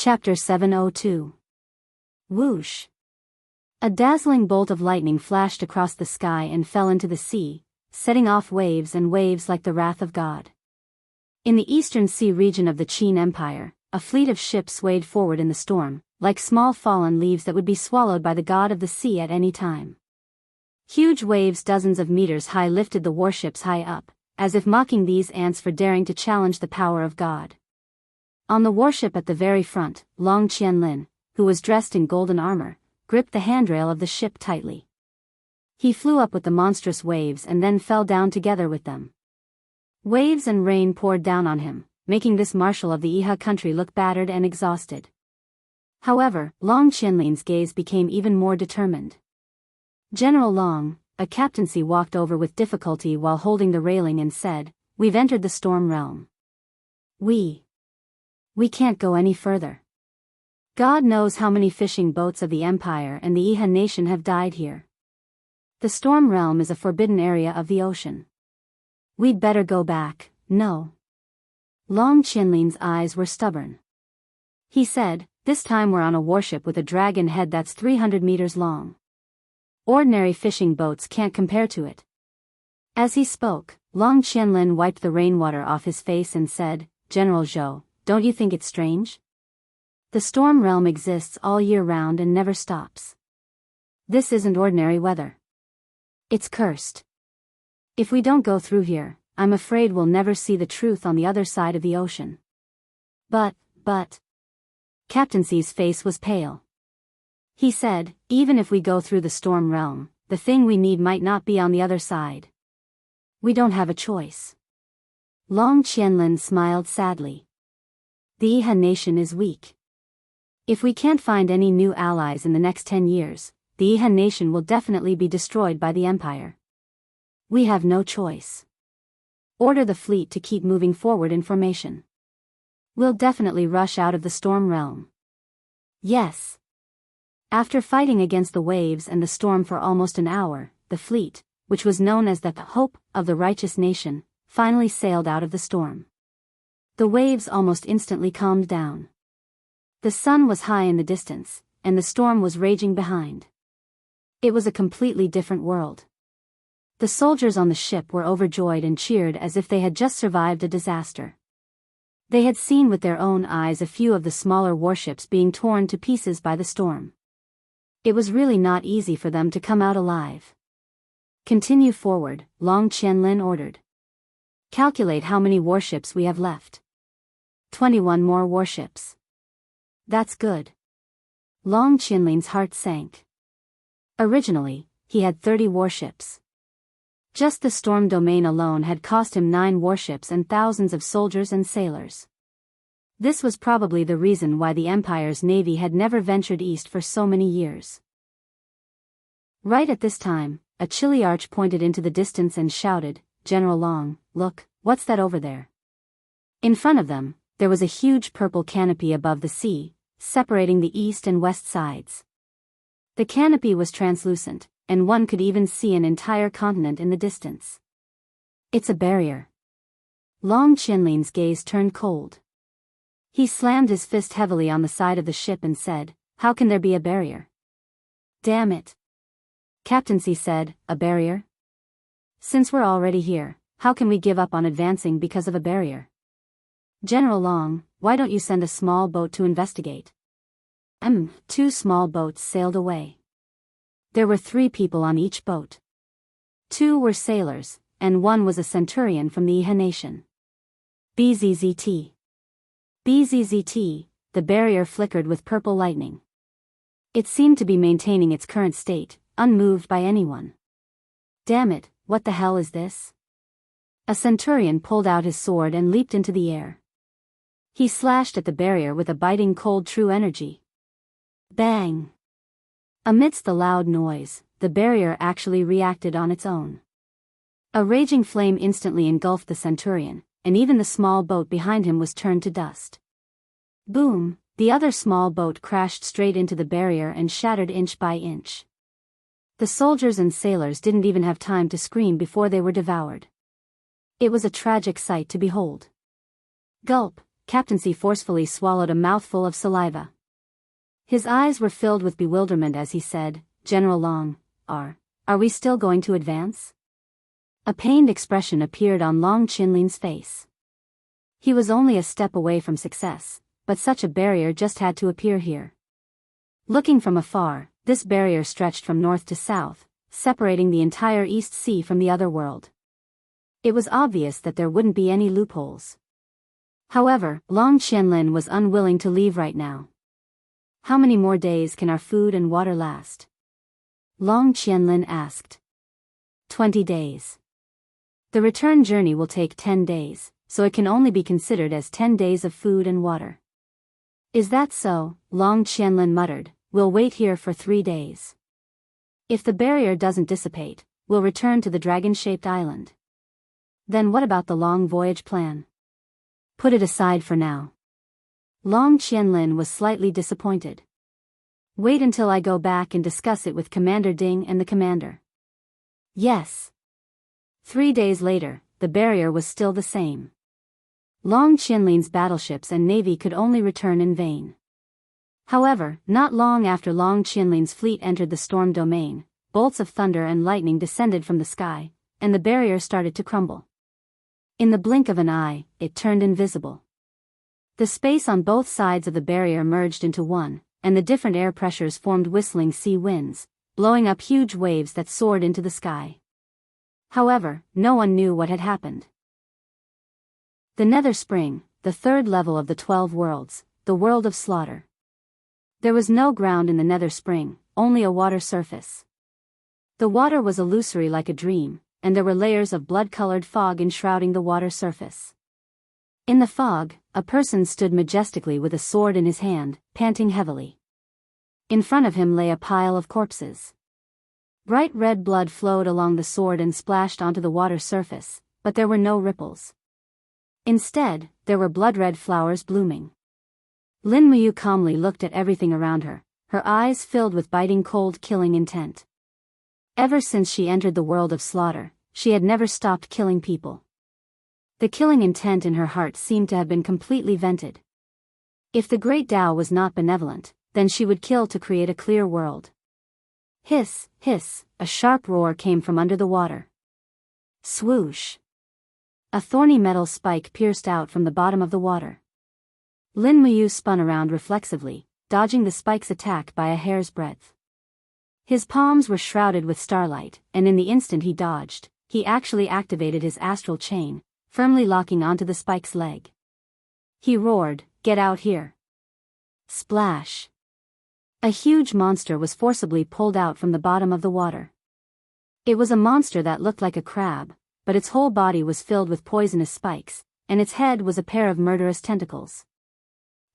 Chapter 702. Whoosh! A dazzling bolt of lightning flashed across the sky and fell into the sea, setting off waves and waves like the wrath of God. In the eastern sea region of the Qin Empire, a fleet of ships swayed forward in the storm, like small fallen leaves that would be swallowed by the god of the sea at any time. Huge waves dozens of meters high lifted the warships high up, as if mocking these ants for daring to challenge the power of God. On the warship at the very front, Long Qianlin, who was dressed in golden armor, gripped the handrail of the ship tightly. He flew up with the monstrous waves and then fell down together with them. Waves and rain poured down on him, making this marshal of the Iha country look battered and exhausted. However, Long Qianlin's gaze became even more determined. General Long, a captaincy, walked over with difficulty while holding the railing and said, "We've entered the storm realm. We can't go any further. God knows how many fishing boats of the Empire and the Iha nation have died here. The storm realm is a forbidden area of the ocean. We'd better go back." "No." Long Qianlin's eyes were stubborn. He said, "This time we're on a warship with a dragon head that's 300 meters long. Ordinary fishing boats can't compare to it." As he spoke, Long Qianlin wiped the rainwater off his face and said, "General Zhou, don't you think it's strange? The storm realm exists all year round and never stops. This isn't ordinary weather. It's cursed. If we don't go through here, I'm afraid we'll never see the truth on the other side of the ocean." But. Captaincy's face was pale. He said, "Even if we go through the storm realm, the thing we need might not be on the other side. We don't have a choice." Long Qianlin smiled sadly. "The Iha nation is weak. If we can't find any new allies in the next 10 years, the Iha nation will definitely be destroyed by the Empire. We have no choice. Order the fleet to keep moving forward in formation. We'll definitely rush out of the storm realm." "Yes." After fighting against the waves and the storm for almost an hour, the fleet, which was known as the Hope of the Righteous Nation, finally sailed out of the storm. The waves almost instantly calmed down. The sun was high in the distance, and the storm was raging behind. It was a completely different world. The soldiers on the ship were overjoyed and cheered as if they had just survived a disaster. They had seen with their own eyes a few of the smaller warships being torn to pieces by the storm. It was really not easy for them to come out alive. "Continue forward," Long Qianlin ordered. "Calculate how many warships we have left." 21 more warships. That's good." Long Qianlin's heart sank. Originally, he had 30 warships. Just the storm domain alone had cost him 9 warships and thousands of soldiers and sailors. This was probably the reason why the Empire's navy had never ventured east for so many years. Right at this time, a Chiliarch pointed into the distance and shouted, "General Long, look, what's that over there?" In front of them, there was a huge purple canopy above the sea, separating the east and west sides. The canopy was translucent, and one could even see an entire continent in the distance. "It's a barrier." Long Qianlin's gaze turned cold. He slammed his fist heavily on the side of the ship and said, "How can there be a barrier?" "Damn it." Captaincy said, "A barrier? Since we're already here, how can we give up on advancing because of a barrier? General Long, why don't you send a small boat to investigate?" 2 small boats sailed away. There were 3 people on each boat. 2 were sailors, and 1 was a centurion from the Iha nation. BZZT. BZZT, the barrier flickered with purple lightning. It seemed to be maintaining its current state, unmoved by anyone. "Damn it, what the hell is this?" A centurion pulled out his sword and leaped into the air. He slashed at the barrier with a biting cold true energy. Bang! Amidst the loud noise, the barrier actually reacted on its own. A raging flame instantly engulfed the centurion, and even the small boat behind him was turned to dust. Boom! The other small boat crashed straight into the barrier and shattered inch by inch. The soldiers and sailors didn't even have time to scream before they were devoured. It was a tragic sight to behold. Gulp! Captaincy forcefully swallowed a mouthful of saliva. His eyes were filled with bewilderment as he said, "General Long, are we still going to advance?" A pained expression appeared on Long Chinlin's face. He was only a step away from success, but such a barrier just had to appear here. Looking from afar, this barrier stretched from north to south, separating the entire East Sea from the other world. It was obvious that there wouldn't be any loopholes. However, Long Chinlin was unwilling to leave right now. "How many more days can our food and water last?" Long Chinlin asked. 20 days. The return journey will take 10 days, so it can only be considered as 10 days of food and water. "Is that so?" Long Chinlin muttered. "We'll wait here for 3 days. If the barrier doesn't dissipate, we'll return to the dragon-shaped island." "Then what about the long voyage plan?" "Put it aside for now." Long Chinlin was slightly disappointed. "Wait until I go back and discuss it with Commander Ding and the commander." "Yes." 3 days later, the barrier was still the same. Long Chinlin's battleships and navy could only return in vain. However, not long after Long Chinlin's fleet entered the storm domain, bolts of thunder and lightning descended from the sky, and the barrier started to crumble. In the blink of an eye, it turned invisible. The space on both sides of the barrier merged into one, and the different air pressures formed whistling sea winds, blowing up huge waves that soared into the sky. However, no one knew what had happened. The Nether Spring, the third level of the 12 worlds, the world of slaughter. There was no ground in the Nether Spring, only a water surface. The water was illusory like a dream, and there were layers of blood-colored fog enshrouding the water surface. In the fog, a person stood majestically with a sword in his hand, panting heavily. In front of him lay a pile of corpses. Bright red blood flowed along the sword and splashed onto the water surface, but there were no ripples. Instead, there were blood-red flowers blooming. Lin Muyu calmly looked at everything around her, her eyes filled with biting cold killing intent. Ever since she entered the world of slaughter, she had never stopped killing people. The killing intent in her heart seemed to have been completely vented. If the Great Tao was not benevolent, then she would kill to create a clear world. Hiss, hiss, a sharp roar came from under the water. Swoosh. A thorny metal spike pierced out from the bottom of the water. Lin Muyu spun around reflexively, dodging the spike's attack by a hair's breadth. His palms were shrouded with starlight, and in the instant he dodged, he actually activated his astral chain, firmly locking onto the spike's leg. He roared, "Get out here!" Splash! A huge monster was forcibly pulled out from the bottom of the water. It was a monster that looked like a crab, but its whole body was filled with poisonous spikes, and its head was a pair of murderous tentacles.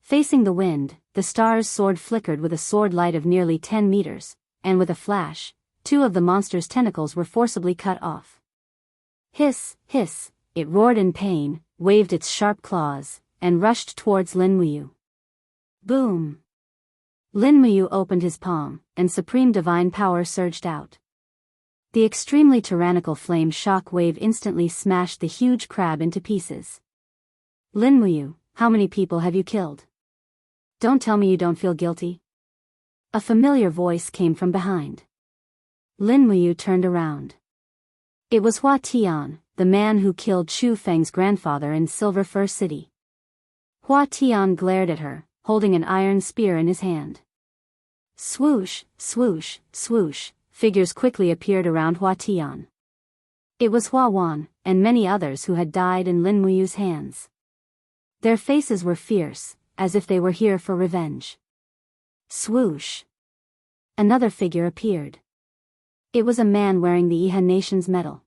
Facing the wind, the star's sword flickered with a sword light of nearly 10 meters, and with a flash, 2 of the monster's tentacles were forcibly cut off. Hiss, hiss, it roared in pain, waved its sharp claws, and rushed towards Lin Muyu. Boom! Lin Muyu opened his palm, and supreme divine power surged out. The extremely tyrannical flame shock wave instantly smashed the huge crab into pieces. Lin Muyu, how many people have you killed? Don't tell me you don't feel guilty. A familiar voice came from behind. Lin Muyu turned around. It was Hua Tian, the man who killed Chu Feng's grandfather in Silver Fir City. Hua Tian glared at her, holding an iron spear in his hand. Swoosh, swoosh, swoosh, figures quickly appeared around Hua Tian. It was Hua Wan, and many others who had died in Lin Muyu's hands. Their faces were fierce, as if they were here for revenge. Swoosh! Another figure appeared. It was a man wearing the Iha nation's medal.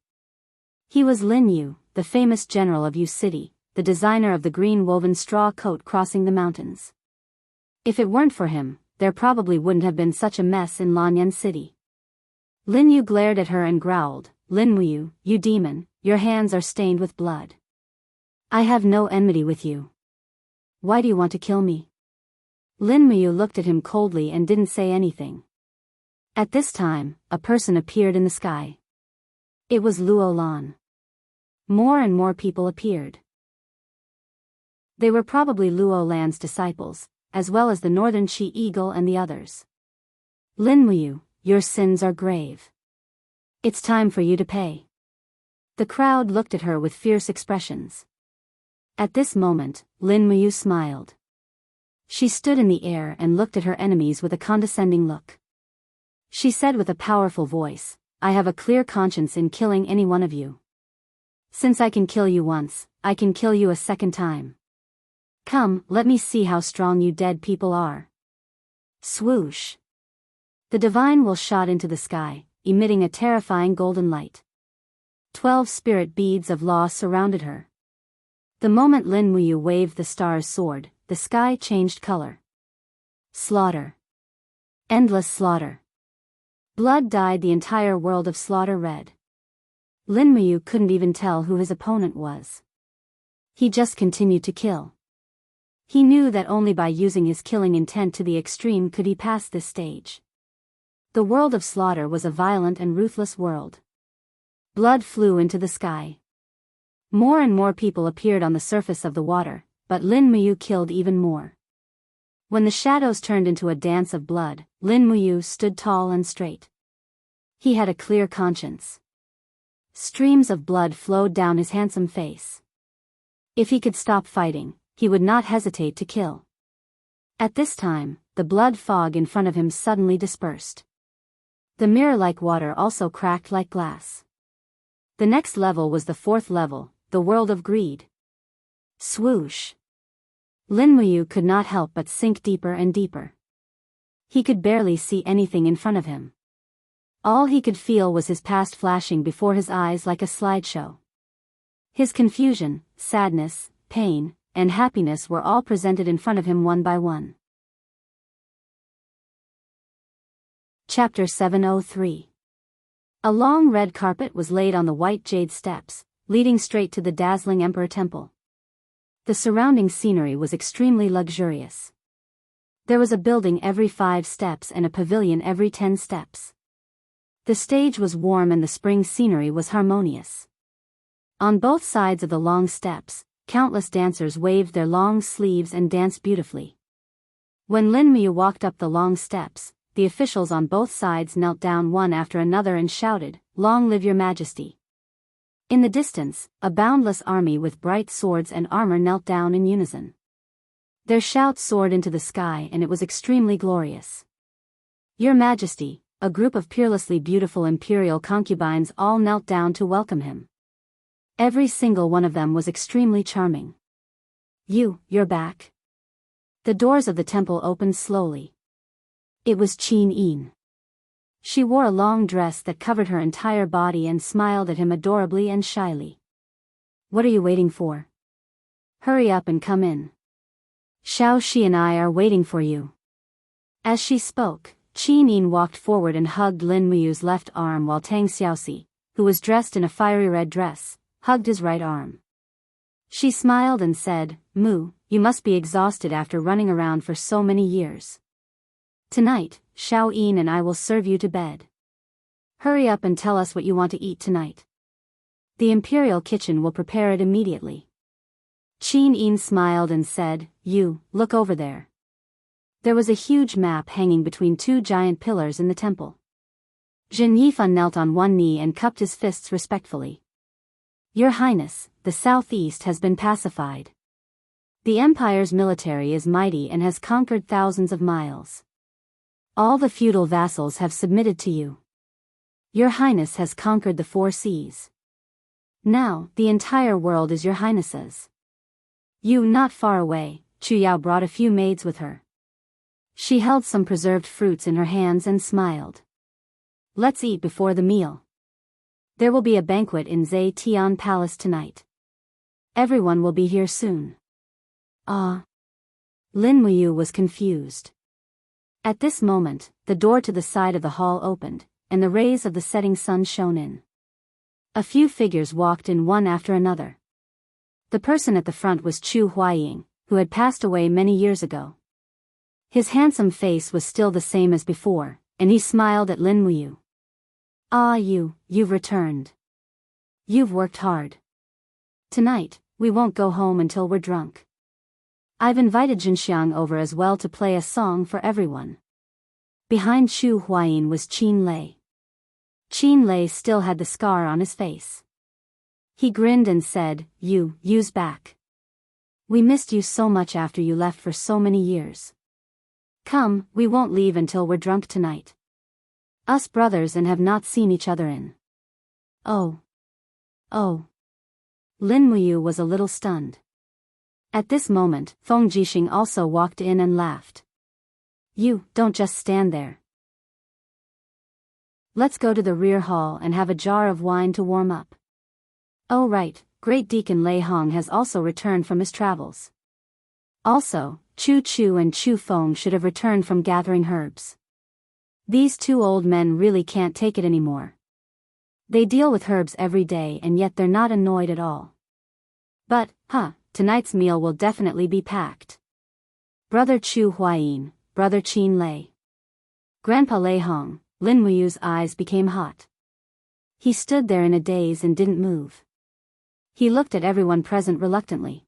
He was Lin Yu, the famous general of Yu City, the designer of the green woven straw coat crossing the mountains. If it weren't for him, there probably wouldn't have been such a mess in Lanyan City. Lin Yu glared at her and growled, "Lin Muyu, you demon, your hands are stained with blood. I have no enmity with you. Why do you want to kill me?" Lin Muyu looked at him coldly and didn't say anything. At this time, a person appeared in the sky. It was Luo Lan. More and more people appeared. They were probably Luo Lan's disciples, as well as the northern she-eagle and the others. Lin Muyu, your sins are grave. It's time for you to pay. The crowd looked at her with fierce expressions. At this moment, Lin Muyu smiled. She stood in the air and looked at her enemies with a condescending look. She said with a powerful voice, I have a clear conscience in killing any one of you. Since I can kill you once, I can kill you a second time. Come, let me see how strong you dead people are. Swoosh. The divine will shot into the sky, emitting a terrifying golden light. 12 spirit beads of law surrounded her. The moment Lin Muyu waved the star's sword, the sky changed color. Slaughter. Endless slaughter. Blood dyed the entire world of slaughter red. Lin Muyu couldn't even tell who his opponent was. He just continued to kill. He knew that only by using his killing intent to the extreme could he pass this stage. The world of slaughter was a violent and ruthless world. Blood flew into the sky. More and more people appeared on the surface of the water, but Lin Muyu killed even more. When the shadows turned into a dance of blood, Lin Muyu stood tall and straight. He had a clear conscience. Streams of blood flowed down his handsome face. If he could stop fighting, he would not hesitate to kill. At this time, the blood fog in front of him suddenly dispersed. The mirror-like water also cracked like glass. The next level was the 4th level, the world of greed. Swoosh. Lin Muyu could not help but sink deeper and deeper. He could barely see anything in front of him. All he could feel was his past flashing before his eyes like a slideshow. His confusion, sadness, pain, and happiness were all presented in front of him one by one. Chapter 703. A long red carpet was laid on the white jade steps, leading straight to the dazzling Emperor Temple. The surrounding scenery was extremely luxurious. There was a building every 5 steps and a pavilion every 10 steps. The stage was warm and the spring scenery was harmonious. On both sides of the long steps, countless dancers waved their long sleeves and danced beautifully. When Lin Muyu walked up the long steps, the officials on both sides knelt down one after another and shouted, "Long live your majesty." In the distance, a boundless army with bright swords and armor knelt down in unison. Their shouts soared into the sky and it was extremely glorious. Your Majesty, a group of peerlessly beautiful imperial concubines all knelt down to welcome him. Every single one of them was extremely charming. You're back. The doors of the temple opened slowly. It was Qin Yin. She wore a long dress that covered her entire body and smiled at him adorably and shyly. What are you waiting for? Hurry up and come in. Xiao Shi and I are waiting for you. As she spoke, Qin Yin walked forward and hugged Lin Muyu's left arm while Tang Xiaoxi, who was dressed in a fiery red dress, hugged his right arm. She smiled and said, Mu, you must be exhausted after running around for so many years. Tonight, Xiao Yin and I will serve you to bed. Hurry up and tell us what you want to eat tonight. The imperial kitchen will prepare it immediately. Qin Yin smiled and said, look over there. There was a huge map hanging between 2 giant pillars in the temple. Jin Yifan knelt on one knee and cupped his fists respectfully. Your Highness, the southeast has been pacified. The empire's military is mighty and has conquered thousands of miles. All the feudal vassals have submitted to you. Your Highness has conquered the 4 seas. Now, the entire world is your Highness's. Not far away, Chu Yao brought a few maids with her. She held some preserved fruits in her hands and smiled. Let's eat before the meal. There will be a banquet in Zhe Tian Palace tonight. Everyone will be here soon. Ah. Lin Muyu was confused. At this moment, the door to the side of the hall opened, and the rays of the setting sun shone in. A few figures walked in one after another. The person at the front was Chu Huaying, who had passed away many years ago. His handsome face was still the same as before, and he smiled at Lin Muyu. Ah, you've returned. You've worked hard. Tonight, we won't go home until we're drunk. I've invited Jinxiang over as well to play a song for everyone. Behind Chu Huayin was Qin Lei. Qin Lei still had the scar on his face. He grinned and said, "You's back. We missed you so much after you left for so many years. Come, we won't leave until we're drunk tonight. Us brothers and have not seen each other in." Oh. Lin Muyu was a little stunned. At this moment, Feng Jixing also walked in and laughed. "You, don't just stand there. Let's go to the rear hall and have a jar of wine to warm up." "Oh right, Great Deacon Lei Hong has also returned from his travels. Also, Chu Chu and Chu Feng should have returned from gathering herbs. These two old men really can't take it anymore. They deal with herbs every day and yet they're not annoyed at all. But, tonight's meal will definitely be packed. Brother Chu Huayin, Brother Qin Lei. Grandpa Lei Hong." Lin Muyu's eyes became hot. He stood there in a daze and didn't move. He looked at everyone present reluctantly.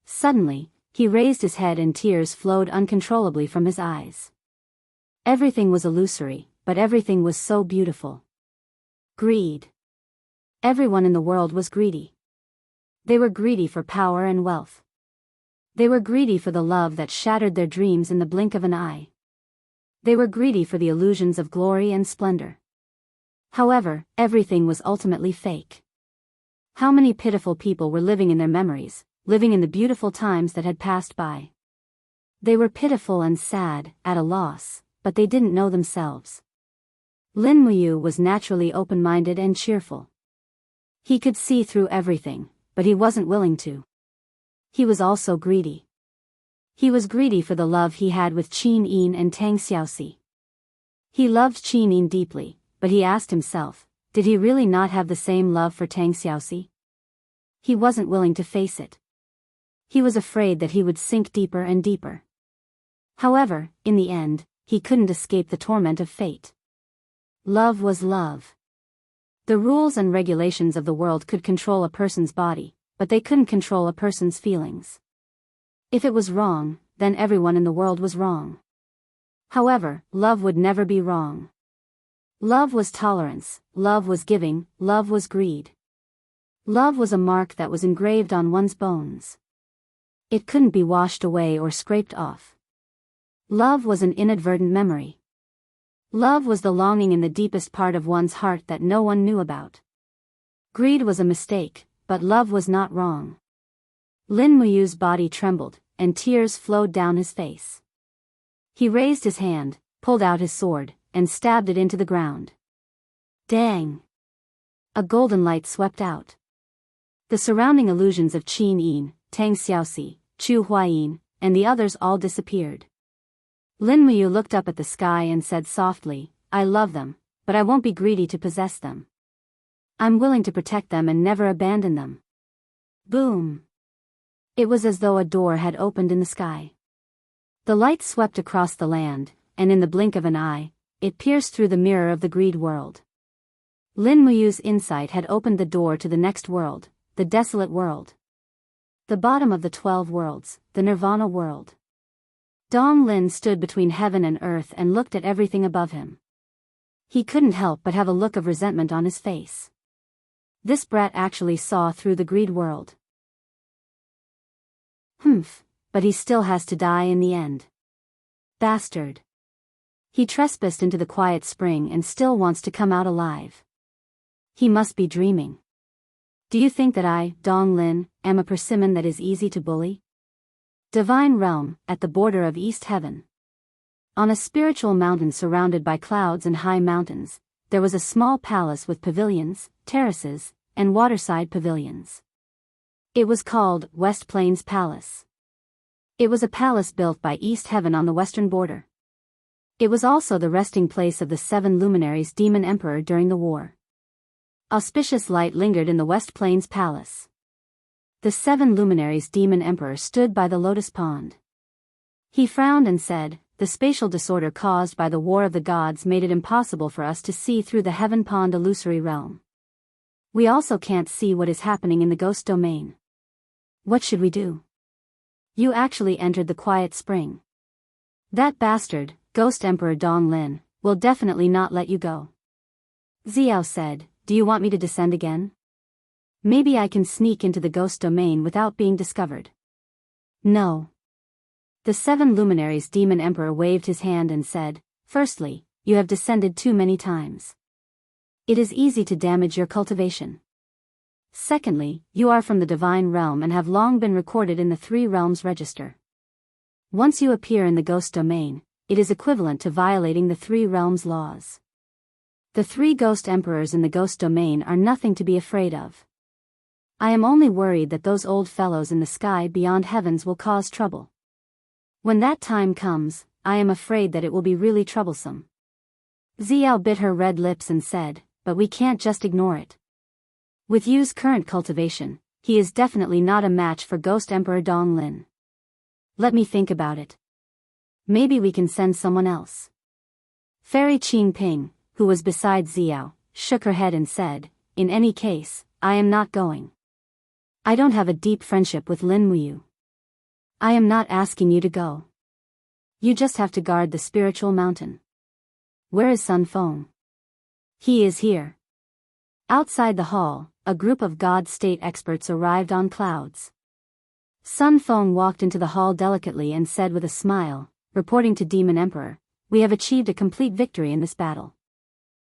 Suddenly, he raised his head and tears flowed uncontrollably from his eyes. Everything was illusory, but everything was so beautiful. Greed. Everyone in the world was greedy. They were greedy for power and wealth. They were greedy for the love that shattered their dreams in the blink of an eye. They were greedy for the illusions of glory and splendor. However, everything was ultimately fake. How many pitiful people were living in their memories, living in the beautiful times that had passed by. They were pitiful and sad, at a loss, but they didn't know themselves. Lin Muyu was naturally open-minded and cheerful. He could see through everything, but he wasn't willing to. He was also greedy. He was greedy for the love he had with Qin Yin and Tang Xiaoxi. He loved Qin Yin deeply, but he asked himself, did he really not have the same love for Tang Xiaoxi? He wasn't willing to face it. He was afraid that he would sink deeper and deeper. However, in the end, he couldn't escape the torment of fate. Love was love. The rules and regulations of the world could control a person's body, but they couldn't control a person's feelings. If it was wrong, then everyone in the world was wrong. However, love would never be wrong. Love was tolerance, love was giving, love was greed. Love was a mark that was engraved on one's bones. It couldn't be washed away or scraped off. Love was an inadvertent memory. Love was the longing in the deepest part of one's heart that no one knew about. Greed was a mistake, but love was not wrong. Lin Muyu's body trembled, and tears flowed down his face. He raised his hand, pulled out his sword, and stabbed it into the ground. Dang! A golden light swept out. The surrounding illusions of Qin Yin, Tang Xiaoxi, Chu Huayin, and the others all disappeared. Lin Muyu looked up at the sky and said softly, "I love them, but I won't be greedy to possess them. I'm willing to protect them and never abandon them." Boom! It was as though a door had opened in the sky. The light swept across the land, and in the blink of an eye, it pierced through the mirror of the greed world. Lin Muyu's insight had opened the door to the next world, the desolate world. The bottom of the 12 worlds, the Nirvana world. Dong Lin stood between heaven and earth and looked at everything above him. He couldn't help but have a look of resentment on his face. This brat actually saw through the greed world. But he still has to die in the end. Bastard. He trespassed into the quiet spring and still wants to come out alive. He must be dreaming. Do you think that I, Dong Lin, am a persimmon that is easy to bully? Divine realm, at the border of East Heaven. On a spiritual mountain surrounded by clouds and high mountains, there was a small palace with pavilions, terraces, and waterside pavilions. It was called West Plains Palace. It was a palace built by East Heaven on the western border. It was also the resting place of the 7 luminaries Demon Emperor during the war. Auspicious light lingered in the West Plains Palace. The 7 luminaries Demon Emperor stood by the lotus pond. He frowned and said, "The spatial disorder caused by the war of the gods made it impossible for us to see through the Heaven Pond illusory realm. We also can't see what is happening in the ghost domain. What should we do?" You actually entered the quiet spring. That bastard, Ghost Emperor Dong Lin, will definitely not let you go. Xiao said, do you want me to descend again? Maybe I can sneak into the ghost domain without being discovered. No. The 7 luminaries Demon Emperor waved his hand and said, firstly, you have descended too many times. It is easy to damage your cultivation. Secondly, you are from the divine realm and have long been recorded in the 3 realms register. Once you appear in the ghost domain, it is equivalent to violating the 3 realms laws. The 3 ghost emperors in the ghost domain are nothing to be afraid of. I am only worried that those old fellows in the sky beyond heavens will cause trouble. When that time comes, I am afraid that it will be really troublesome. Xiao bit her red lips and said, but we can't just ignore it. With Yu's current cultivation, he is definitely not a match for Ghost Emperor Dong Lin. Let me think about it. Maybe we can send someone else. Fairy Qing Ping, who was beside Xiao, shook her head and said, in any case, I am not going. I don't have a deep friendship with Lin Muyu. I am not asking you to go. You just have to guard the spiritual mountain. Where is Sun Feng? He is here. Outside the hall, a group of God state experts arrived on clouds. Sun Feng walked into the hall delicately and said with a smile, reporting to Demon Emperor, we have achieved a complete victory in this battle.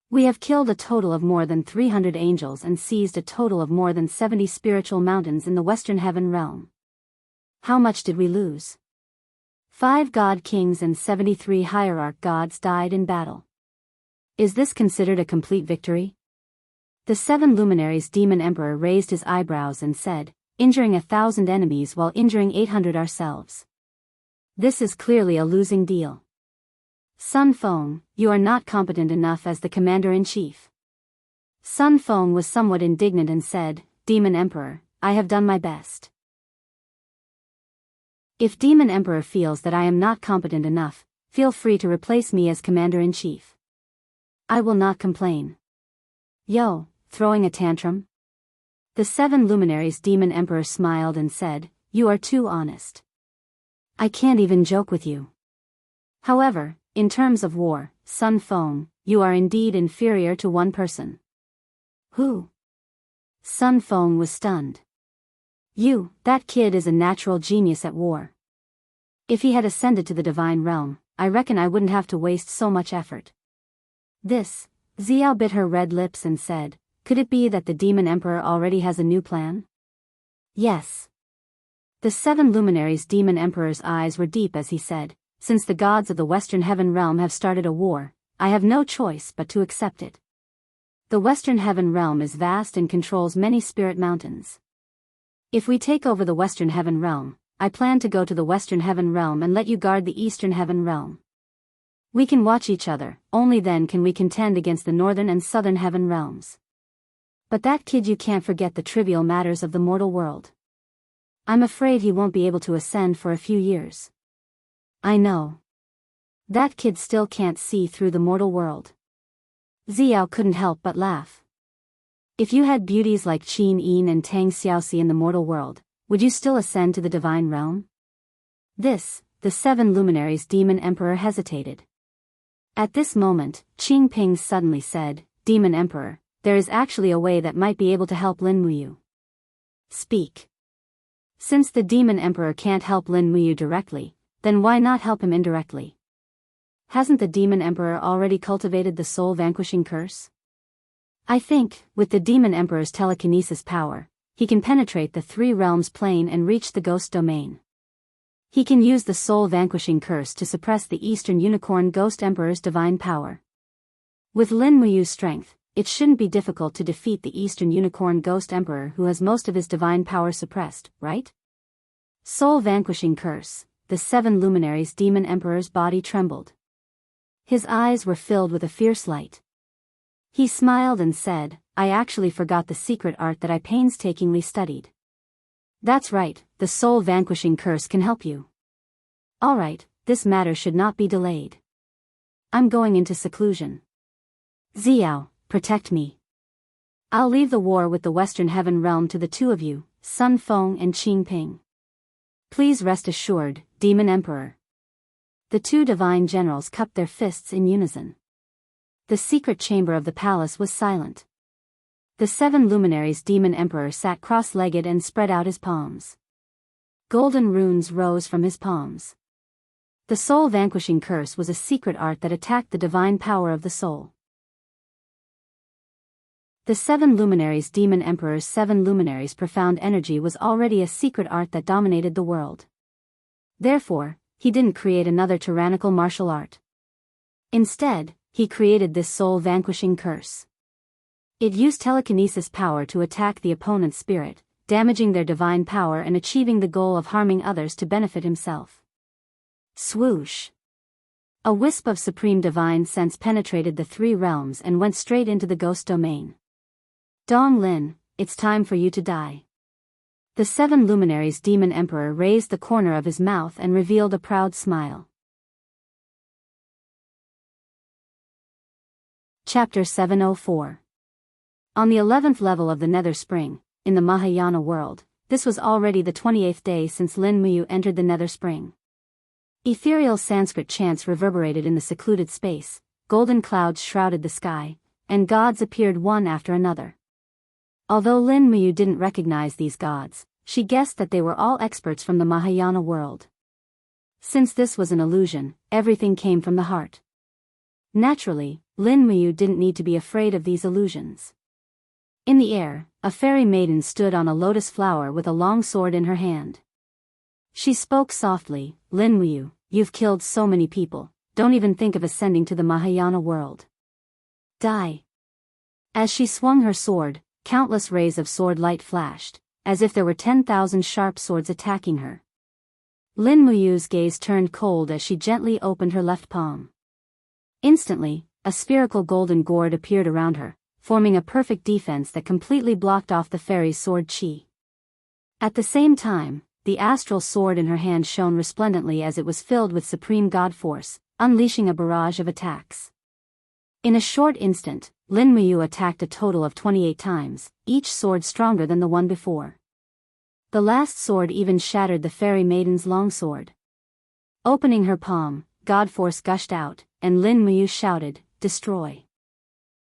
We have killed a total of more than 300 angels and seized a total of more than 70 spiritual mountains in the Western Heaven realm. How much did we lose? 5 god kings and 73 hierarch gods died in battle. Is this considered a complete victory? The 7 luminaries Demon Emperor raised his eyebrows and said, injuring 1,000 enemies while injuring 800 ourselves. This is clearly a losing deal. Sun Feng, you are not competent enough as the commander-in-chief. Sun Feng was somewhat indignant and said, Demon Emperor, I have done my best. If Demon Emperor feels that I am not competent enough, feel free to replace me as commander-in-chief. I will not complain. Yo, throwing a tantrum? The 7 luminaries Demon Emperor smiled and said, you are too honest. I can't even joke with you. However, in terms of war, Sun Feng, you are indeed inferior to one person. Who? Sun Feng was stunned. You, that kid is a natural genius at war. If he had ascended to the divine realm, I reckon I wouldn't have to waste so much effort. This, Xiao bit her red lips and said, could it be that the Demon Emperor already has a new plan? Yes. The 7 luminaries Demon Emperor's eyes were deep as he said, since the gods of the Western Heaven realm have started a war, I have no choice but to accept it. The Western Heaven realm is vast and controls many spirit mountains. If we take over the Western Heaven realm, I plan to go to the Western Heaven realm and let you guard the Eastern Heaven realm. We can watch each other, only then can we contend against the Northern and Southern Heaven realms. But that kid, you can't forget the trivial matters of the mortal world. I'm afraid he won't be able to ascend for a few years. I know. That kid still can't see through the mortal world. Xiao couldn't help but laugh. If you had beauties like Qin Yin and Tang Xiaoxi in the mortal world, would you still ascend to the divine realm? This, the 7 luminaries Demon Emperor hesitated. At this moment, Qing Ping suddenly said, Demon Emperor, there is actually a way that might be able to help Lin Muyu. Speak. Since the Demon Emperor can't help Lin Muyu directly, then why not help him indirectly? Hasn't the Demon Emperor already cultivated the soul-vanquishing curse? I think, with the Demon Emperor's telekinesis power, he can penetrate the 3 realms plane and reach the ghost domain. He can use the soul-vanquishing curse to suppress the Eastern Unicorn Ghost Emperor's divine power. With Lin Muyu's strength, it shouldn't be difficult to defeat the Eastern Unicorn Ghost Emperor who has most of his divine power suppressed, right? Soul-vanquishing curse. The 7 luminaries Demon Emperor's body trembled. His eyes were filled with a fierce light. He smiled and said, I actually forgot the secret art that I painstakingly studied. That's right, the soul-vanquishing curse can help you. Alright, this matter should not be delayed. I'm going into seclusion. Xiao, protect me. I'll leave the war with the Western Heaven realm to the 2 of you, Sun Feng and Qing Ping. Please rest assured, Demon Emperor. The two divine generals cupped their fists in unison. The secret chamber of the palace was silent. The 7 luminaries Demon Emperor sat cross-legged and spread out his palms. Golden runes rose from his palms. The soul-vanquishing curse was a secret art that attacked the divine power of the soul. The 7 luminaries Demon Emperor's 7 luminaries' profound energy was already a secret art that dominated the world. Therefore, he didn't create another tyrannical martial art. Instead, he created this soul-vanquishing curse. It used telekinesis power to attack the opponent's spirit, damaging their divine power and achieving the goal of harming others to benefit himself. Swoosh! A wisp of supreme divine sense penetrated the 3 realms and went straight into the ghost domain. Dong Lin, it's time for you to die. The 7 luminaries Demon Emperor raised the corner of his mouth and revealed a proud smile. Chapter 704. On the 11th level of the Nether Spring, in the Mahayana world, this was already the 28th day since Lin Muyu entered the Nether Spring. Ethereal Sanskrit chants reverberated in the secluded space, golden clouds shrouded the sky, and gods appeared one after another. Although Lin Muyu didn't recognize these gods, she guessed that they were all experts from the Mahayana world. Since this was an illusion, everything came from the heart. Naturally, Lin Muyu didn't need to be afraid of these illusions. In the air, a fairy maiden stood on a lotus flower with a long sword in her hand. She spoke softly, Lin Muyu, you've killed so many people, don't even think of ascending to the Mahayana world. Die. As she swung her sword, countless rays of sword light flashed, as if there were 10,000 sharp swords attacking her. Lin Muyu's gaze turned cold as she gently opened her left palm. Instantly, a spherical golden gourd appeared around her, forming a perfect defense that completely blocked off the fairy's sword chi. At the same time, the astral sword in her hand shone resplendently as it was filled with supreme god force, unleashing a barrage of attacks. In a short instant, Lin Muyu attacked a total of 28 times, each sword stronger than the one before. The last sword even shattered the fairy maiden's long sword. Opening her palm, god force gushed out, and Lin Muyu shouted, "Destroy."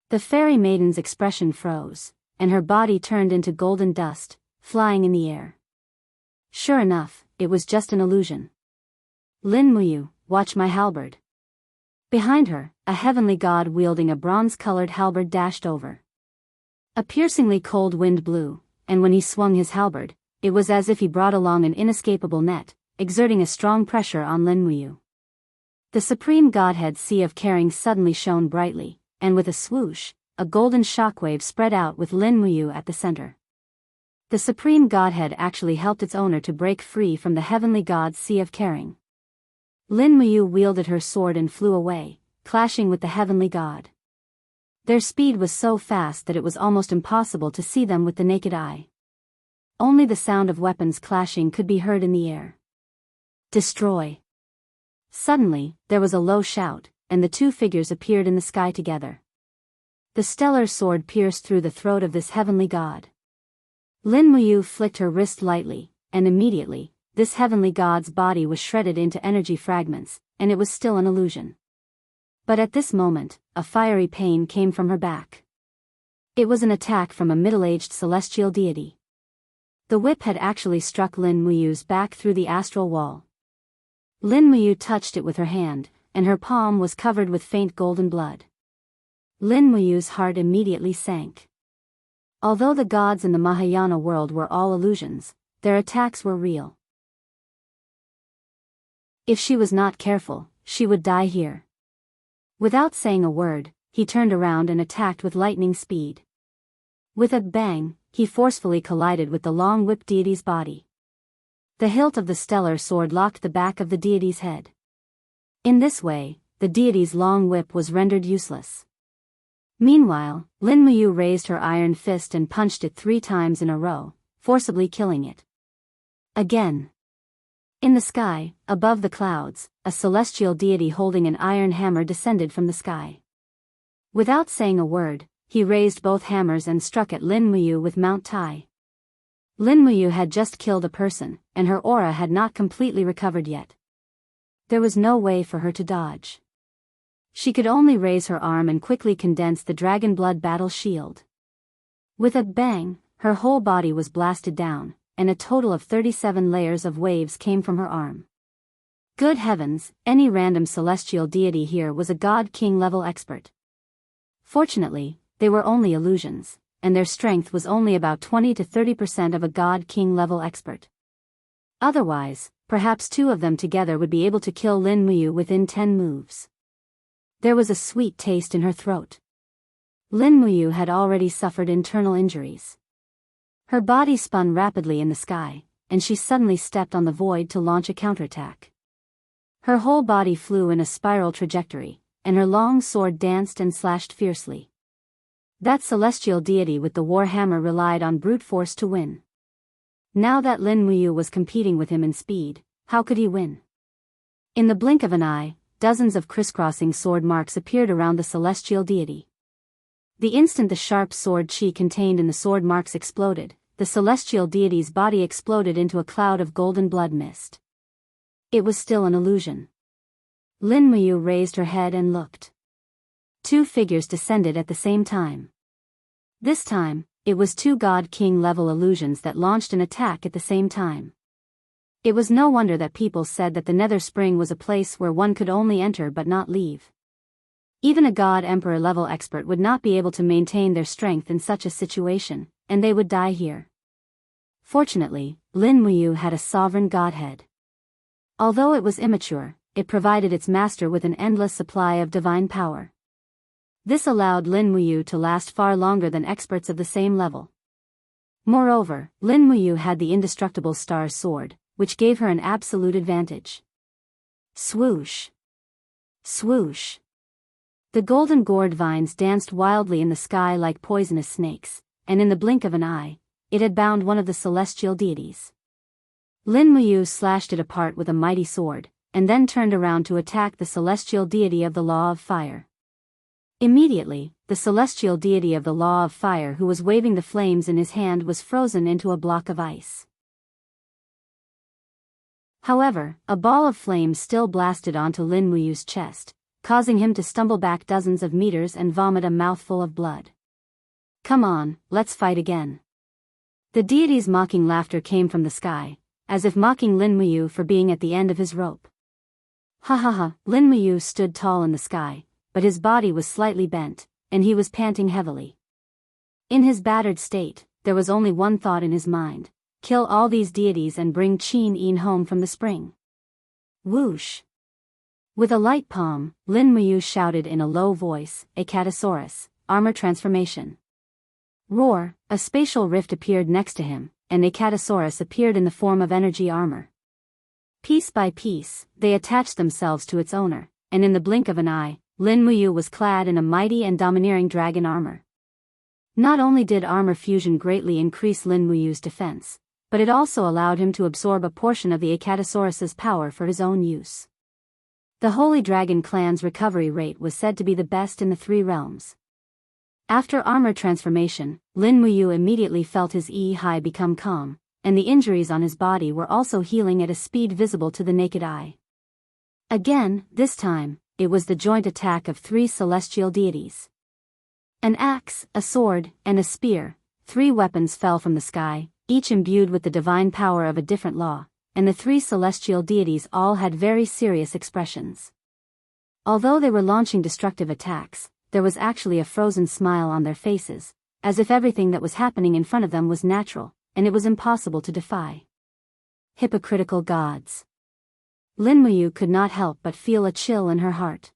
The fairy maiden's expression froze, and her body turned into golden dust, flying in the air. Sure enough, it was just an illusion. Lin Muyu, watch my halberd. Behind her, a heavenly god wielding a bronze-colored halberd dashed over. A piercingly cold wind blew, and when he swung his halberd, it was as if he brought along an inescapable net, exerting a strong pressure on Lin Muyu. The supreme godhead Sea of Caring suddenly shone brightly, and with a swoosh, a golden shockwave spread out with Lin Muyu at the center. The supreme godhead actually helped its owner to break free from the heavenly god's Sea of Caring. Lin Muyu wielded her sword and flew away, clashing with the heavenly god. Their speed was so fast that it was almost impossible to see them with the naked eye. Only the sound of weapons clashing could be heard in the air. Destroy! Suddenly, there was a low shout, and the two figures appeared in the sky together. The stellar sword pierced through the throat of this heavenly god. Lin Muyu flicked her wrist lightly, and immediately, this heavenly god's body was shredded into energy fragments, and it was still an illusion. But at this moment, a fiery pain came from her back. It was an attack from a middle-aged celestial deity. The whip had actually struck Lin Muyu's back through the astral wall. Lin Muyu touched it with her hand, and her palm was covered with faint golden blood. Lin Muyu's heart immediately sank. Although the gods in the Mahayana world were all illusions, their attacks were real. If she was not careful, she would die here. Without saying a word, he turned around and attacked with lightning speed. With a bang, he forcefully collided with the long whip deity's body. The hilt of the stellar sword locked the back of the deity's head. In this way, the deity's long whip was rendered useless. Meanwhile, Lin Muyu raised her iron fist and punched it 3 times in a row, forcibly killing it. Again. In the sky, above the clouds, a celestial deity holding an iron hammer descended from the sky. Without saying a word, he raised both hammers and struck at Lin Muyu with Mount Tai. Lin Muyu had just killed a person, and her aura had not completely recovered yet. There was no way for her to dodge. She could only raise her arm and quickly condense the dragon blood battle shield. With a bang, her whole body was blasted down, and a total of 37 layers of waves came from her arm. Good heavens, any random celestial deity here was a god-king level expert. Fortunately, they were only illusions, and their strength was only about 20 to 30% of a god-king level expert. Otherwise, perhaps two of them together would be able to kill Lin Muyu within 10 moves. There was a sweet taste in her throat. Lin Muyu had already suffered internal injuries. Her body spun rapidly in the sky, and she suddenly stepped on the void to launch a counterattack. Her whole body flew in a spiral trajectory, and her long sword danced and slashed fiercely. That celestial deity with the warhammer relied on brute force to win. Now that Lin Muyu was competing with him in speed, how could he win? In the blink of an eye, dozens of crisscrossing sword marks appeared around the celestial deity. The instant the sharp sword chi contained in the sword marks exploded, the celestial deity's body exploded into a cloud of golden blood mist. It was still an illusion. Lin Muyu raised her head and looked. Two figures descended at the same time. This time, it was two god-king level illusions that launched an attack at the same time. It was no wonder that people said that the Nether Spring was a place where one could only enter but not leave. Even a god-emperor level expert would not be able to maintain their strength in such a situation, and they would die here. Fortunately, Lin Muyu had a sovereign godhead. Although it was immature, it provided its master with an endless supply of divine power. This allowed Lin Muyu to last far longer than experts of the same level. Moreover, Lin Muyu had the indestructible Star's sword, which gave her an absolute advantage. Swoosh! Swoosh! The golden gourd vines danced wildly in the sky like poisonous snakes, and in the blink of an eye, it had bound one of the celestial deities. Lin Muyu slashed it apart with a mighty sword, and then turned around to attack the celestial deity of the Law of Fire. Immediately, the celestial deity of the Law of Fire who was waving the flames in his hand was frozen into a block of ice. However, a ball of flames still blasted onto Lin Muyu's chest, causing him to stumble back dozens of meters and vomit a mouthful of blood. Come on, let's fight again. The deity's mocking laughter came from the sky, as if mocking Lin Muyu for being at the end of his rope. Ha ha ha, Lin Muyu stood tall in the sky, but his body was slightly bent, and he was panting heavily. In his battered state, there was only one thought in his mind: kill all these deities and bring Qin home from the spring. Whoosh! With a light palm, Lin Muyu shouted in a low voice, Acatosaurus, armor transformation. Roar! A spatial rift appeared next to him, and Acatosaurus appeared in the form of energy armor. Piece by piece, they attached themselves to its owner, and in the blink of an eye, Lin Muyu was clad in a mighty and domineering dragon armor. Not only did armor fusion greatly increase Lin Muyu's defense, but it also allowed him to absorb a portion of the Acatosaurus's power for his own use. The Holy Dragon clan's recovery rate was said to be the best in the 3 realms. After armor transformation, Lin Muyu immediately felt his high become calm, and the injuries on his body were also healing at a speed visible to the naked eye. Again, this time, it was the joint attack of 3 celestial deities. An axe, a sword, and a spear, 3 weapons fell from the sky, each imbued with the divine power of a different law, and the 3 celestial deities all had very serious expressions. Although they were launching destructive attacks, there was actually a frozen smile on their faces, as if everything that was happening in front of them was natural, and it was impossible to defy. Hypocritical gods. Lin Muyu could not help but feel a chill in her heart.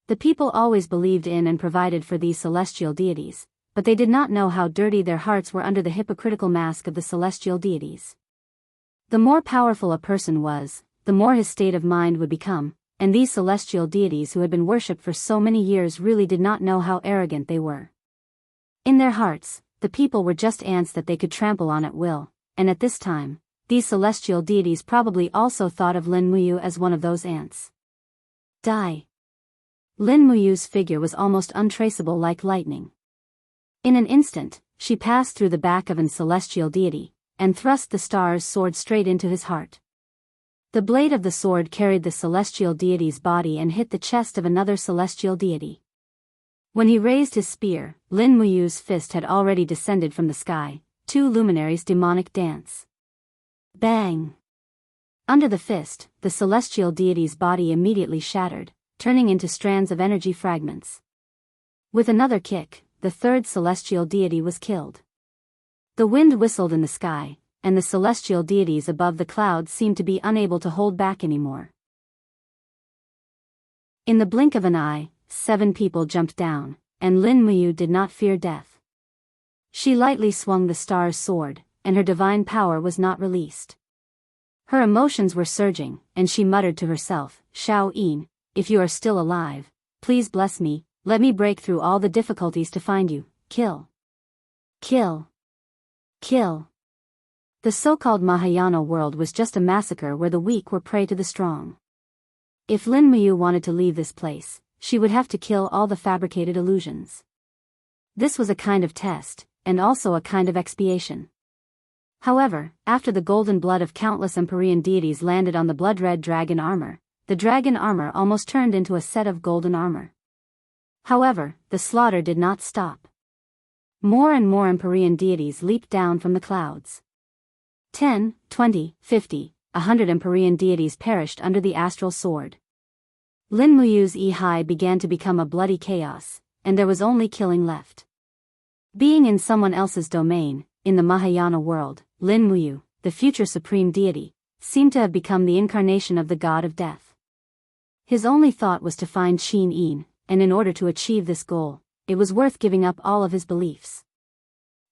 The people always believed in and provided for these celestial deities, but they did not know how dirty their hearts were under the hypocritical mask of the celestial deities. The more powerful a person was, the more his state of mind would become, and these celestial deities who had been worshipped for so many years really did not know how arrogant they were. In their hearts, the people were just ants that they could trample on at will, and at this time, these celestial deities probably also thought of Lin Muyu as one of those ants. Die. Lin Muyu's figure was almost untraceable like lightning. In an instant, she passed through the back of an celestial deity, and thrust the star's sword straight into his heart. The blade of the sword carried the celestial deity's body and hit the chest of another celestial deity. When he raised his spear, Lin Muyu's fist had already descended from the sky. Two luminaries' demonic dance. Bang! Under the fist, the celestial deity's body immediately shattered, turning into strands of energy fragments. With another kick, the third celestial deity was killed. The wind whistled in the sky, and the celestial deities above the clouds seemed to be unable to hold back anymore. In the blink of an eye, 7 people jumped down, and Lin Muyu did not fear death. She lightly swung the star's sword, and her divine power was not released. Her emotions were surging, and she muttered to herself, "Shao Yin, if you are still alive, please bless me, let me break through all the difficulties to find you, kill. Kill. Kill." The so-called Mahayana world was just a massacre where the weak were prey to the strong. If Lin Muyu wanted to leave this place, she would have to kill all the fabricated illusions. This was a kind of test, and also a kind of expiation. However, after the golden blood of countless Empyrean deities landed on the blood-red dragon armor, the dragon armor almost turned into a set of golden armor. However, the slaughter did not stop. More and more Empyrean deities leaped down from the clouds. 10, 20, 50, 100 Empyrean deities perished under the astral sword. Lin Muyu's Yi began to become a bloody chaos, and there was only killing left. Being in someone else's domain, in the Mahayana world, Lin Muyu, the future supreme deity, seemed to have become the incarnation of the god of death. His only thought was to find Qin Yin, and in order to achieve this goal, it was worth giving up all of his beliefs.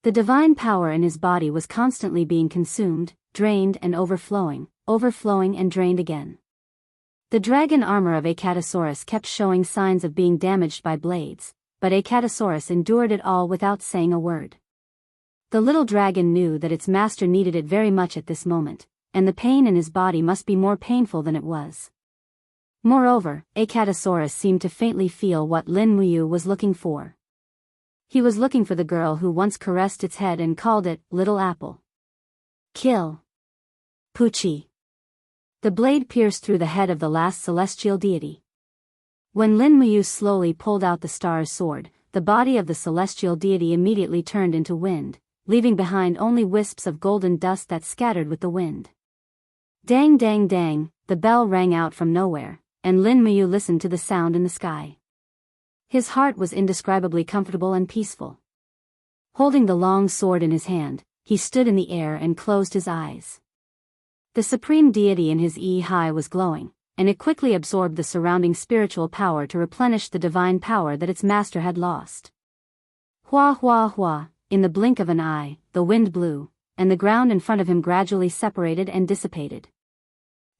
The divine power in his body was constantly being consumed, drained and overflowing and drained again. The dragon armor of Acatosaurus kept showing signs of being damaged by blades, but Acatosaurus endured it all without saying a word. The little dragon knew that its master needed it very much at this moment, and the pain in his body must be more painful than it was. Moreover, Acatosaurus seemed to faintly feel what Lin Muyu was looking for. He was looking for the girl who once caressed its head and called it Little Apple. Kill. Pucci. The blade pierced through the head of the last celestial deity. When Lin Muyu slowly pulled out the star's sword, the body of the celestial deity immediately turned into wind, leaving behind only wisps of golden dust that scattered with the wind. Dang dang dang, the bell rang out from nowhere, and Lin Muyu listened to the sound in the sky. His heart was indescribably comfortable and peaceful. Holding the long sword in his hand, he stood in the air and closed his eyes. The supreme deity in his Yi was glowing, and it quickly absorbed the surrounding spiritual power to replenish the divine power that its master had lost. Hua hua hua, in the blink of an eye, the wind blew, and the ground in front of him gradually separated and dissipated.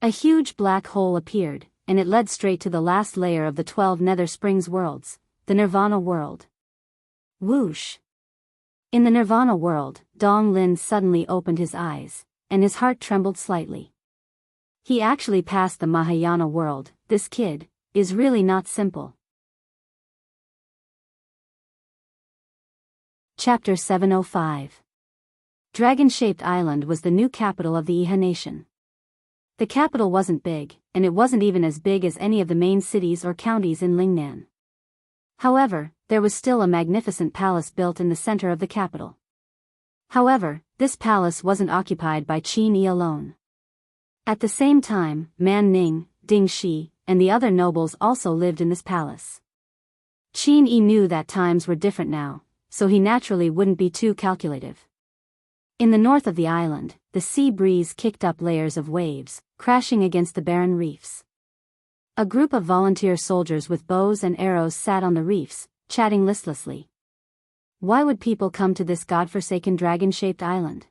A huge black hole appeared, and it led straight to the last layer of the 12 Nether Springs worlds, the Nirvana world. Whoosh! In the Nirvana world, Dong Lin suddenly opened his eyes, and his heart trembled slightly. He actually passed the Mahayana world. This kid is really not simple. Chapter 705. Dragon-shaped island was the new capital of the Iha nation. The capital wasn't big, and it wasn't even as big as any of the main cities or counties in Lingnan. However, there was still a magnificent palace built in the center of the capital. However, this palace wasn't occupied by Qin Yi alone. At the same time, Man Ning, Ding Shi, and the other nobles also lived in this palace. Qin Yi knew that times were different now, so he naturally wouldn't be too calculative. In the north of the island, the sea breeze kicked up layers of waves, crashing against the barren reefs. A group of volunteer soldiers with bows and arrows sat on the reefs, chatting listlessly. Why would people come to this godforsaken dragon-shaped island?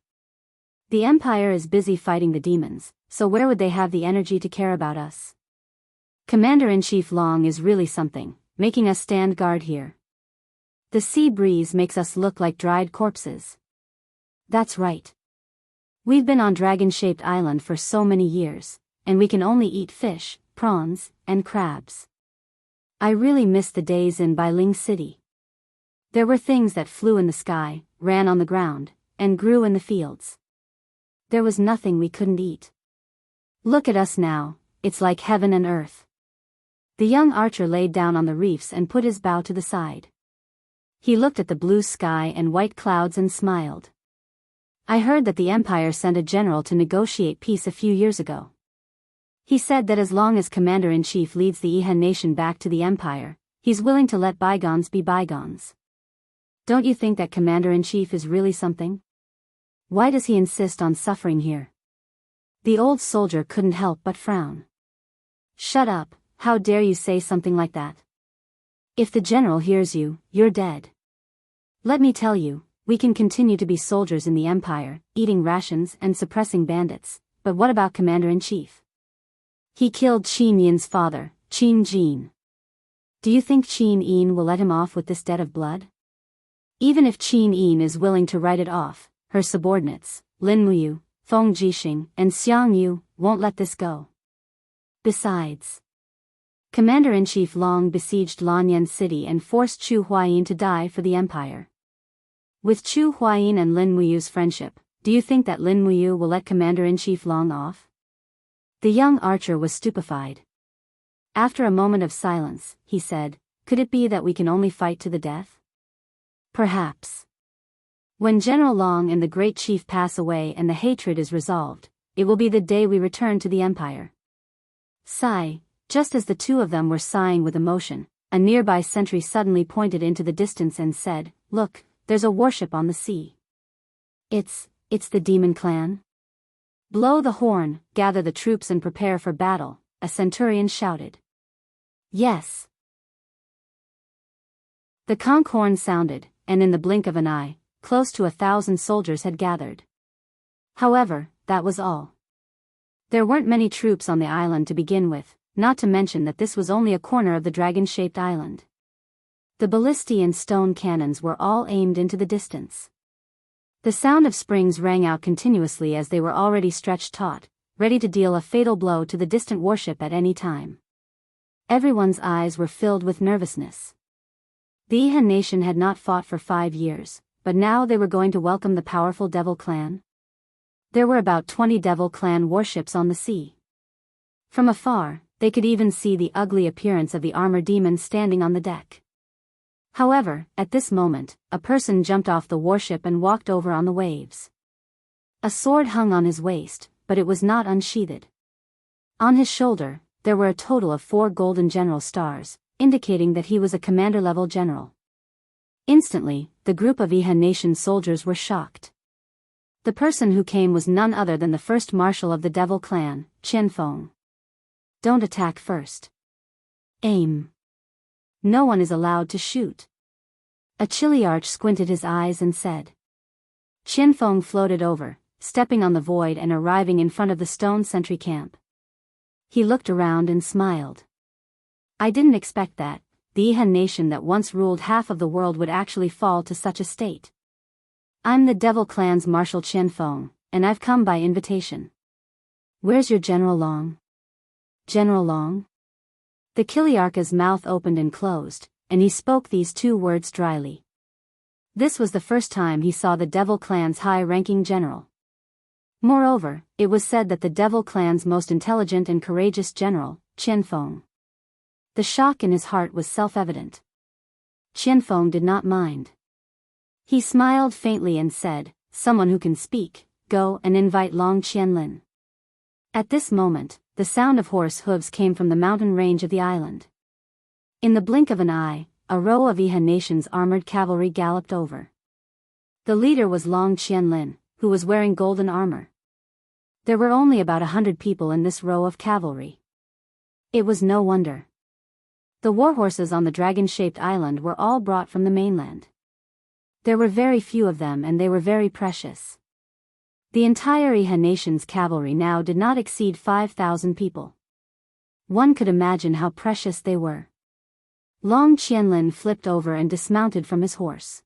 The Empire is busy fighting the demons, so where would they have the energy to care about us? Commander-in-Chief Long is really something, making us stand guard here. The sea breeze makes us look like dried corpses. That's right. We've been on dragon-shaped island for so many years, and we can only eat fish, prawns, and crabs. I really miss the days in Bailing City. There were things that flew in the sky, ran on the ground, and grew in the fields. There was nothing we couldn't eat. Look at us now, it's like heaven and earth. The young archer laid down on the reefs and put his bow to the side. He looked at the blue sky and white clouds and smiled. I heard that the Empire sent a general to negotiate peace a few years ago. He said that as long as Commander-in-Chief leads the Ihan nation back to the Empire, he's willing to let bygones be bygones. Don't you think that Commander-in-Chief is really something? Why does he insist on suffering here? The old soldier couldn't help but frown. Shut up, how dare you say something like that? If the general hears you, you're dead. Let me tell you, we can continue to be soldiers in the Empire, eating rations and suppressing bandits, but what about Commander-in-Chief? He killed Qin Yin's father, Qin Jin. Do you think Qin Yin will let him off with this debt of blood? Even if Qin Yin is willing to write it off, her subordinates, Lin Muyu, Feng Jixing, and Xiang Yu, won't let this go. Besides, Commander-in-Chief long besieged Lanyan City and forced Chu Huayin to die for the Empire. With Chu Huayin and Lin Muyu's friendship, do you think that Lin Muyu will let Commander-in-Chief Long off? The young archer was stupefied. After a moment of silence, he said, could it be that we can only fight to the death? Perhaps. When General Long and the great chief pass away and the hatred is resolved, it will be the day we return to the Empire. Sigh. Just as the two of them were sighing with emotion, a nearby sentry suddenly pointed into the distance and said, look, there's a warship on the sea. It's the demon clan. Blow the horn, gather the troops and prepare for battle, a centurion shouted. Yes. The conch horn sounded, and in the blink of an eye, close to 1,000 soldiers had gathered. However, that was all. There weren't many troops on the island to begin with, not to mention that this was only a corner of the dragon-shaped island. The ballistae and stone cannons were all aimed into the distance. The sound of springs rang out continuously as they were already stretched taut, ready to deal a fatal blow to the distant warship at any time. Everyone's eyes were filled with nervousness. The Ihan nation had not fought for 5 years, but now they were going to welcome the powerful Devil Clan. There were about 20 Devil Clan warships on the sea. From afar, they could even see the ugly appearance of the armor demon standing on the deck. However, at this moment, a person jumped off the warship and walked over on the waves. A sword hung on his waist, but it was not unsheathed. On his shoulder, there were a total of 4 golden general stars, indicating that he was a commander-level general. Instantly, the group of Ihan nation soldiers were shocked. The person who came was none other than the first marshal of the Devil Clan, Qianfeng. Don't attack first. Aim. No one is allowed to shoot. A Chiliarch squinted his eyes and said. Qianfeng floated over, stepping on the void and arriving in front of the stone sentry camp. He looked around and smiled. I didn't expect that, the Ihan nation that once ruled half of the world would actually fall to such a state. I'm the Devil Clan's Marshal Qianfeng, and I've come by invitation. Where's your General Long? General Long? The Chiliarch's mouth opened and closed, and he spoke these 2 words dryly. This was the first time he saw the Devil Clan's high-ranking general. Moreover, it was said that the Devil Clan's most intelligent and courageous general, Qianfeng. The shock in his heart was self-evident. Qianfeng did not mind. He smiled faintly and said, someone who can speak, go and invite Long Qianlin. At this moment, the sound of horse hooves came from the mountain range of the island. In the blink of an eye, a row of Ihan nation's armored cavalry galloped over. The leader was Long Qianlin, who was wearing golden armor. There were only about 100 people in this row of cavalry. It was no wonder. The warhorses on the dragon-shaped island were all brought from the mainland. There were very few of them and they were very precious. The entire Ihan nation's cavalry now did not exceed 5,000 people. One could imagine how precious they were. Long Qianlin flipped over and dismounted from his horse.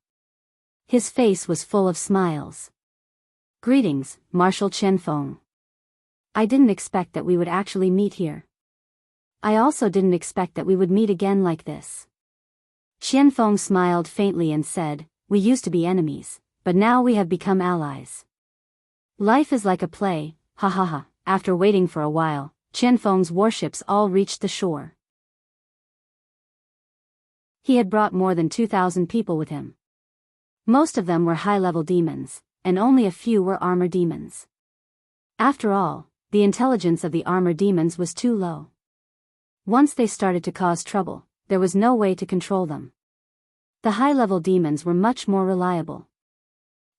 His face was full of smiles. Greetings, Marshal Qianfeng. I didn't expect that we would actually meet here. I also didn't expect that we would meet again like this. Qianfeng smiled faintly and said, we used to be enemies, but now we have become allies. Life is like a play, ha ha ha. After waiting for a while, Qianfeng's warships all reached the shore. He had brought more than 2,000 people with him. Most of them were high-level demons, and only a few were armor demons. After all, the intelligence of the armor demons was too low. Once they started to cause trouble, there was no way to control them. The high-level demons were much more reliable.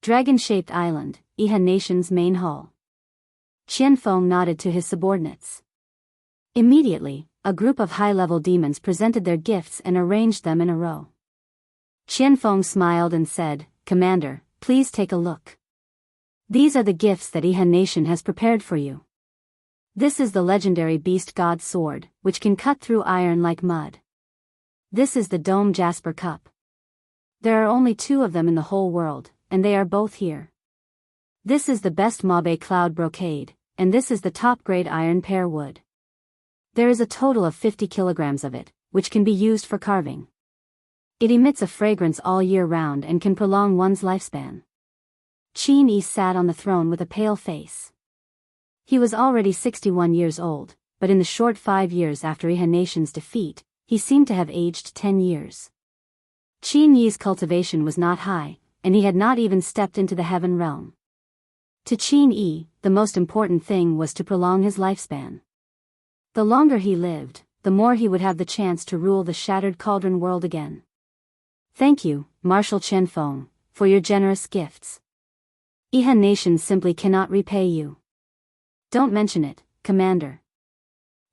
Dragon-shaped island, Yihan Nation's main hall. Qianfeng nodded to his subordinates. Immediately, a group of high-level demons presented their gifts and arranged them in a row. Qianfeng smiled and said, "Commander, please take a look. These are the gifts that Yihan Nation has prepared for you. This is the legendary beast god sword, which can cut through iron like mud. This is the dome jasper cup. There are only 2 of them in the whole world, and they are both here. This is the best Mabe cloud brocade, and this is the top-grade iron pear wood. There is a total of 50 kilograms of it, which can be used for carving. It emits a fragrance all year round and can prolong one's lifespan." Qin Yi sat on the throne with a pale face. He was already 61 years old, but in the short 5 years after Yihan Nation's defeat, he seemed to have aged 10 years. Qin Yi's cultivation was not high, and he had not even stepped into the heaven realm. To Qin Yi, the most important thing was to prolong his lifespan. The longer he lived, the more he would have the chance to rule the Shattered Cauldron world again. "Thank you, Marshal Qianfeng, for your generous gifts. Yihan Nation simply cannot repay you." "Don't mention it, Commander."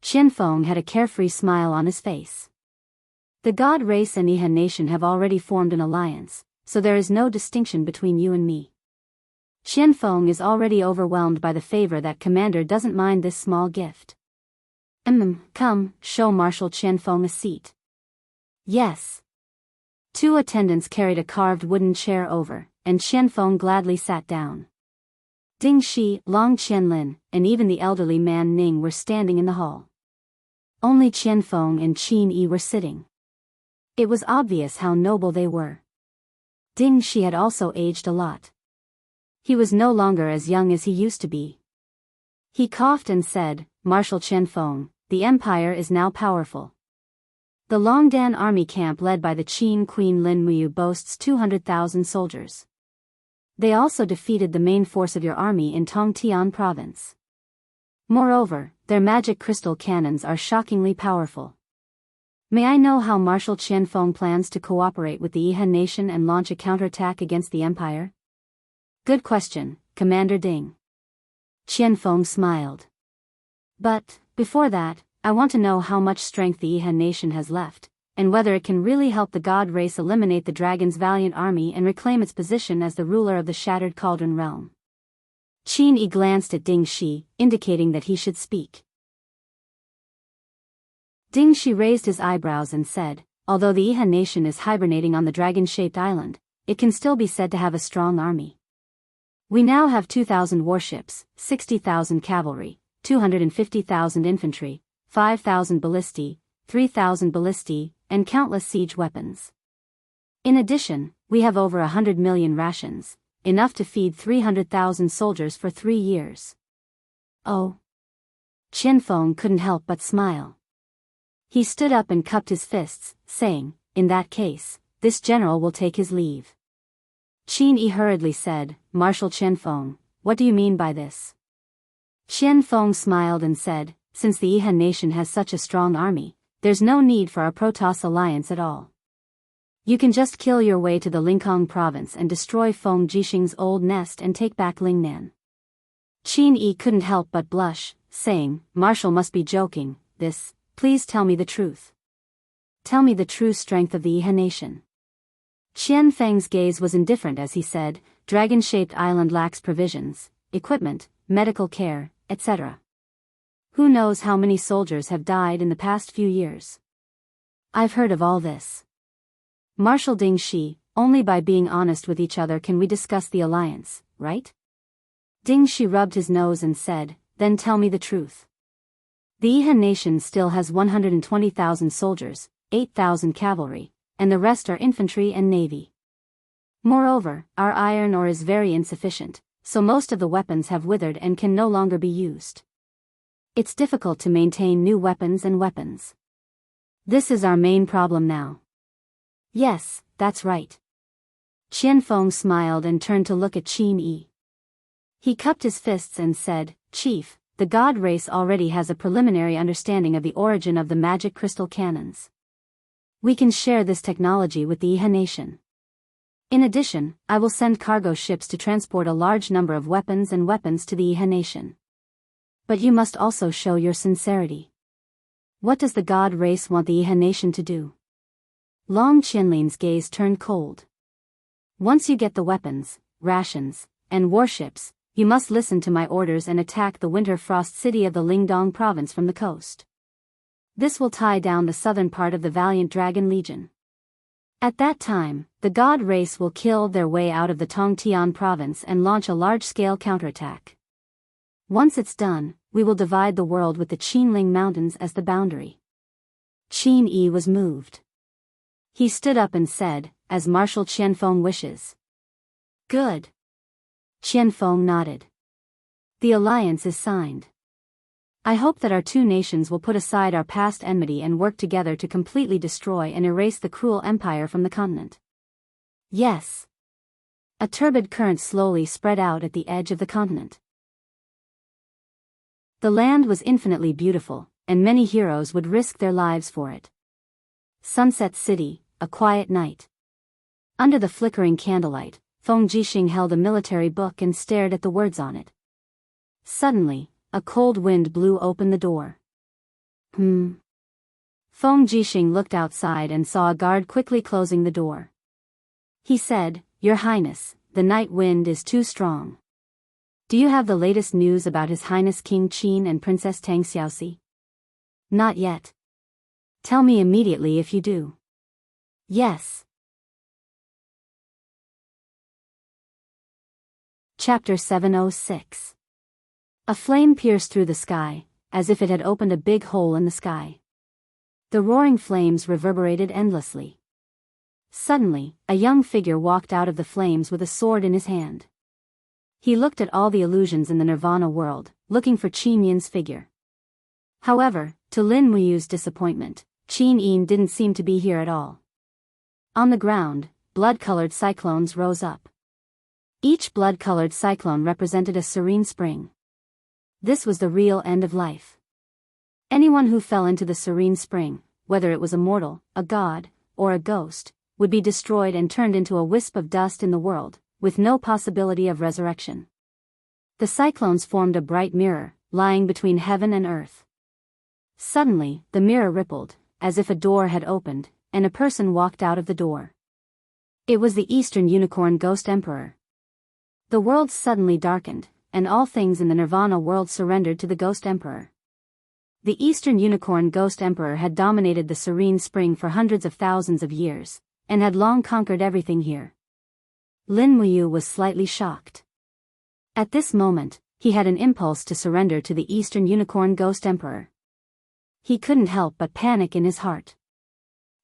Qianfeng had a carefree smile on his face. "The God race and Yihan Nation have already formed an alliance, so there is no distinction between you and me. Qianfeng is already overwhelmed by the favor that Commander doesn't mind this small gift. Come, show Marshal Qianfeng a seat." "Yes." 2 attendants carried a carved wooden chair over, and Qianfeng gladly sat down. Ding Shi, Long Qianlin, and even the elderly man Ning were standing in the hall. Only Qianfeng and Qin Yi were sitting. It was obvious how noble they were. Ding Shi had also aged a lot. He was no longer as young as he used to be. He coughed and said, "Marshal Qianfeng, the empire is now powerful. The Longdan army camp led by the Qin Queen Lin Muyu boasts 200,000 soldiers. They also defeated the main force of your army in Tongtian province. Moreover, their magic crystal cannons are shockingly powerful. May I know how Marshal Qianfeng plans to cooperate with the Yihan Nation and launch a counterattack against the empire?" "Good question, Commander Ding." Qianfeng smiled. "But, before that, I want to know how much strength the Yihan Nation has left, and whether it can really help the God race eliminate the dragon's valiant army and reclaim its position as the ruler of the Shattered Cauldron realm." Qin Yi glanced at Ding Shi, indicating that he should speak. Ding Shi raised his eyebrows and said, "Although the Yihan Nation is hibernating on the dragon-shaped island, it can still be said to have a strong army. We now have 2,000 warships, 60,000 cavalry, 250,000 infantry, 5,000 ballistae, 3,000 ballistae, and countless siege weapons. In addition, we have over 100 million rations, enough to feed 300,000 soldiers for 3 years. Oh." Qianfeng couldn't help but smile. He stood up and cupped his fists, saying, "In that case, this general will take his leave." Qin Yi hurriedly said, "Marshal Qianfeng, what do you mean by this?" Qianfeng smiled and said, "Since the Yihan Nation has such a strong army, there's no need for a Protoss alliance at all. You can just kill your way to the Lingang province and destroy Feng Jixing's old nest and take back Lingnan." Qin Yi couldn't help but blush, saying, "Marshal must be joking, please tell me the truth. Tell me the true strength of the Yihan Nation." Qianfeng's gaze was indifferent as he said, "Dragon-shaped island lacks provisions, equipment, medical care, etc. Who knows how many soldiers have died in the past few years? I've heard of all this. Marshal Ding Shi, only by being honest with each other can we discuss the alliance, right?" Ding Shi rubbed his nose and said, "Then tell me the truth. The Yihan Nation still has 120,000 soldiers, 8,000 cavalry, and the rest are infantry and navy. Moreover, our iron ore is very insufficient, so most of the weapons have withered and can no longer be used. It's difficult to maintain new weapons and weapons. This is our main problem now. Yes, that's right. Qianfeng smiled and turned to look at Qin Yi. He cupped his fists and said, Chief, the god race already has a preliminary understanding of the origin of the magic crystal cannons. We can share this technology with the Iha nation. In addition, I will send cargo ships to transport a large number of weapons to the Iha nation. But you must also show your sincerity. What does the god race want the Iha nation to do? Long Qianlin's gaze turned cold. Once you get the weapons, rations, and warships, you must listen to my orders and attack the Winter Frost city of the Lingdong province from the coast. This will tie down the southern part of the valiant Dragon Legion. At that time, the god race will kill their way out of the Tongtian province and launch a large-scale counterattack. Once it's done, we will divide the world with the Qinling Mountains as the boundary. Qin Yi was moved. He stood up and said, as Marshal Qianfeng wishes. Good. Qianfeng nodded. The alliance is signed. I hope that our two nations will put aside our past enmity and work together to completely destroy and erase the cruel empire from the continent. Yes. A turbid current slowly spread out at the edge of the continent. The land was infinitely beautiful, and many heroes would risk their lives for it. Sunset City, a quiet night. Under the flickering candlelight, Feng Jixing held a military book and stared at the words on it. Suddenly, a cold wind blew open the door. Feng Jixing looked outside and saw a guard quickly closing the door. He said, Your Highness, the night wind is too strong. Do you have the latest news about His Highness King Qin and Princess Tang Xiaoxi? Not yet. Tell me immediately if you do. Yes. Chapter 706. A flame pierced through the sky, as if it had opened a big hole in the sky. The roaring flames reverberated endlessly. Suddenly, a young figure walked out of the flames with a sword in his hand. He looked at all the illusions in the Nirvana world, looking for Qin Yin's figure. However, to Lin Muyu's disappointment, Qin Yin didn't seem to be here at all. On the ground, blood-colored cyclones rose up. Each blood-colored cyclone represented a serene spring. This was the real end of life. Anyone who fell into the serene spring, whether it was a mortal, a god, or a ghost, would be destroyed and turned into a wisp of dust in the world, with no possibility of resurrection. The cyclones formed a bright mirror, lying between heaven and earth. Suddenly, the mirror rippled, as if a door had opened, and a person walked out of the door. It was the Eastern Unicorn Ghost Emperor. The world suddenly darkened, and all things in the Nirvana world surrendered to the Ghost Emperor. The Eastern Unicorn Ghost Emperor had dominated the serene spring for hundreds of thousands of years, and had long conquered everything here. Lin Muyu was slightly shocked. At this moment, he had an impulse to surrender to the Eastern Unicorn Ghost Emperor. He couldn't help but panic in his heart.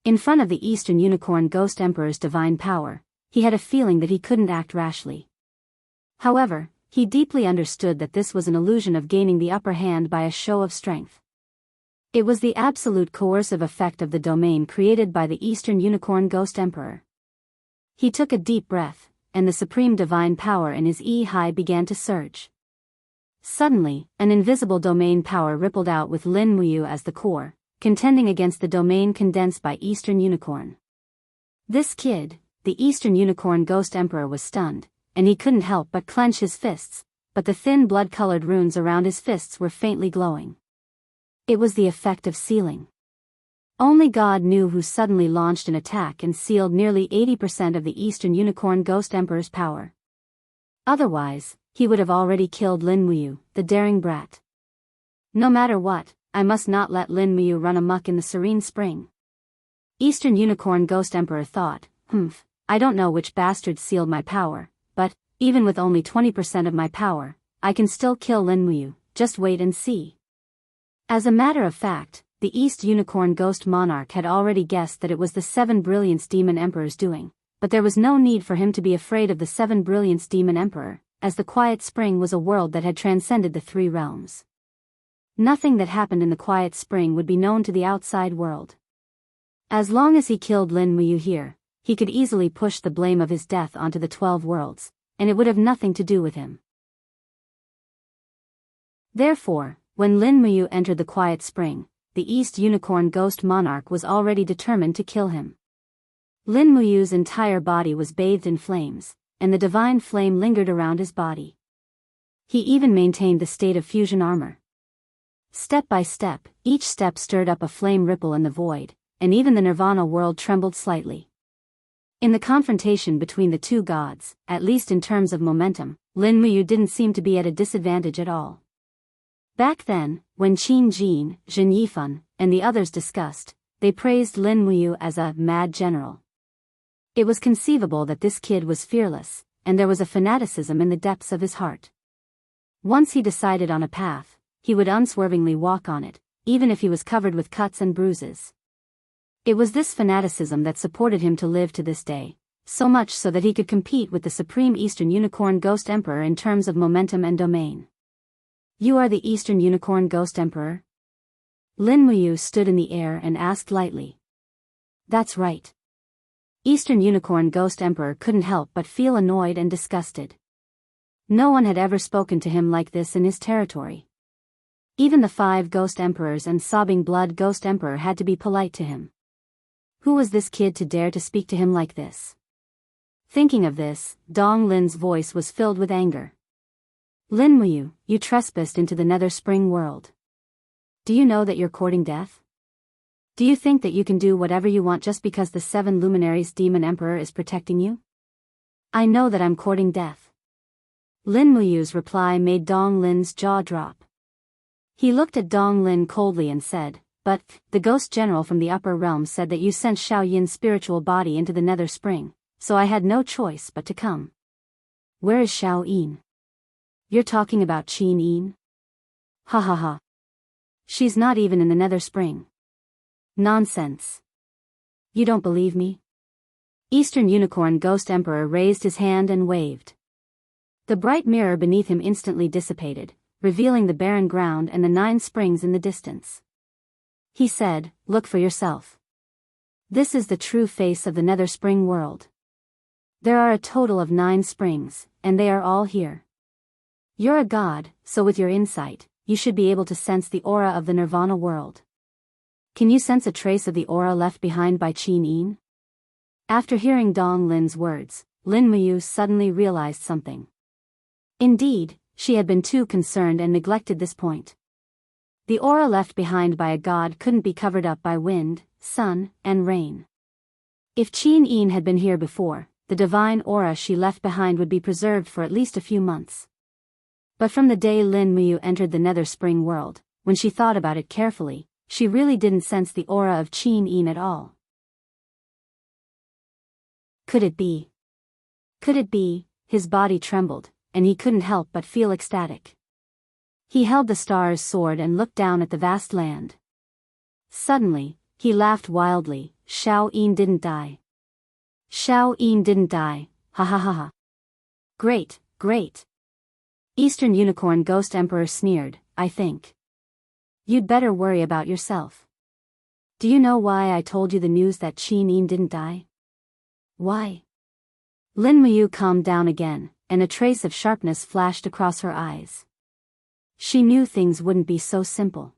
In front of the Eastern Unicorn Ghost Emperor's divine power, he had a feeling that he couldn't act rashly. However, he deeply understood that this was an illusion of gaining the upper hand by a show of strength. It was the absolute coercive effect of the domain created by the Eastern Unicorn Ghost Emperor. He took a deep breath, and the supreme divine power in his Yi began to surge. Suddenly, an invisible domain power rippled out with Lin Muyu as the core, contending against the domain condensed by Eastern Unicorn. This kid, the Eastern Unicorn Ghost Emperor, was stunned, and he couldn't help but clench his fists, but the thin blood-colored runes around his fists were faintly glowing. It was the effect of sealing. Only God knew who suddenly launched an attack and sealed nearly 80% of the Eastern Unicorn Ghost Emperor's power. Otherwise, he would have already killed Lin Muyu, the daring brat. No matter what, I must not let Lin Muyu run amok in the serene spring. Eastern Unicorn Ghost Emperor thought, I don't know which bastard sealed my power, but, even with only 20% of my power, I can still kill Lin Muyu, just wait and see. As a matter of fact, the East Unicorn Ghost Monarch had already guessed that it was the Seven Brilliance Demon Emperor's doing, but there was no need for him to be afraid of the Seven Brilliance Demon Emperor, as the quiet spring was a world that had transcended the three realms. Nothing that happened in the quiet spring would be known to the outside world. As long as he killed Lin Muyu here, he could easily push the blame of his death onto the 12 worlds, and it would have nothing to do with him. Therefore, when Lin Muyu entered the quiet spring, the East Unicorn Ghost Monarch was already determined to kill him. Lin Muyu's entire body was bathed in flames, and the divine flame lingered around his body. He even maintained the state of fusion armor. Step by step, each step stirred up a flame ripple in the void, and even the Nirvana world trembled slightly. In the confrontation between the two gods, at least in terms of momentum, Lin Muyu didn't seem to be at a disadvantage at all. Back then, when Qin Jin, Zhen Yifan, and the others discussed, they praised Lin Muyu as a mad general. It was conceivable that this kid was fearless, and there was a fanaticism in the depths of his heart. Once he decided on a path, he would unswervingly walk on it, even if he was covered with cuts and bruises. It was this fanaticism that supported him to live to this day, so much so that he could compete with the Supreme Eastern Unicorn Ghost Emperor in terms of momentum and domain. You are the Eastern Unicorn Ghost Emperor? Lin Muyu stood in the air and asked lightly. That's right. Eastern Unicorn Ghost Emperor couldn't help but feel annoyed and disgusted. No one had ever spoken to him like this in his territory. Even the 5 Ghost Emperors and Sobbing Blood Ghost Emperor had to be polite to him. Who was this kid to dare to speak to him like this? Thinking of this, Dong Lin's voice was filled with anger. Lin Muyu, you trespassed into the Nether Spring world. Do you know that you're courting death? Do you think that you can do whatever you want just because the 7 Luminaries Demon Emperor is protecting you? I know that I'm courting death. Lin Muyu's reply made Dong Lin's jaw drop. He looked at Dong Lin coldly and said, but, the ghost general from the upper realm said that you sent Xiao Yin's spiritual body into the Nether Spring, so I had no choice but to come. Where is Xiao Yin? You're talking about Qin Yin? Ha ha ha. She's not even in the Nether Spring. Nonsense. You don't believe me? Eastern Unicorn Ghost Emperor raised his hand and waved. The bright mirror beneath him instantly dissipated, revealing the barren ground and the 9 springs in the distance. He said, look for yourself. This is the true face of the Nether Spring world. There are a total of 9 springs, and they are all here. You're a god, so with your insight, you should be able to sense the aura of the Nirvana world. Can you sense a trace of the aura left behind by Qin Yin? After hearing Dong Lin's words, Lin Muyu suddenly realized something. Indeed, she had been too concerned and neglected this point. The aura left behind by a god couldn't be covered up by wind, sun, and rain. If Qin Yin had been here before, the divine aura she left behind would be preserved for at least a few months. But from the day Lin Muyu entered the Nether Spring world, when she thought about it carefully, she really didn't sense the aura of Qin Yin at all. Could it be? Could it be? His body trembled, and he couldn't help but feel ecstatic. He held the star's sword and looked down at the vast land. Suddenly, he laughed wildly. Xiao Yin didn't die. Xiao Yin didn't die, ha ha ha ha. Great, great. Eastern Unicorn Ghost Emperor sneered, I think. You'd better worry about yourself. Do you know why I told you the news that Qin Yin didn't die? Why? Lin Muyu calmed down again, and a trace of sharpness flashed across her eyes. She knew things wouldn't be so simple.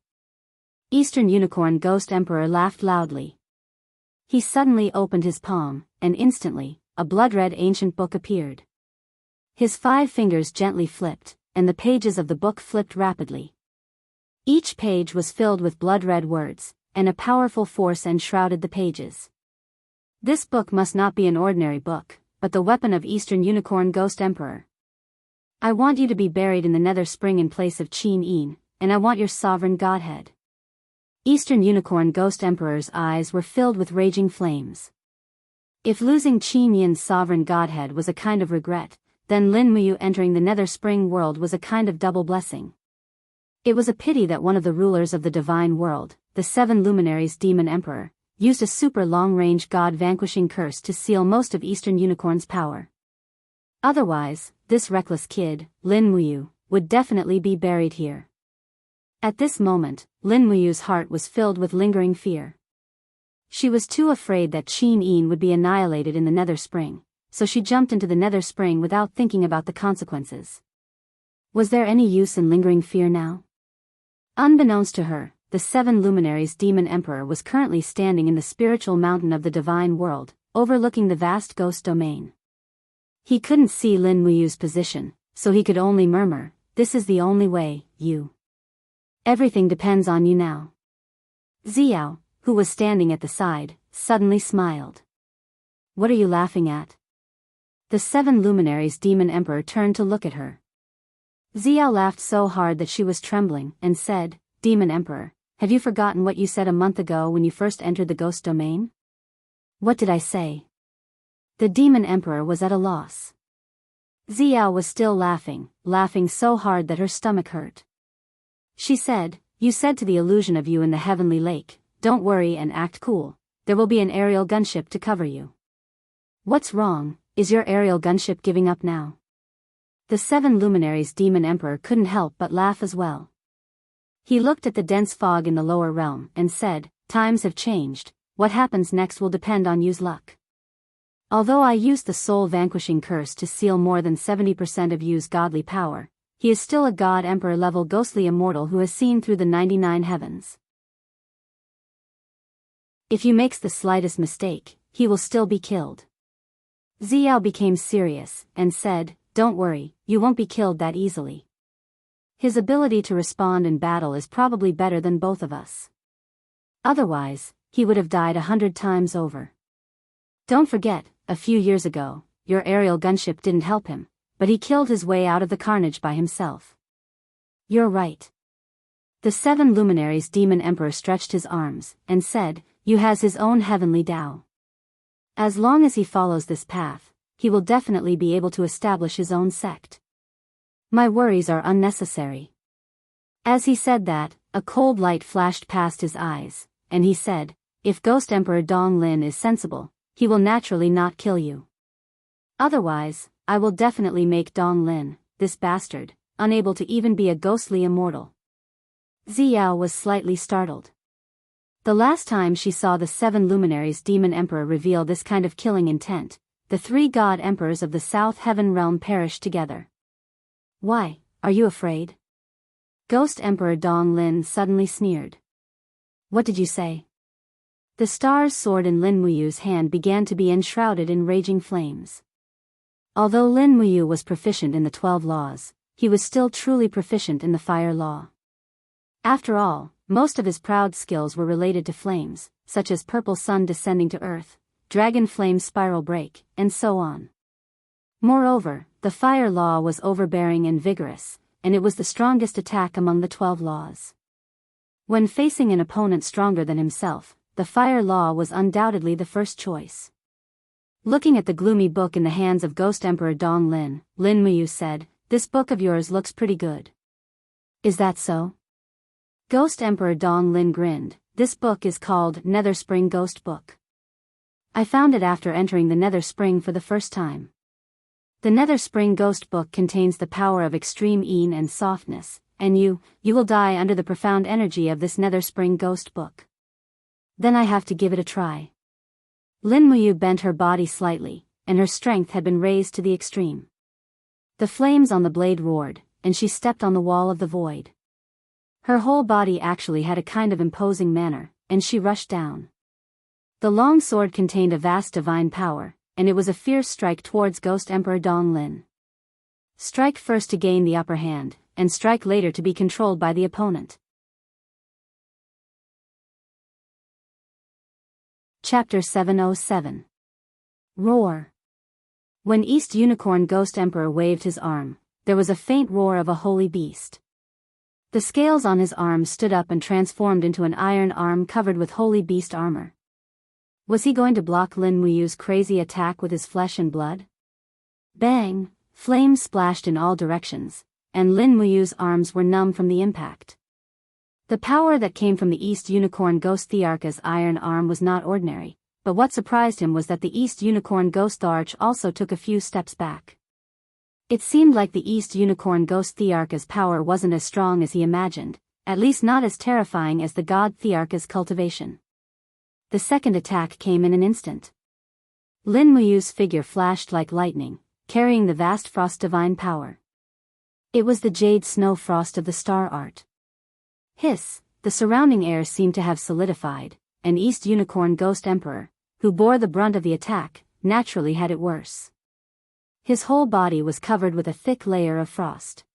Eastern Unicorn Ghost Emperor laughed loudly. He suddenly opened his palm, and instantly, a blood-red ancient book appeared. His 5 fingers gently flipped, and the pages of the book flipped rapidly. Each page was filled with blood-red words, and a powerful force enshrouded the pages. This book must not be an ordinary book, but the weapon of Eastern Unicorn Ghost Emperor. I want you to be buried in the Nether Spring in place of Qin Yin, and I want your sovereign godhead. Eastern Unicorn Ghost Emperor's eyes were filled with raging flames. If losing Qin Yin's sovereign godhead was a kind of regret, then Lin Muyu entering the Nether Spring world was a kind of double blessing. It was a pity that one of the rulers of the divine world, the 7 Luminaries Demon Emperor, used a super long-range god-vanquishing curse to seal most of Eastern Unicorn's power. Otherwise, this reckless kid, Lin Muyu, would definitely be buried here. At this moment, Lin Muyu's heart was filled with lingering fear. She was too afraid that Qin Yin would be annihilated in the Nether Spring, so she jumped into the Nether Spring without thinking about the consequences. Was there any use in lingering fear now? Unbeknownst to her, the 7 luminaries Demon Emperor was currently standing in the spiritual mountain of the divine world, overlooking the vast ghost domain. He couldn't see Lin Muyu's position, so he could only murmur, "This is the only way, you. Everything depends on you now." Xiao, who was standing at the side, suddenly smiled. "What are you laughing at?" The 7 luminaries Demon Emperor turned to look at her. Xiao laughed so hard that she was trembling, and said, "Demon Emperor, have you forgotten what you said a month ago when you first entered the ghost domain?" "What did I say?" The Demon Emperor was at a loss. Xiao was still laughing so hard that her stomach hurt. She said, "You said to the illusion of you in the heavenly lake, 'Don't worry and act cool, there will be an aerial gunship to cover you.' What's wrong, is your aerial gunship giving up now?" The 7 luminaries Demon Emperor couldn't help but laugh as well. He looked at the dense fog in the lower realm and said, "Times have changed, what happens next will depend on you's luck. Although I used the soul-vanquishing curse to seal more than 70% of you's godly power, he is still a god emperor level ghostly immortal who has seen through the 99 heavens. If you makes the slightest mistake, he will still be killed." Xiao became serious, and said, "Don't worry, you won't be killed that easily. His ability to respond in battle is probably better than both of us. Otherwise, he would have died 100 times over. Don't forget, a few years ago, your aerial gunship didn't help him, but he killed his way out of the carnage by himself." "You're right." The 7 luminaries Demon Emperor stretched his arms, and said, "You has his own heavenly Tao. As long as he follows this path, he will definitely be able to establish his own sect. My worries are unnecessary." As he said that, a cold light flashed past his eyes, and he said, "If Ghost Emperor Dong Lin is sensible, he will naturally not kill you. Otherwise, I will definitely make Dong Lin, this bastard, unable to even be a ghostly immortal." Xiao was slightly startled. The last time she saw the 7 luminaries Demon Emperor reveal this kind of killing intent, the 3 god emperors of the South Heaven realm perished together. "Why, are you afraid?" Ghost Emperor Dong Lin suddenly sneered. "What did you say?" The star's sword in Lin Muyu's hand began to be enshrouded in raging flames. Although Lin Muyu was proficient in the 12 laws, he was still truly proficient in the fire law. After all, most of his proud skills were related to flames, such as purple sun descending to earth, dragon flame spiral break, and so on. Moreover, the fire law was overbearing and vigorous, and it was the strongest attack among the 12 laws. When facing an opponent stronger than himself, the fire law was undoubtedly the first choice. Looking at the gloomy book in the hands of Ghost Emperor Dong Lin, Lin Muyu said, "This book of yours looks pretty good." "Is that so?" Ghost Emperor Dong Lin grinned. "This book is called Nether Spring Ghost Book. I found it after entering the Nether Spring for the first time. The Nether Spring Ghost Book contains the power of extreme Yin and softness, and you will die under the profound energy of this Nether Spring Ghost Book. Then I have to give it a try." Lin Muyu bent her body slightly, and her strength had been raised to the extreme. The flames on the blade roared, and she stepped on the wall of the void. Her whole body actually had a kind of imposing manner, and she rushed down. The long sword contained a vast divine power, and it was a fierce strike towards Ghost Emperor Dong Lin. Strike first to gain the upper hand, and strike later to be controlled by the opponent. Chapter 707. Roar. When East Unicorn Ghost Emperor waved his arm, there was a faint roar of a holy beast. The scales on his arm stood up and transformed into an iron arm covered with holy beast armor. Was he going to block Lin Muyu's crazy attack with his flesh and blood? Bang! Flames splashed in all directions, and Lin Muyu's arms were numb from the impact. The power that came from the East Unicorn Ghost Thearch's iron arm was not ordinary, but what surprised him was that the East Unicorn Ghost Arch also took a few steps back. It seemed like the East Unicorn Ghost Thearka's power wasn't as strong as he imagined, at least not as terrifying as the god Thearka's cultivation. The second attack came in an instant. Lin Muyu's figure flashed like lightning, carrying the vast frost divine power. It was the jade snow frost of the star art. Hiss, the surrounding air seemed to have solidified, and East Unicorn Ghost Emperor, who bore the brunt of the attack, naturally had it worse. His whole body was covered with a thick layer of frost.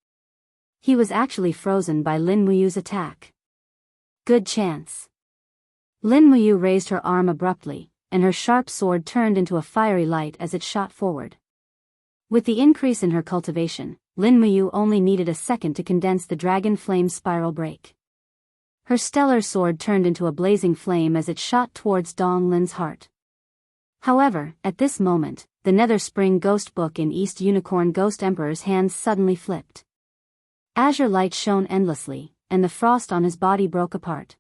He was actually frozen by Lin Muyu's attack. Good chance. Lin Muyu raised her arm abruptly, and her sharp sword turned into a fiery light as it shot forward. With the increase in her cultivation, Lin Muyu only needed a second to condense the dragon flame spiral break. Her stellar sword turned into a blazing flame as it shot towards Dong Lin's heart. However, at this moment, the Nether Spring Ghost Book in East Unicorn Ghost Emperor's hands suddenly flipped. Azure light shone endlessly, and the frost on his body broke apart.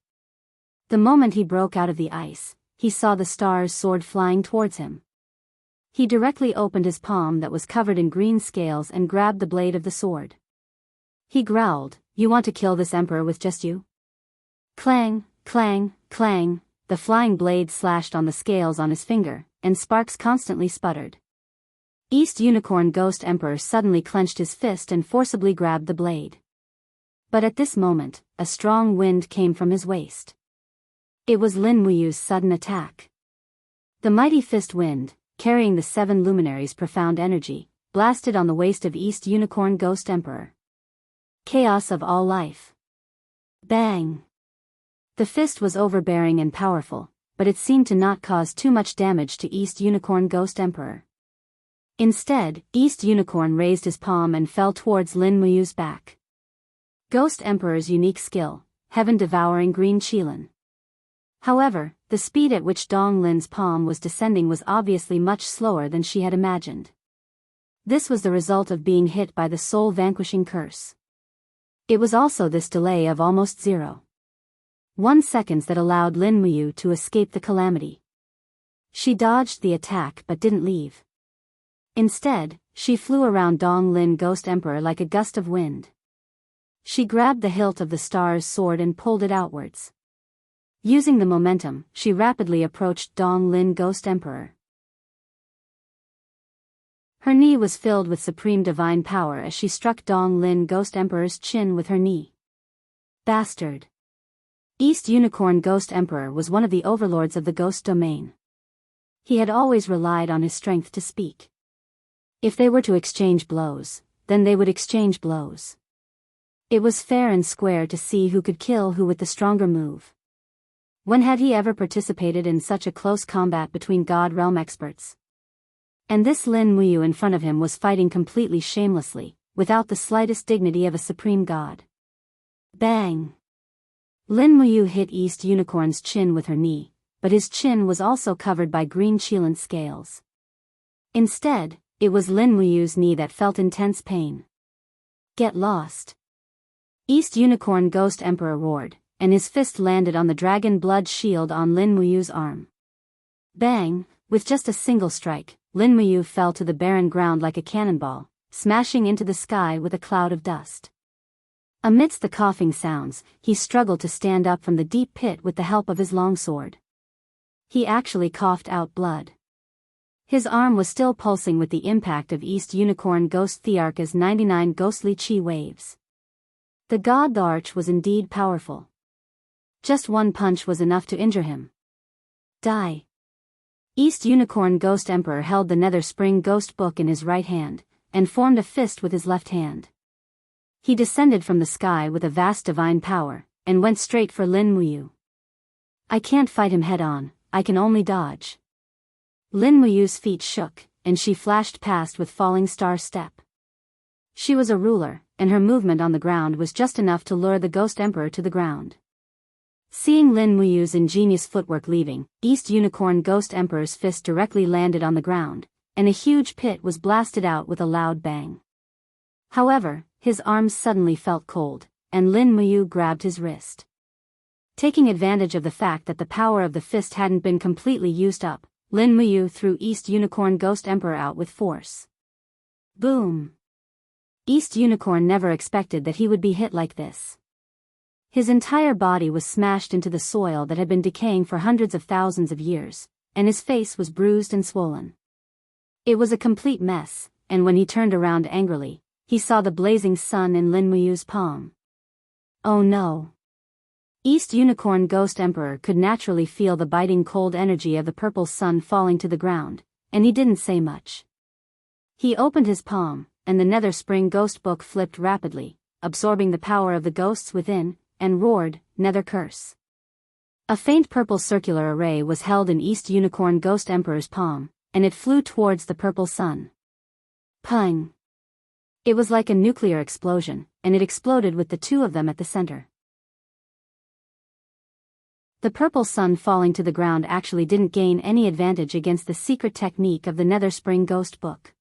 The moment he broke out of the ice, he saw the star's sword flying towards him. He directly opened his palm that was covered in green scales and grabbed the blade of the sword. He growled, "You want to kill this emperor with just you?" Clang, clang, clang, the flying blade slashed on the scales on his finger, and sparks constantly sputtered. East Unicorn Ghost Emperor suddenly clenched his fist and forcibly grabbed the blade. But at this moment, a strong wind came from his waist. It was Lin Muyu's sudden attack. The mighty fist wind, carrying the 7 luminaries' profound energy, blasted on the waist of East Unicorn Ghost Emperor. Chaos of all life. Bang! The fist was overbearing and powerful, but it seemed to not cause too much damage to East Unicorn Ghost Emperor. Instead, East Unicorn raised his palm and fell towards Lin Muyu's back. Ghost Emperor's unique skill, heaven-devouring green Qilin. However, the speed at which Dong Lin's palm was descending was obviously much slower than she had imagined. This was the result of being hit by the soul-vanquishing curse. It was also this delay of almost 0.1 seconds that allowed Lin Muyu to escape the calamity. She dodged the attack but didn't leave. Instead, she flew around Dong Lin Ghost Emperor like a gust of wind. She grabbed the hilt of the star's sword and pulled it outwards. Using the momentum, she rapidly approached Dong Lin Ghost Emperor. Her knee was filled with supreme divine power as she struck Dong Lin Ghost Emperor's chin with her knee. Bastard! East Unicorn Ghost Emperor was one of the overlords of the ghost domain. He had always relied on his strength to speak. If they were to exchange blows, then they would exchange blows. It was fair and square to see who could kill who with the stronger move. When had he ever participated in such a close combat between God Realm experts? And this Lin Muyu in front of him was fighting completely shamelessly, without the slightest dignity of a supreme god. Bang! Lin Muyu hit East Unicorn's chin with her knee, but his chin was also covered by green Qilin scales. Instead, it was Lin Muyu's knee that felt intense pain. Get lost! East Unicorn Ghost Emperor roared, and his fist landed on the dragon blood shield on Lin Muyu's arm. Bang! With just a single strike, Lin Muyu fell to the barren ground like a cannonball, smashing into the sky with a cloud of dust. Amidst the coughing sounds, he struggled to stand up from the deep pit with the help of his longsword. He actually coughed out blood. His arm was still pulsing with the impact of East Unicorn Ghost Thearka's 99 ghostly chi waves. The god Arch was indeed powerful. Just one punch was enough to injure him. Die! East Unicorn Ghost Emperor held the Nether Spring Ghost Book in his right hand, and formed a fist with his left hand. He descended from the sky with a vast divine power, and went straight for Lin Muyu. I can't fight him head-on, I can only dodge. Lin Muyu's feet shook, and she flashed past with falling star step. She was a ruler, and her movement on the ground was just enough to lure the Ghost Emperor to the ground. Seeing Lin Muyu's ingenious footwork leaving, East Unicorn Ghost Emperor's fist directly landed on the ground, and a huge pit was blasted out with a loud bang. However, his arms suddenly felt cold, and Lin Muyu grabbed his wrist. Taking advantage of the fact that the power of the fist hadn't been completely used up, Lin Muyu threw East Unicorn Ghost Emperor out with force. Boom! East Unicorn never expected that he would be hit like this. His entire body was smashed into the soil that had been decaying for hundreds of thousands of years, and his face was bruised and swollen. It was a complete mess, and when he turned around angrily, he saw the blazing sun in Lin Muyu's palm. Oh no! East Unicorn Ghost Emperor could naturally feel the biting cold energy of the purple sun falling to the ground, and he didn't say much. He opened his palm, and the Nether Spring Ghost Book flipped rapidly, absorbing the power of the ghosts within, and roared, "Nether Curse." A faint purple circular array was held in East Unicorn Ghost Emperor's palm, and it flew towards the purple sun. Pang! It was like a nuclear explosion, and it exploded with the two of them at the center. The purple sun falling to the ground actually didn't gain any advantage against the secret technique of the Nether Spring Ghost Book.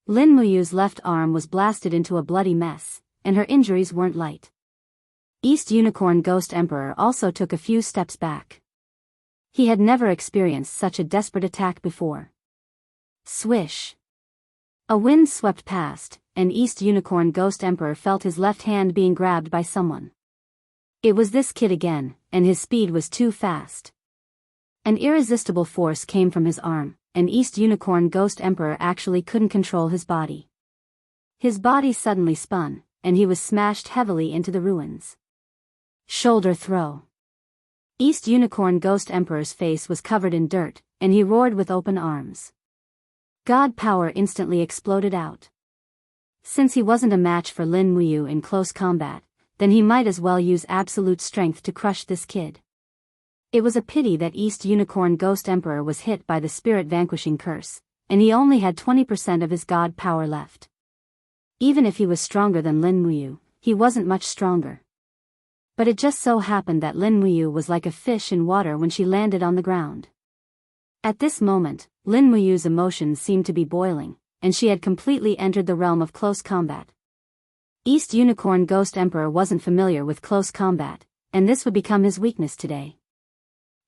Lin Muyu's left arm was blasted into a bloody mess, and her injuries weren't light. East Unicorn Ghost Emperor also took a few steps back. He had never experienced such a desperate attack before. Swish! A wind swept past, and East Unicorn Ghost Emperor felt his left hand being grabbed by someone. It was this kid again, and his speed was too fast. An irresistible force came from his arm, and East Unicorn Ghost Emperor actually couldn't control his body. His body suddenly spun, and he was smashed heavily into the ruins. Shoulder throw. East Unicorn Ghost Emperor's face was covered in dirt, and he roared with open arms. God power instantly exploded out. Since he wasn't a match for Lin Muyu in close combat, then he might as well use absolute strength to crush this kid. It was a pity that East Unicorn Ghost Emperor was hit by the spirit vanquishing curse, and he only had 20% of his god power left. Even if he was stronger than Lin Muyu, he wasn't much stronger. But it just so happened that Lin Muyu was like a fish in water when she landed on the ground. At this moment, Lin Muyu's emotions seemed to be boiling, and she had completely entered the realm of close combat. East Unicorn Ghost Emperor wasn't familiar with close combat, and this would become his weakness today.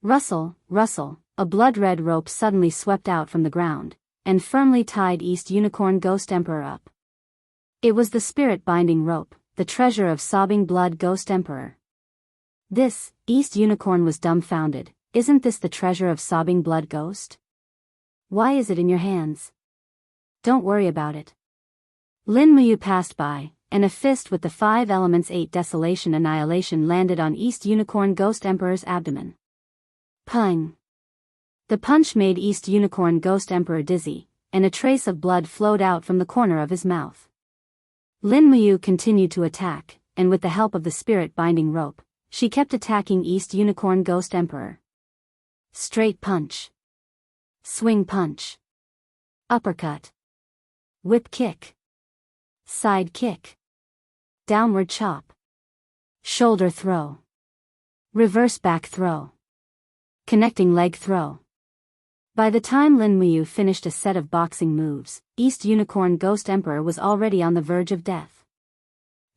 Rustle, rustle, a blood-red rope suddenly swept out from the ground, and firmly tied East Unicorn Ghost Emperor up. It was the spirit binding rope, the treasure of Sobbing Blood Ghost Emperor. This, East Unicorn was dumbfounded. Isn't this the treasure of Sobbing Blood Ghost? Why is it in your hands? Don't worry about it. Lin Muyu passed by, and a fist with the 5 elements 8 Desolation Annihilation landed on East Unicorn Ghost Emperor's abdomen. Pang! The punch made East Unicorn Ghost Emperor dizzy, and a trace of blood flowed out from the corner of his mouth. Lin Muyu continued to attack, and with the help of the spirit binding rope, she kept attacking East Unicorn Ghost Emperor. Straight punch. Swing punch. Uppercut. Whip kick. Side kick. Downward chop. Shoulder throw. Reverse back throw. Connecting leg throw. By the time Lin Muyu finished a set of boxing moves, East Unicorn Ghost Emperor was already on the verge of death.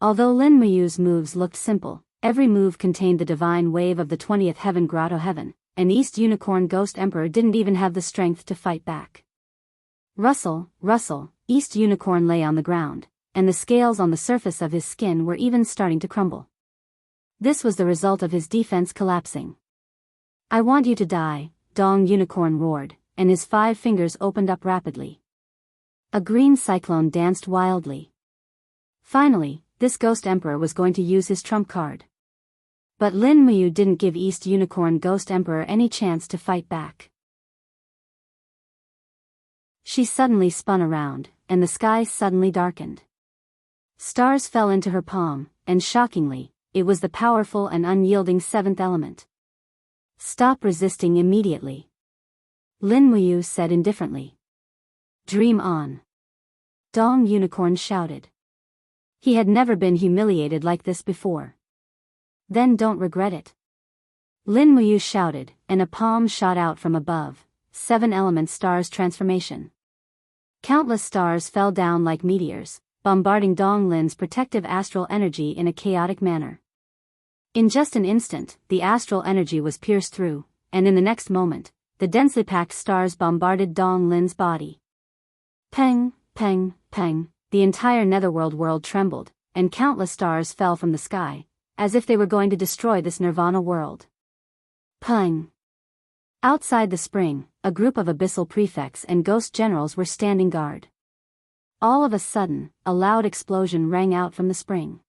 Although Lin Muyu's moves looked simple, every move contained the divine wave of the 20th Heaven Grotto Heaven, and East Unicorn Ghost Emperor didn't even have the strength to fight back. Rustle, rustle, East Unicorn lay on the ground, and the scales on the surface of his skin were even starting to crumble. This was the result of his defense collapsing. I want you to die, Dong Unicorn roared, and his 5 fingers opened up rapidly. A green cyclone danced wildly. Finally, this Ghost Emperor was going to use his trump card. But Lin Muyu didn't give East Unicorn Ghost Emperor any chance to fight back. She suddenly spun around, and the sky suddenly darkened. Stars fell into her palm, and shockingly, it was the powerful and unyielding 7th element. Stop resisting immediately. Lin Muyu said indifferently. Dream on. Dong Unicorn shouted. He had never been humiliated like this before. Then don't regret it. Lin Muyu shouted, and a palm shot out from above, 7 element stars transformation. Countless stars fell down like meteors, bombarding Dong Lin's protective astral energy in a chaotic manner. In just an instant, the astral energy was pierced through, and in the next moment, the densely packed stars bombarded Dong Lin's body. Peng, peng, peng, the entire netherworld world trembled, and countless stars fell from the sky, as if they were going to destroy this nirvana world. Pung! Outside the spring, a group of abyssal prefects and ghost generals were standing guard. All of a sudden, a loud explosion rang out from the spring.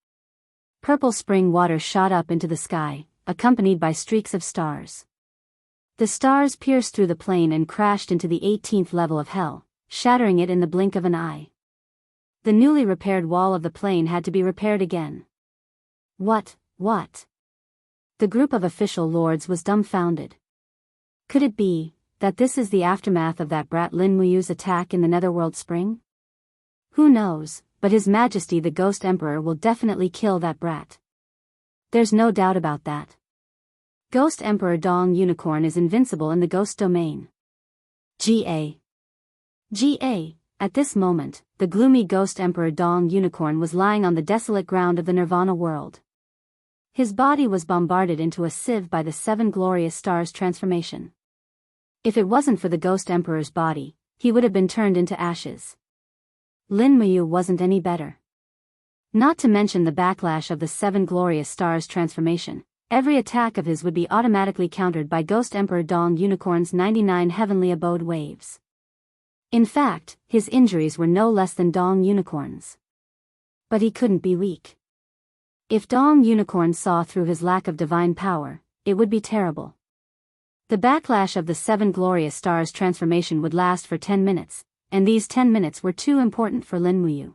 Purple spring water shot up into the sky, accompanied by streaks of stars. The stars pierced through the plane and crashed into the 18th level of hell, shattering it in the blink of an eye. The newly repaired wall of the plane had to be repaired again. What? The group of official lords was dumbfounded. Could it be that this is the aftermath of that brat Lin Muyu's attack in the netherworld spring? Who knows, but His Majesty the Ghost Emperor will definitely kill that brat. There's no doubt about that. Ghost Emperor Dong Unicorn is invincible in the ghost domain. G.A. At this moment, the gloomy Ghost Emperor Dong Unicorn was lying on the desolate ground of the Nirvana world. His body was bombarded into a sieve by the 7 glorious stars transformation. If it wasn't for the Ghost Emperor's body, he would have been turned into ashes. Lin Muyu wasn't any better. Not to mention the backlash of the 7 glorious stars transformation, every attack of his would be automatically countered by Ghost Emperor Dong Unicorn's 99 heavenly abode waves. In fact, his injuries were no less than Dong Unicorn's. But he couldn't be weak. If Dong Unicorn saw through his lack of divine power, it would be terrible. The backlash of the 7 glorious stars transformation would last for 10 minutes, and these 10 minutes were too important for Lin Muyu.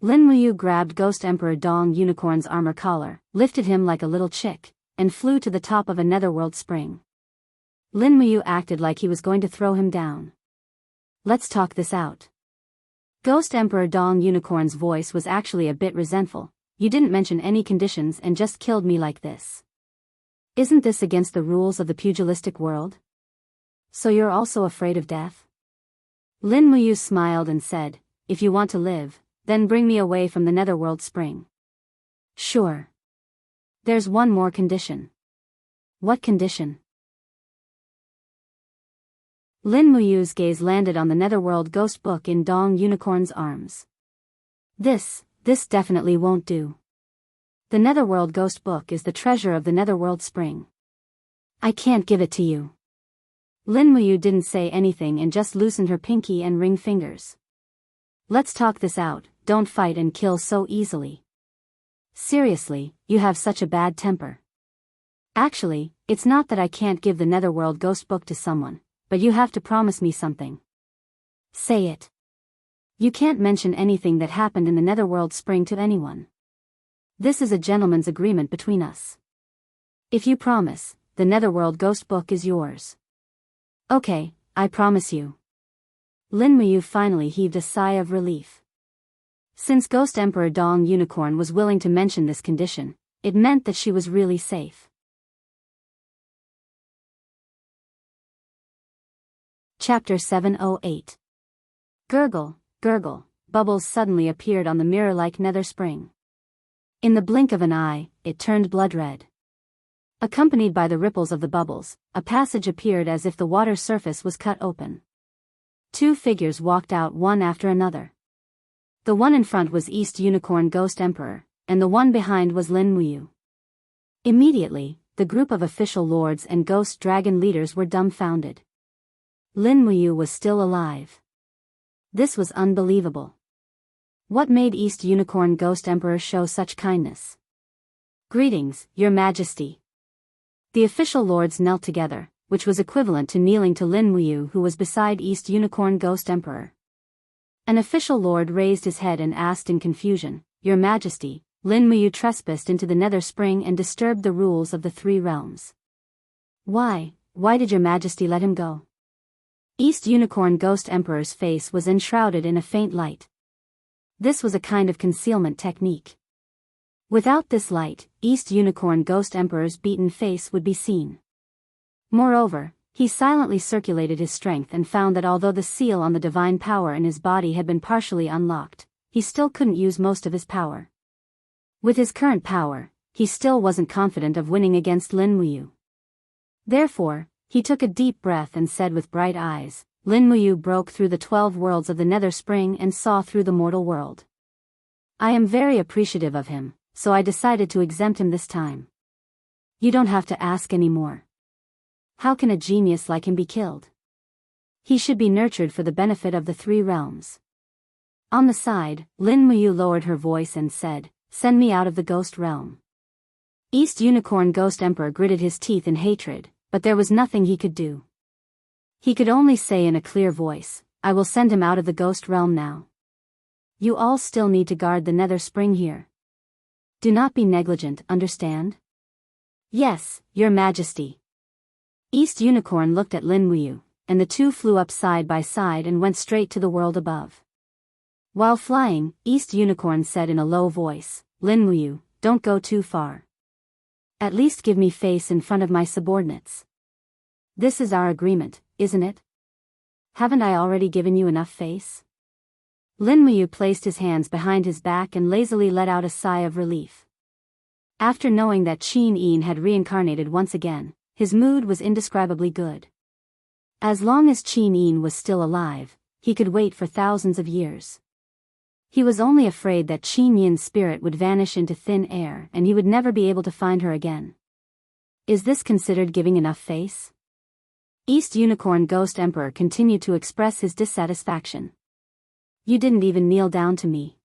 Lin Muyu grabbed Ghost Emperor Dong Unicorn's armor collar, lifted him like a little chick, and flew to the top of a netherworld spring. Lin Muyu acted like he was going to throw him down. Let's talk this out. Ghost Emperor Dong Unicorn's voice was actually a bit resentful. You didn't mention any conditions and just killed me like this. Isn't this against the rules of the pugilistic world? So you're also afraid of death? Lin Muyu smiled and said, if you want to live, then bring me away from the netherworld spring. Sure. There's one more condition. What condition? Lin Muyu's gaze landed on the netherworld ghost book in Dong Unicorn's arms. This definitely won't do. The netherworld ghost book is the treasure of the netherworld spring. I can't give it to you. Lin Muyu didn't say anything and just loosened her pinky and ring fingers. Let's talk this out, don't fight and kill so easily. Seriously, you have such a bad temper. Actually, it's not that I can't give the netherworld ghost book to someone, but you have to promise me something. Say it. You can't mention anything that happened in the netherworld spring to anyone. This is a gentleman's agreement between us. If you promise, the netherworld ghost book is yours. Okay, I promise you. Lin Muyu finally heaved a sigh of relief. Since Ghost Emperor Dong Unicorn was willing to mention this condition, it meant that she was really safe. Chapter 708. Gurgle, gurgle, bubbles suddenly appeared on the mirror-like nether spring. In the blink of an eye, it turned blood red. Accompanied by the ripples of the bubbles, a passage appeared as if the water surface was cut open. 2 figures walked out one after another. The one in front was East Unicorn Ghost Emperor, and the one behind was Lin Muyu. Immediately, the group of official lords and ghost dragon leaders were dumbfounded. Lin Muyu was still alive. This was unbelievable. What made East Unicorn Ghost Emperor show such kindness? Greetings, Your Majesty. The official lords knelt together, which was equivalent to kneeling to Lin Muyu, who was beside East Unicorn Ghost Emperor. An official lord raised his head and asked in confusion, Your Majesty, Lin Muyu trespassed into the nether spring and disturbed the rules of the 3 realms. Why did Your Majesty let him go? East Unicorn Ghost Emperor's face was enshrouded in a faint light. This was a kind of concealment technique. Without this light, East Unicorn Ghost Emperor's beaten face would be seen. Moreover, he silently circulated his strength and found that although the seal on the divine power in his body had been partially unlocked, he still couldn't use most of his power. With his current power, he still wasn't confident of winning against Lin Muyu. Therefore, he took a deep breath and said with bright eyes, Lin Muyu broke through the 12 worlds of the Nether Spring and saw through the mortal world. I am very appreciative of him, so I decided to exempt him this time. You don't have to ask anymore. How can a genius like him be killed? He should be nurtured for the benefit of the 3 realms. On the side, Lin Muyu lowered her voice and said, "Send me out of the ghost realm." East Unicorn Ghost Emperor gritted his teeth in hatred, but there was nothing he could do. He could only say in a clear voice, "I will send him out of the ghost realm now. You all still need to guard the Nether Spring here. Do not be negligent, understand?" "Yes, Your Majesty." East Unicorn looked at Lin Muyu, and the two flew up side by side and went straight to the world above. While flying, East Unicorn said in a low voice, "Lin Muyu, don't go too far. At least give me face in front of my subordinates. This is our agreement, isn't it? Haven't I already given you enough face?" Lin Muyu placed his hands behind his back and lazily let out a sigh of relief. After knowing that Qin Yin had reincarnated once again, his mood was indescribably good. As long as Qin Yin was still alive, he could wait for thousands of years. He was only afraid that Qin Yin's spirit would vanish into thin air and he would never be able to find her again. Is this considered giving enough face? East Unicorn Ghost Emperor continued to express his dissatisfaction. You didn't even kneel down to me.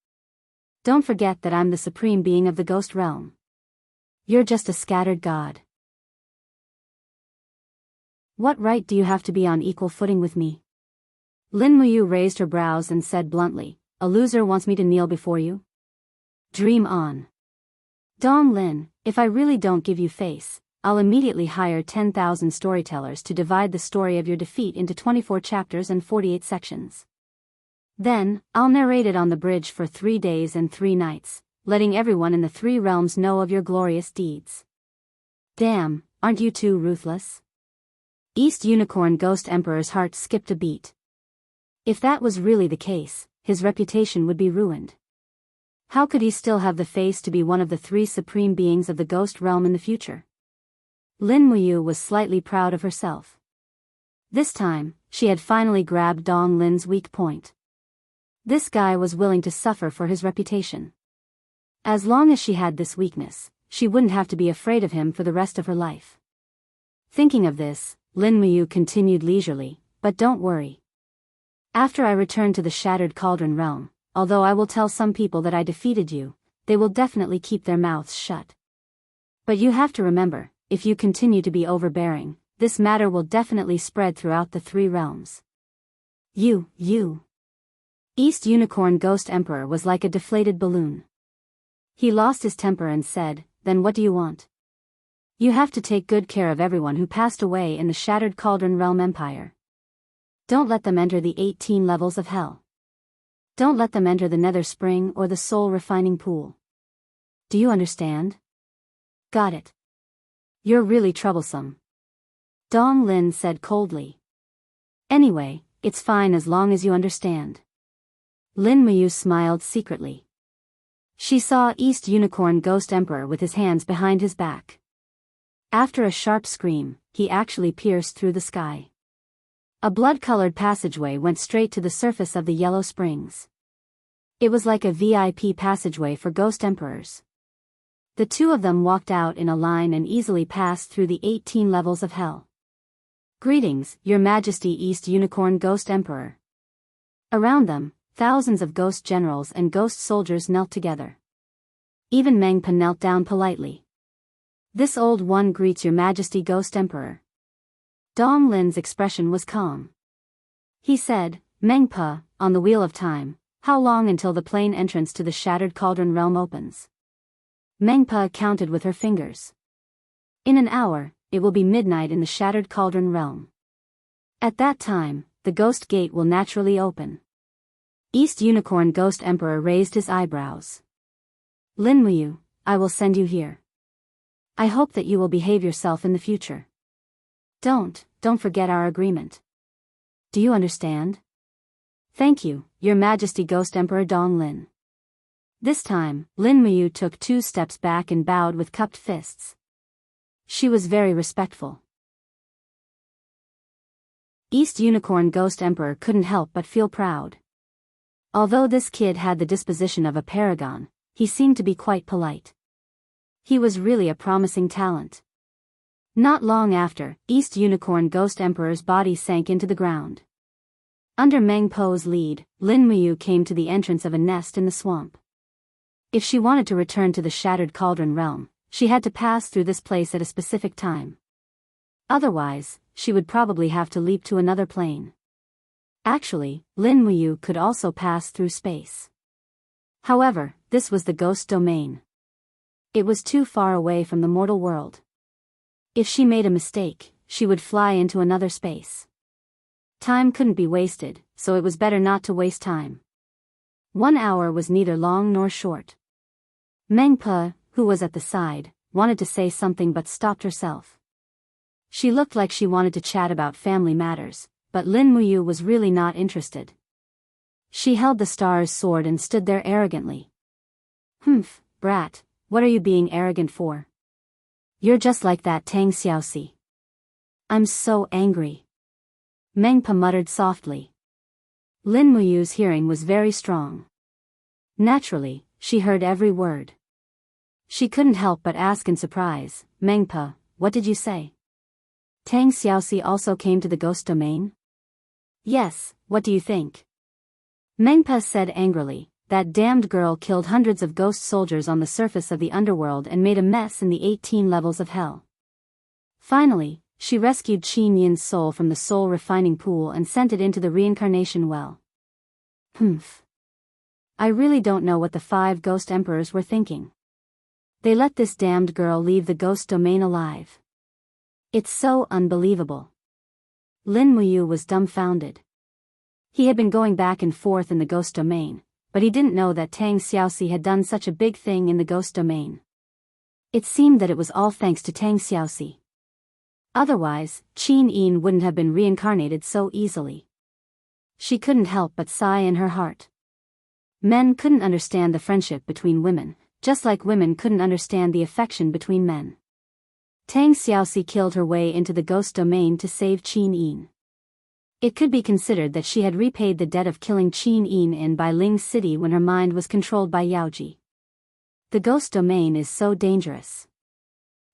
Don't forget that I'm the supreme being of the ghost realm. You're just a scattered god. What right do you have to be on equal footing with me? Lin Muyu raised her brows and said bluntly, "A loser wants me to kneel before you? Dream on. Dong Lin, if I really don't give you face, I'll immediately hire 10,000 storytellers to divide the story of your defeat into 24 chapters and 48 sections. Then, I'll narrate it on the bridge for 3 days and 3 nights, letting everyone in the 3 realms know of your glorious deeds. Damn, aren't you too ruthless?" East Unicorn Ghost Emperor's heart skipped a beat. If that was really the case, his reputation would be ruined. How could he still have the face to be one of the 3 supreme beings of the ghost realm in the future? Lin Muyu was slightly proud of herself. This time, she had finally grabbed Dong Lin's weak point. This guy was willing to suffer for his reputation. As long as she had this weakness, she wouldn't have to be afraid of him for the rest of her life. Thinking of this, Lin Muyu continued leisurely, "But don't worry. After I return to the Shattered Cauldron realm, although I will tell some people that I defeated you, they will definitely keep their mouths shut. But you have to remember, if you continue to be overbearing, this matter will definitely spread throughout the 3 realms. You. East Unicorn Ghost Emperor was like a deflated balloon. He lost his temper and said, "Then what do you want? You have to take good care of everyone who passed away in the Shattered Cauldron Realm Empire. Don't let them enter the 18 levels of hell. Don't let them enter the Nether Spring or the Soul Refining Pool. Do you understand?" "Got it. You're really troublesome," Dong Lin said coldly. "Anyway, it's fine as long as you understand." Lin Muyu smiled secretly. She saw East Unicorn Ghost Emperor with his hands behind his back. After a sharp scream, he actually pierced through the sky. A blood-colored passageway went straight to the surface of the Yellow Springs. It was like a VIP passageway for ghost emperors. The 2 of them walked out in a line and easily passed through the 18 levels of hell. "Greetings, Your Majesty East Unicorn Ghost Emperor." Around them, thousands of ghost generals and ghost soldiers knelt together. Even Mengpa knelt down politely. "This old one greets Your Majesty Ghost Emperor." Dong Lin's expression was calm. He said, "Mengpa, on the Wheel of Time, how long until the plain entrance to the Shattered Cauldron realm opens?" Mengpa counted with her fingers. "In an hour, it will be midnight in the Shattered Cauldron realm. At that time, the Ghost Gate will naturally open." East Unicorn Ghost Emperor raised his eyebrows. "Lin Muyu, I will send you here. I hope that you will behave yourself in the future. Don't forget our agreement. Do you understand?" "Thank you, Your Majesty Ghost Emperor Dong Lin." This time, Lin Muyu took 2 steps back and bowed with cupped fists. She was very respectful. East Unicorn Ghost Emperor couldn't help but feel proud. Although this kid had the disposition of a paragon, he seemed to be quite polite. He was really a promising talent. Not long after, East Unicorn Ghost Emperor's body sank into the ground. Under Meng Po's lead, Lin Muyu came to the entrance of a nest in the swamp. If she wanted to return to the Shattered Cauldron realm, she had to pass through this place at a specific time. Otherwise, she would probably have to leap to another plane. Actually, Lin Muyu could also pass through space. However, this was the ghost domain. It was too far away from the mortal world. If she made a mistake, she would fly into another space. Time couldn't be wasted, so it was better not to waste time. 1 hour was neither long nor short. Meng Po, who was at the side, wanted to say something but stopped herself. She looked like she wanted to chat about family matters, but Lin Muyu was really not interested. She held the star's sword and stood there arrogantly. Humph, brat, what are you being arrogant for? You're just like that Tang Xiaoxi. I'm so angry. Meng Po muttered softly. Lin Muyu's hearing was very strong. Naturally, she heard every word. She couldn't help but ask in surprise, Meng Po, what did you say? Tang Xiaoxi also came to the ghost domain? Yes, what do you think? Meng Po said angrily, that damned girl killed hundreds of ghost soldiers on the surface of the underworld and made a mess in the 18 levels of hell. Finally, she rescued Qin Yin's soul from the soul refining pool and sent it into the reincarnation well. Humph. I really don't know what the 5 ghost emperors were thinking. They let this damned girl leave the ghost domain alive. It's so unbelievable. Lin Muyu was dumbfounded. He had been going back and forth in the ghost domain, but he didn't know that Tang Xiaoxi had done such a big thing in the ghost domain. It seemed that it was all thanks to Tang Xiaoxi. Otherwise, Qin Yin wouldn't have been reincarnated so easily. She couldn't help but sigh in her heart. Men couldn't understand the friendship between women, just like women couldn't understand the affection between men. Tang Xiaoxi killed her way into the ghost domain to save Qin Yin. It could be considered that she had repaid the debt of killing Qin Yin in Bailing City when her mind was controlled by Yaoji. The ghost domain is so dangerous.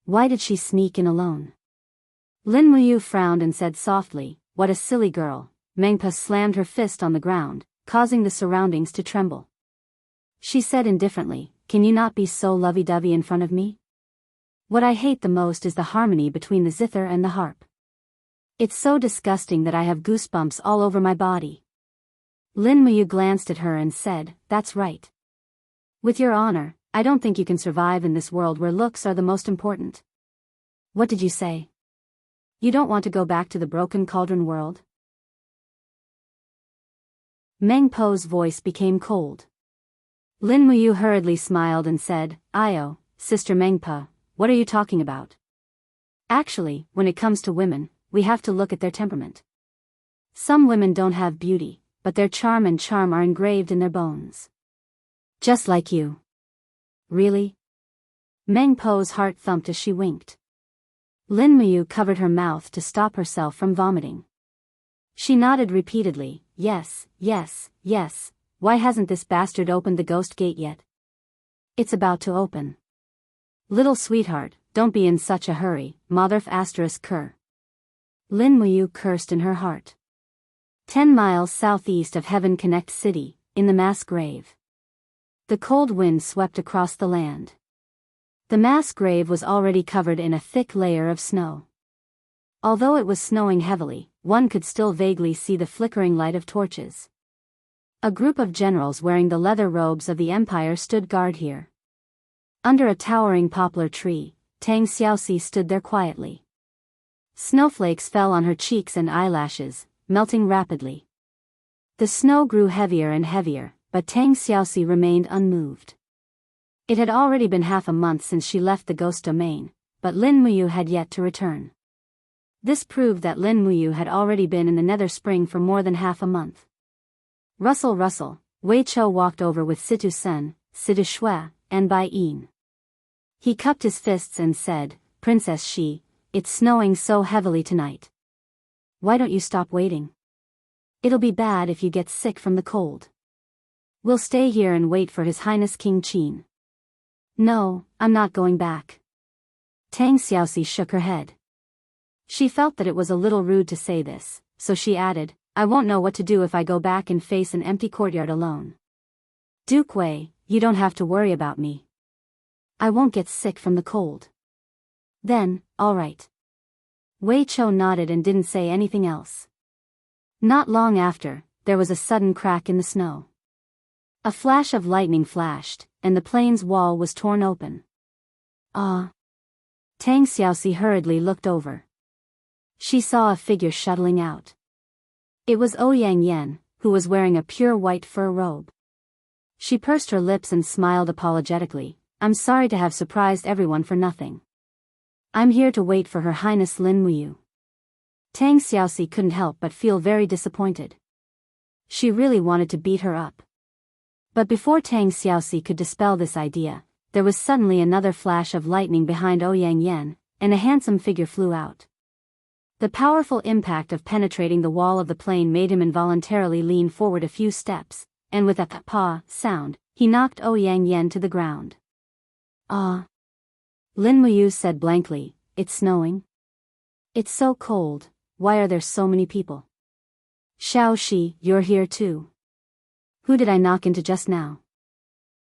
Why did she sneak in alone? Lin Muyu frowned and said softly, what a silly girl. Meng Po slammed her fist on the ground, causing the surroundings to tremble. She said indifferently, can you not be so lovey-dovey in front of me? What I hate the most is the harmony between the zither and the harp. It's so disgusting that I have goosebumps all over my body. Lin Muyu glanced at her and said, that's right. With your honor, I don't think you can survive in this world where looks are the most important. What did you say? You don't want to go back to the broken cauldron world? Meng Po's voice became cold. Lin Muyu hurriedly smiled and said, Io, Sister Meng Po, what are you talking about? Actually, when it comes to women, we have to look at their temperament. Some women don't have beauty, but their charm are engraved in their bones. Just like you. Really? Meng Po's heart thumped as she winked. Lin Muyu covered her mouth to stop herself from vomiting. She nodded repeatedly, yes, yes, yes, why hasn't this bastard opened the ghost gate yet? It's about to open. Little sweetheart, don't be in such a hurry, motherf asterisk cur. Lin Muyu cursed in her heart. 10 miles southeast of Heaven Connect City, in the mass grave. The cold wind swept across the land. The mass grave was already covered in a thick layer of snow. Although it was snowing heavily, one could still vaguely see the flickering light of torches. A group of generals wearing the leather robes of the Empire stood guard here. Under a towering poplar tree, Tang Xiaoxi stood there quietly. Snowflakes fell on her cheeks and eyelashes, melting rapidly. The snow grew heavier and heavier, but Tang Xiaoxi remained unmoved. It had already been half a month since she left the ghost domain, but Lin Muyu had yet to return. This proved that Lin Muyu had already been in the Nether Spring for more than half a month. Rustle rustle, Wei Chou walked over with Situ Sen, Situ Shui, and Bai Yin. He cupped his fists and said, Princess Shi, it's snowing so heavily tonight. why don't you stop waiting? It'll be bad if you get sick from the cold. We'll stay here and wait for His Highness King Qin. No, I'm not going back. Tang Xiaoxi shook her head. She felt that it was a little rude to say this, so she added, I won't know what to do if I go back and face an empty courtyard alone. Duke Wei, you don't have to worry about me. I won't get sick from the cold. Then, all right. Wei Chou nodded and didn't say anything else. Not long after, there was a sudden crack in the snow. A flash of lightning flashed, and the plane's wall was torn open. Ah! Tang Xiaoxi hurriedly looked over. She saw a figure shuttling out. It was Ouyang Yan, who was wearing a pure white fur robe. She pursed her lips and smiled apologetically. I'm sorry to have surprised everyone for nothing. I'm here to wait for Her Highness Lin Muyu. Tang Xiaoxi couldn't help but feel very disappointed. She really wanted to beat her up. But before Tang Xiaoxi could dispel this idea, there was suddenly another flash of lightning behind Ouyang Yan, and a handsome figure flew out. The powerful impact of penetrating the wall of the plane made him involuntarily lean forward a few steps, and with a pa sound, he knocked Ouyang Yan to the ground. Ah! Lin Muyu said blankly, it's snowing? It's so cold, why are there so many people? Xiao Shi, you're here too. Who did I knock into just now?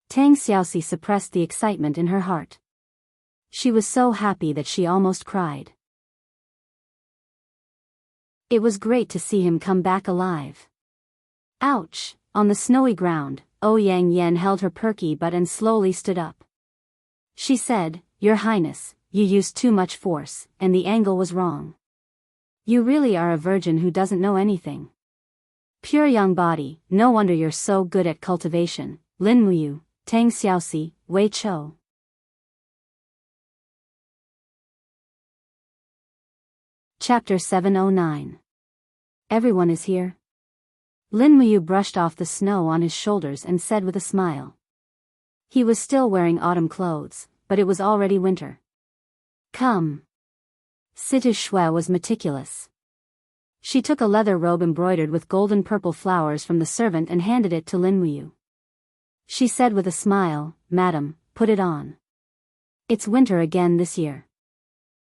Tang Xiaoxi suppressed the excitement in her heart. She was so happy that she almost cried. It was great to see him come back alive. Ouch! On the snowy ground, Ouyang Yan held her perky butt and slowly stood up. She said, Your Highness, you used too much force, and the angle was wrong. You really are a virgin who doesn't know anything. Pure young body, no wonder you're so good at cultivation. Lin Muyu, Tang Xiaoxi, Wei Chou. Chapter 709. Everyone is here. Lin Muyu brushed off the snow on his shoulders and said with a smile. He was still wearing autumn clothes, but it was already winter. Come. Situ Shui was meticulous. She took a leather robe embroidered with golden purple flowers from the servant and handed it to Lin Muyu. She said with a smile, Madam, put it on. It's winter again this year.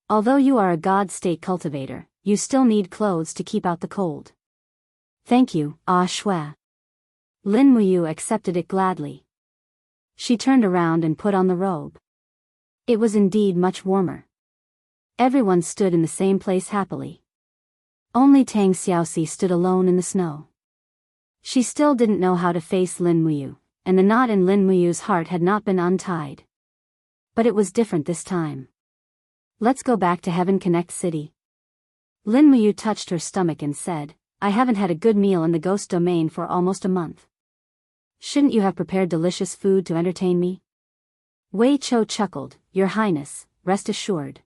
Although you are a god state cultivator, you still need clothes to keep out the cold. Thank you, Shui. Lin Muyu accepted it gladly. She turned around and put on the robe. It was indeed much warmer. Everyone stood in the same place happily. Only Tang Xiaoxi stood alone in the snow. She still didn't know how to face Lin Muyu, and the knot in Lin Muyu's heart had not been untied. But it was different this time. Let's go back to Heaven Connect City. Lin Muyu touched her stomach and said, I haven't had a good meal in the ghost domain for almost a month. Shouldn't you have prepared delicious food to entertain me? Wei Chou chuckled, Your Highness, rest assured.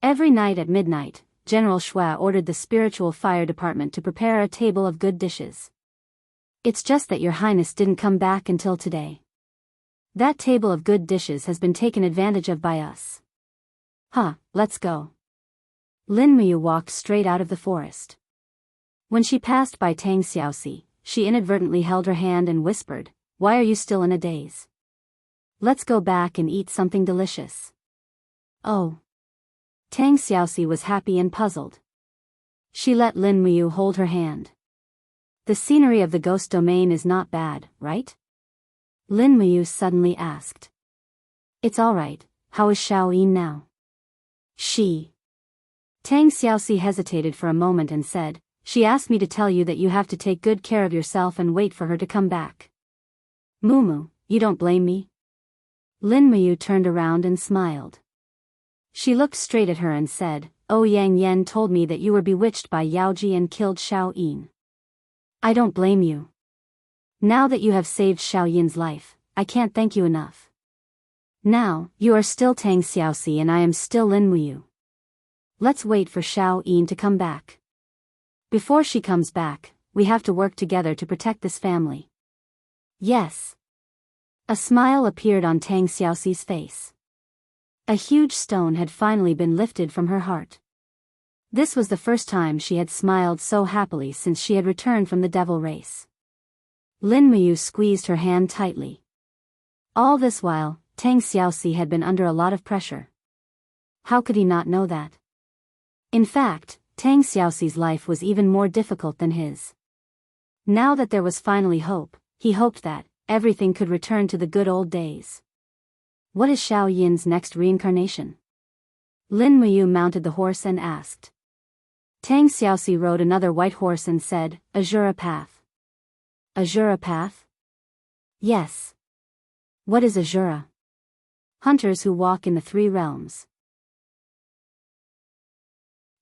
Every night at midnight, General Shui ordered the spiritual fire department to prepare a table of good dishes. It's just that Your Highness didn't come back until today. That table of good dishes has been taken advantage of by us. Let's go. Lin Muyu walked straight out of the forest. When she passed by Tang Xiaoxi, she inadvertently held her hand and whispered, Why are you still in a daze? Let's go back and eat something delicious. Oh. Tang Xiaoxi was happy and puzzled. She let Lin Muyu hold her hand. The scenery of the ghost domain is not bad, right? Lin Muyu suddenly asked. It's all right. How is Xiao Yin now? Tang Xiaoxi hesitated for a moment and said, She asked me to tell you that you have to take good care of yourself and wait for her to come back. Mumu, you don't blame me? Lin Muyu turned around and smiled. She looked straight at her and said, Ouyang Yan told me that you were bewitched by Yaoji and killed Xiao Yin. I don't blame you. Now that you have saved Xiao Yin's life, I can't thank you enough. Now, you are still Tang Xiaoxi and I am still Lin Muyu. Let's wait for Xiao Yin to come back. Before she comes back, we have to work together to protect this family. Yes. A smile appeared on Tang Xiaoxi's face. A huge stone had finally been lifted from her heart. This was the first time she had smiled so happily since she had returned from the devil race. Lin Muyu squeezed her hand tightly. All this while, Tang Xiaoxi had been under a lot of pressure. How could he not know that? In fact, Tang Xiaoxi's life was even more difficult than his. Now that there was finally hope, he hoped that everything could return to the good old days. What is Xiao Yin's next reincarnation? Lin Muyu mounted the horse and asked. Tang Xiaoxi rode another white horse and said, Azura Path. Azura Path? Yes. What is Azura? Hunters who walk in the three realms.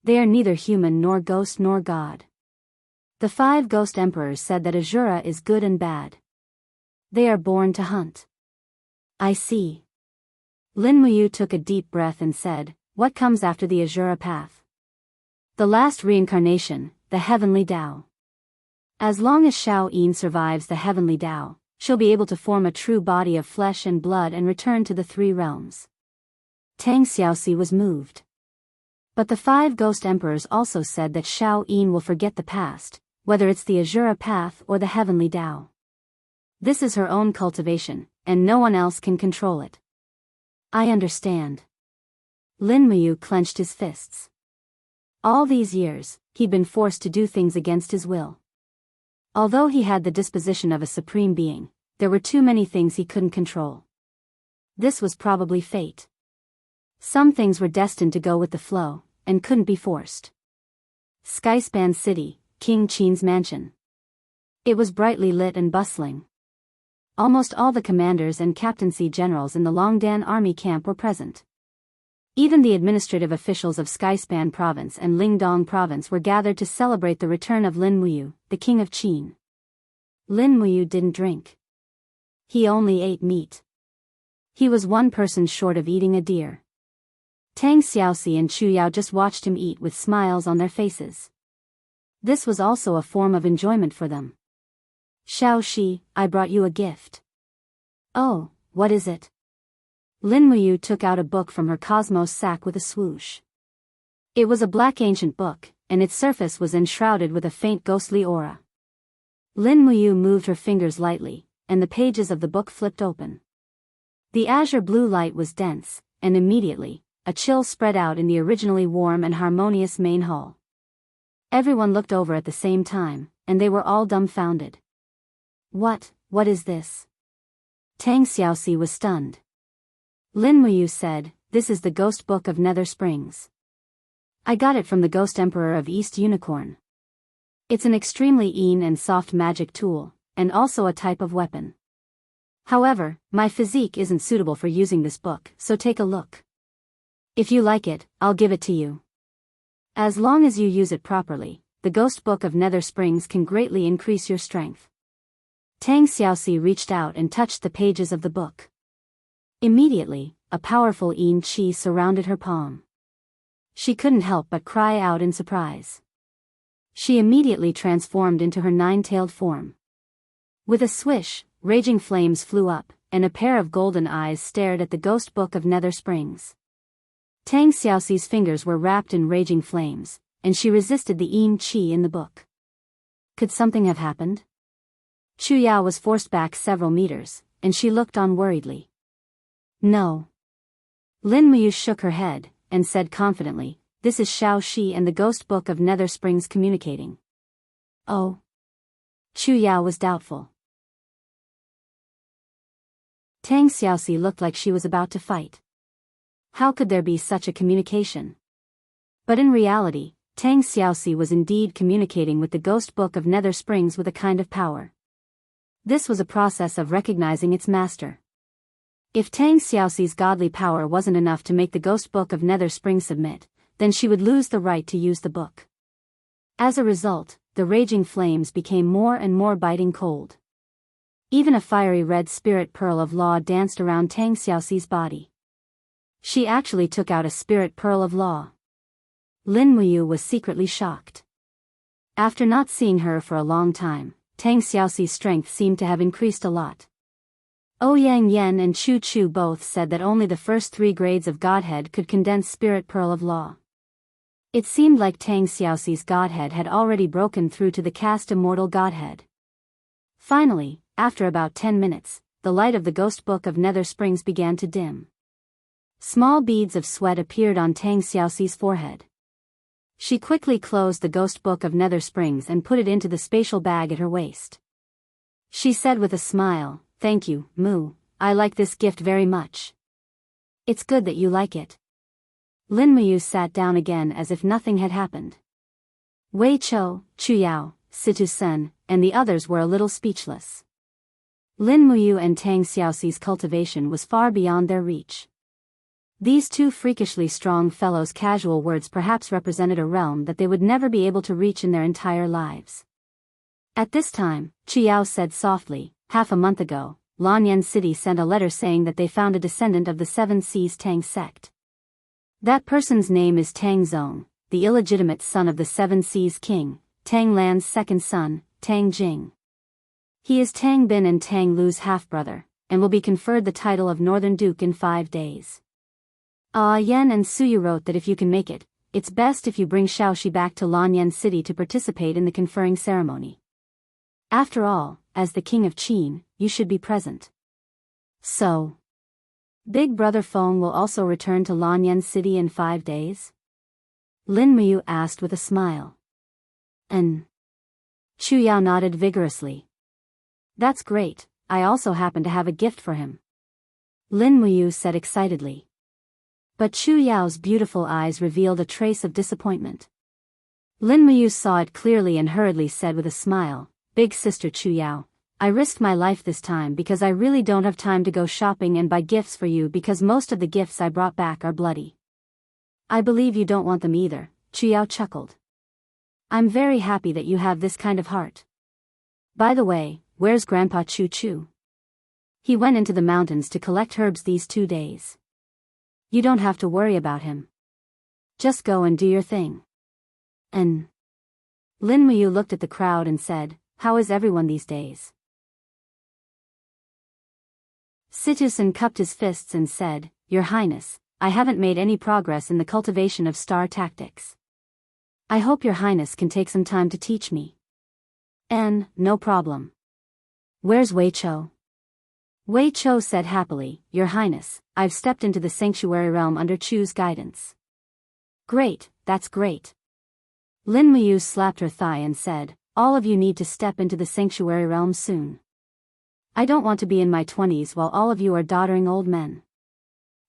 They are neither human nor ghost nor god. The 5 ghost emperors said that Azura is good and bad. They are born to hunt. I see. Lin Muyu took a deep breath and said, what comes after the Azura Path? The last reincarnation, the heavenly Tao. As long as Xiao Yin survives the heavenly Tao, she'll be able to form a true body of flesh and blood and return to the 3 realms. Tang Xiaoxi was moved. But the 5 ghost emperors also said that Xiao Yin will forget the past, whether it's the Azura Path or the heavenly Tao. This is her own cultivation, and no one else can control it. I understand. Lin Muyu clenched his fists. All these years, he'd been forced to do things against his will. Although he had the disposition of a supreme being, there were too many things he couldn't control. This was probably fate. Some things were destined to go with the flow, and couldn't be forced. Skyspan City, King Qin's mansion. It was brightly lit and bustling. Almost all the commanders and captaincy generals in the Longdan army camp were present. Even the administrative officials of Skyspan Province and Lingdong Province were gathered to celebrate the return of Lin Muyu, the king of Qin. Lin Muyu didn't drink. He only ate meat. He was one person short of eating a deer. Tang Xiaoxi and Chu Yao just watched him eat with smiles on their faces. This was also a form of enjoyment for them. Xiao Shi, I brought you a gift. Oh, what is it? Lin Muyu took out a book from her cosmos sack with a swoosh. It was a black ancient book, and its surface was enshrouded with a faint ghostly aura. Lin Muyu moved her fingers lightly, and the pages of the book flipped open. The azure blue light was dense, and immediately, a chill spread out in the originally warm and harmonious main hall. Everyone looked over at the same time, and they were all dumbfounded. What is this? Tang Xiaoxi was stunned. Lin Muyu said, this is the Ghost Book of Nether Springs. I got it from the Ghost Emperor of East Unicorn. It's an extremely keen and soft magic tool, and also a type of weapon. However, my physique isn't suitable for using this book, so take a look. If you like it, I'll give it to you. As long as you use it properly, the Ghost Book of Nether Springs can greatly increase your strength. Tang Xiaoxi reached out and touched the pages of the book. Immediately, a powerful yin qi surrounded her palm. She couldn't help but cry out in surprise. She immediately transformed into her 9-tailed form. With a swish, raging flames flew up, and a pair of golden eyes stared at the Ghost Book of Nether Springs. Tang Xiaoxi's fingers were wrapped in raging flames, and she resisted the yin qi in the book. Could something have happened? Chu Yao was forced back several meters, and she looked on worriedly. No. Lin Muyu shook her head, and said confidently, this is Xiao Shi and the Ghost Book of Nether Springs communicating. Oh. Chu Yao was doubtful. Tang Xiaoxi looked like she was about to fight. How could there be such a communication? But in reality, Tang Xiaoxi was indeed communicating with the Ghost Book of Nether Springs with a kind of power. This was a process of recognizing its master. If Tang Xiaoxi's godly power wasn't enough to make the Ghost Book of Nether Springs submit, then she would lose the right to use the book. As a result, the raging flames became more and more biting cold. Even a fiery red spirit pearl of law danced around Tang Xiaoxi's body. She actually took out a spirit pearl of law. Lin Muyu was secretly shocked. After not seeing her for a long time, Tang Xiaoxi's strength seemed to have increased a lot. Ouyang Yen and Chu Chu both said that only the first 3 grades of Godhead could condense Spirit Pearl of Law. It seemed like Tang Xiaoxi's godhead had already broken through to the caste immortal godhead. Finally, after about 10 minutes, the light of the ghost book of Nether Springs began to dim. Small beads of sweat appeared on Tang Xiaoxi's forehead. She quickly closed the ghost book of Nether Springs and put it into the spatial bag at her waist. She said with a smile, "Thank you, Mu, I like this gift very much." "It's good that you like it." Lin Muyu sat down again as if nothing had happened. Wei Chou, Chu Yao, Situ Sen, and the others were a little speechless. Lin Muyu and Tang Xiaoxi's cultivation was far beyond their reach. These two freakishly strong fellows' casual words perhaps represented a realm that they would never be able to reach in their entire lives. At this time, Chu Yao said softly, "Half a month ago, Lanyan City sent a letter saying that they found a descendant of the Seven Seas Tang sect. That person's name is Tang Zong, the illegitimate son of the Seven Seas King, Tang Lan's second son, Tang Jing. He is Tang Bin and Tang Lu's half-brother, and will be conferred the title of Northern Duke in 5 days. Yan and Suyu wrote that if you can make it, it's best if you bring Xiaoxi back to Lanyan City to participate in the conferring ceremony. After all, as the king of Qin, you should be present." "So, Big Brother Feng will also return to Lanyan City in 5 days?" Lin Muyu asked with a smile. Chu Yao nodded vigorously. "That's great, I also happen to have a gift for him," Lin Muyu said excitedly. But Chu Yao's beautiful eyes revealed a trace of disappointment. Lin Muyu saw it clearly and hurriedly said with a smile, "Big sister Chu Yao, I risked my life this time because I really don't have time to go shopping and buy gifts for you because most of the gifts I brought back are bloody." "I believe you don't want them either," Chu Yao chuckled. "I'm very happy that you have this kind of heart. By the way, where's Grandpa Chu Chu? He went into the mountains to collect herbs these 2 days. You don't have to worry about him. Just go and do your thing." Lin Muyu looked at the crowd and said, "How is everyone these days?" Situsen cupped his fists and said, "Your Highness, I haven't made any progress in the cultivation of star tactics. I hope your Highness can take some time to teach me." No problem. Where's Wei Chou? Wei Chou said happily, "Your Highness, I've stepped into the sanctuary realm under Chu's guidance." "Great, that's great." Lin Muyu slapped her thigh and said, "All of you need to step into the sanctuary realm soon. I don't want to be in my 20s while all of you are doddering old men.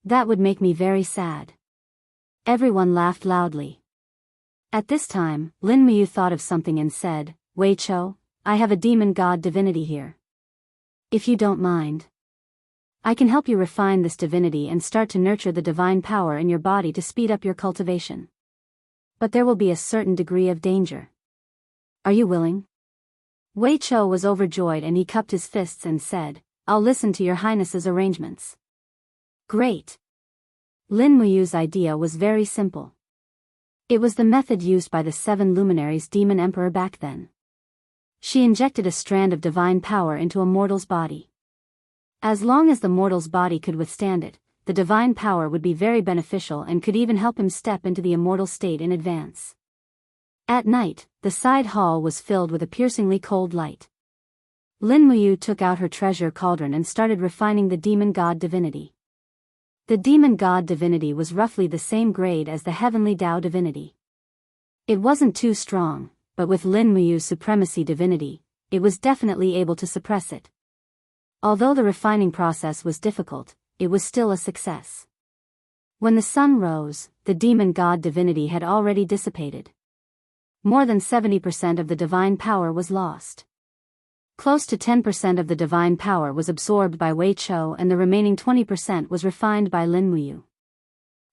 That would make me very sad." Everyone laughed loudly. At this time, Lin Muyu thought of something and said, "Wei Chou, I have a demon god divinity here. If you don't mind, I can help you refine this divinity and start to nurture the divine power in your body to speed up your cultivation. But there will be a certain degree of danger. Are you willing?" Wei Chou was overjoyed and he cupped his fists and said, "I'll listen to your Highness's arrangements." Great. Lin Muyu's idea was very simple. It was the method used by the 7 luminaries demon emperor back then. She injected a strand of divine power into a mortal's body. As long as the mortal's body could withstand it, the divine power would be very beneficial and could even help him step into the immortal state in advance. At night, the side hall was filled with a piercingly cold light. Lin Muyu took out her treasure cauldron and started refining the demon god divinity. The demon god divinity was roughly the same grade as the heavenly Tao divinity. It wasn't too strong, but with Lin Muyu's supremacy divinity, it was definitely able to suppress it. Although the refining process was difficult, it was still a success. When the sun rose, the demon god divinity had already dissipated. More than 70% of the divine power was lost. Close to 10% of the divine power was absorbed by Wei Chou and the remaining 20% was refined by Lin Muyu.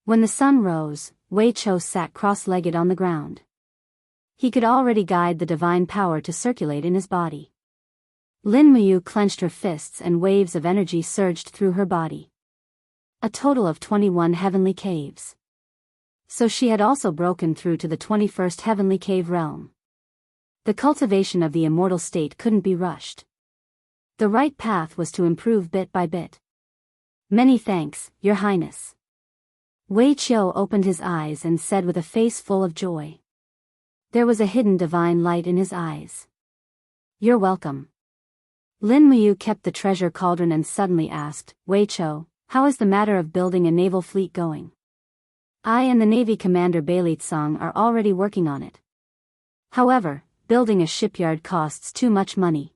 When the sun rose, Wei Chou sat cross-legged on the ground. He could already guide the divine power to circulate in his body. Lin Muyu clenched her fists and waves of energy surged through her body. A total of 21 heavenly caves. So she had also broken through to the 21st heavenly cave realm. The cultivation of the immortal state couldn't be rushed. The right path was to improve bit by bit. "Many thanks, Your Highness." Wei Qiu opened his eyes and said with a face full of joy. There was a hidden divine light in his eyes. You're welcome. Lin Muyu kept the treasure cauldron and suddenly asked, Wei Qiu, how is the matter of building a naval fleet going? I and the Navy Commander Beilitsang are already working on it. However, building a shipyard costs too much money.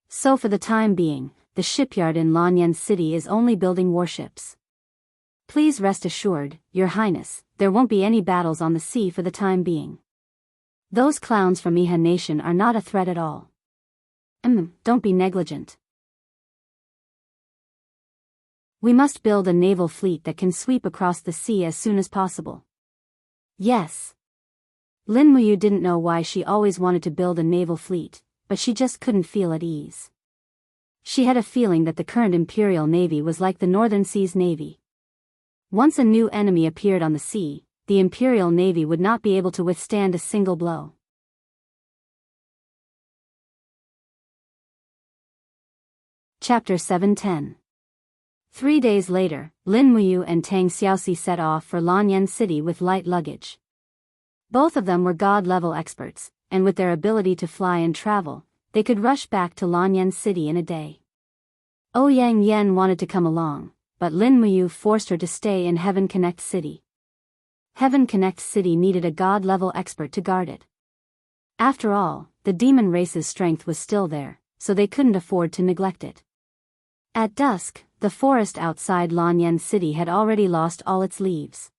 So for the time being, the shipyard in Lanyan City is only building warships. Please rest assured, Your Highness, there won't be any battles on the sea for the time being. Those clowns from Iha Nation are not a threat at all. Don't be negligent. We must build a naval fleet that can sweep across the sea as soon as possible. Yes. Lin Muyu didn't know why she always wanted to build a naval fleet, but she just couldn't feel at ease. She had a feeling that the current Imperial Navy was like the Northern Seas Navy. Once a new enemy appeared on the sea, the Imperial Navy would not be able to withstand a single blow. Chapter 710. 3 days later, Lin Muyu and Tang Xiaoxi set off for Lanyan City with light luggage. Both of them were god-level experts, and with their ability to fly and travel, they could rush back to Lanyan City in a day. Ouyang Yen wanted to come along, but Lin Muyu forced her to stay in Heaven Connect City. Heaven Connect City needed a god-level expert to guard it. After all, the demon race's strength was still there, so they couldn't afford to neglect it. At dusk, the forest outside Lanyan City had already lost all its leaves.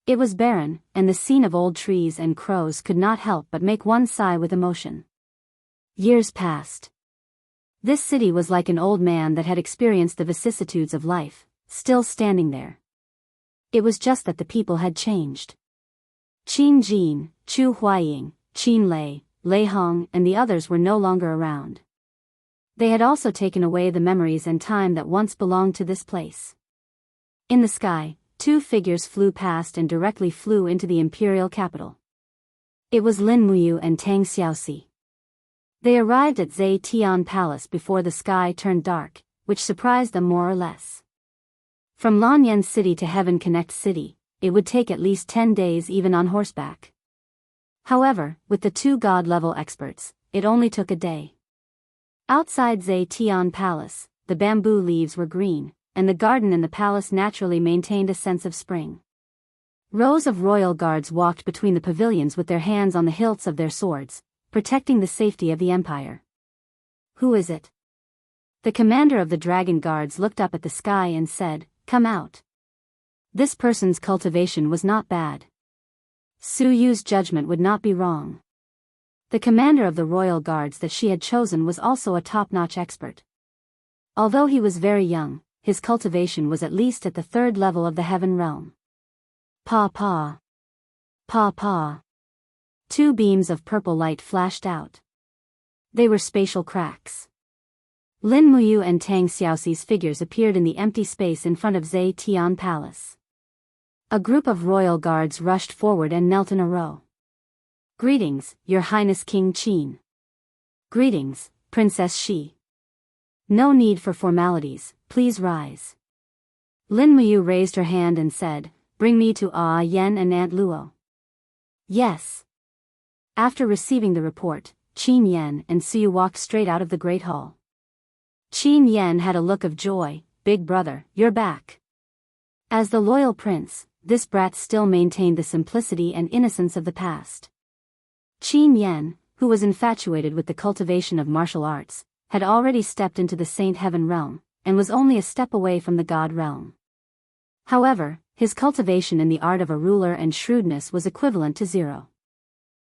It was barren, and the scene of old trees and crows could not help but make one sigh with emotion. Years passed. This city was like an old man that had experienced the vicissitudes of life, still standing there. It was just that the people had changed. Qin Jin, Chu Huaying, Qin Lei, Lei Hong and the others were no longer around. They had also taken away the memories and time that once belonged to this place. In the sky, 2 figures flew past and directly flew into the imperial capital. It was Lin Muyu and Tang Xiaoxi. They arrived at Zhe Tian Palace before the sky turned dark, which surprised them more or less. From Lanyan City to Heaven Connect City, it would take at least 10 days even on horseback. However, with the 2 god-level experts, it only took a day. Outside Zhe Tian Palace, the bamboo leaves were green, and the garden in the palace naturally maintained a sense of spring. Rows of royal guards walked between the pavilions with their hands on the hilts of their swords, protecting the safety of the empire. Who is it? The commander of the dragon guards looked up at the sky and said, Come out. This person's cultivation was not bad. Su Yu's judgment would not be wrong. The commander of the royal guards that she had chosen was also a top-notch expert. Although he was very young, his cultivation was at least at the 3rd level of the heaven realm. Pa pa. Pa pa. 2 beams of purple light flashed out. They were spatial cracks. Lin Muyu and Tang Xiaoxi's figures appeared in the empty space in front of Zhe Tian Palace. A group of royal guards rushed forward and knelt in a row. Greetings, Your Highness King Qin. Greetings, Princess Shi. No need for formalities, please rise. Lin Muyu raised her hand and said, Bring me to Yen and Aunt Luo. Yes. After receiving the report, Qin Yen and Suyu walked straight out of the Great Hall. Qin Yen had a look of joy. Big brother, you're back. As the loyal prince, this brat still maintained the simplicity and innocence of the past. Qin Yen, who was infatuated with the cultivation of martial arts, had already stepped into the Saint Heaven realm, and was only a step away from the God realm. However, his cultivation in the art of a ruler and shrewdness was equivalent to 0.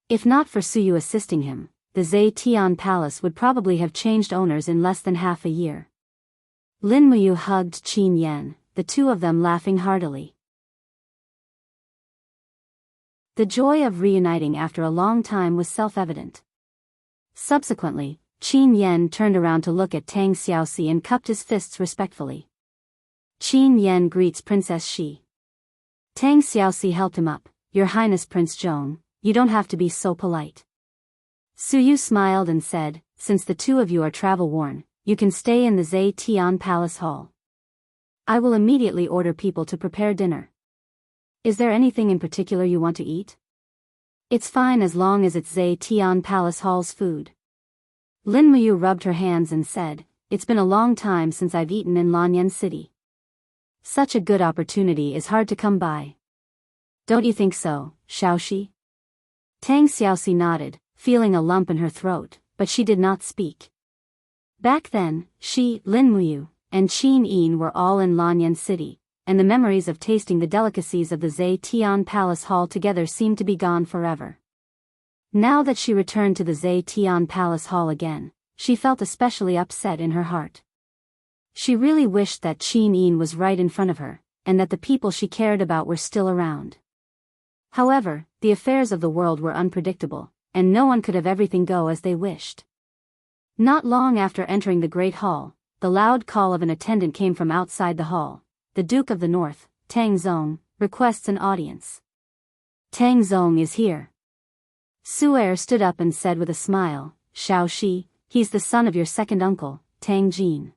If not for Suyu assisting him, the Zhe Tian Palace would probably have changed owners in less than half a year. Lin Muyu hugged Qin Yen, the 2 of them laughing heartily. The joy of reuniting after a long time was self-evident. Subsequently, Qin Yen turned around to look at Tang Xiaoxi and cupped his fists respectfully. Qin Yen greets Princess Shi. Tang Xiaoxi helped him up. Your Highness Prince Zhong, you don't have to be so polite. Suyu smiled and said, Since the 2 of you are travel-worn, you can stay in the Zhe Tian Palace Hall. I will immediately order people to prepare dinner. Is there anything in particular you want to eat? It's fine as long as it's Zhe Tian Palace Hall's food. Lin Muyu rubbed her hands and said, it's been a long time since I've eaten in Lanyan City. Such a good opportunity is hard to come by. Don't you think so, Xiaoxi? Tang Xiaoxi nodded, feeling a lump in her throat, but she did not speak. Back then, she, Lin Muyu, and Qin Yin were all in Lanyan City, and the memories of tasting the delicacies of the Zhe Tian Palace Hall together seemed to be gone forever. Now that she returned to the Zhe Tian Palace Hall again, she felt especially upset in her heart. She really wished that Qin Yin was right in front of her, and that the people she cared about were still around. However, the affairs of the world were unpredictable, and no one could have everything go as they wished. Not long after entering the Great Hall, the loud call of an attendant came from outside the hall. The Duke of the North, Tang Zong, requests an audience. Tang Zong is here. Su Er stood up and said with a smile, Xiaoxi, he's the son of your second uncle, Tang Jin.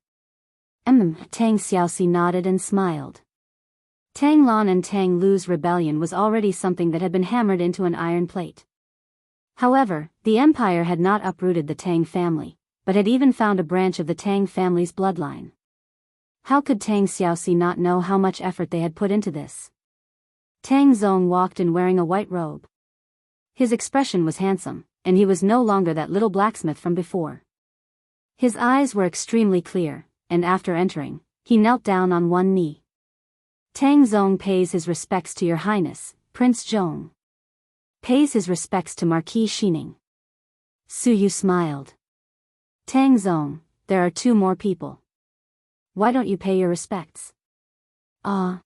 Tang Xiaoxi nodded and smiled. Tang Lan and Tang Lu's rebellion was already something that had been hammered into an iron plate. However, the empire had not uprooted the Tang family, but had even found a branch of the Tang family's bloodline. How could Tang Xiaoxi not know how much effort they had put into this? Tang Zong walked in wearing a white robe. His expression was handsome, and he was no longer that little blacksmith from before. His eyes were extremely clear, and after entering, he knelt down on one knee. Tang Zong pays his respects to your highness, Prince Zhong. Pays his respects to Marquis Xining. Su Yu smiled. Tang Zong, there are two more people. Why don't you pay your respects? Ah.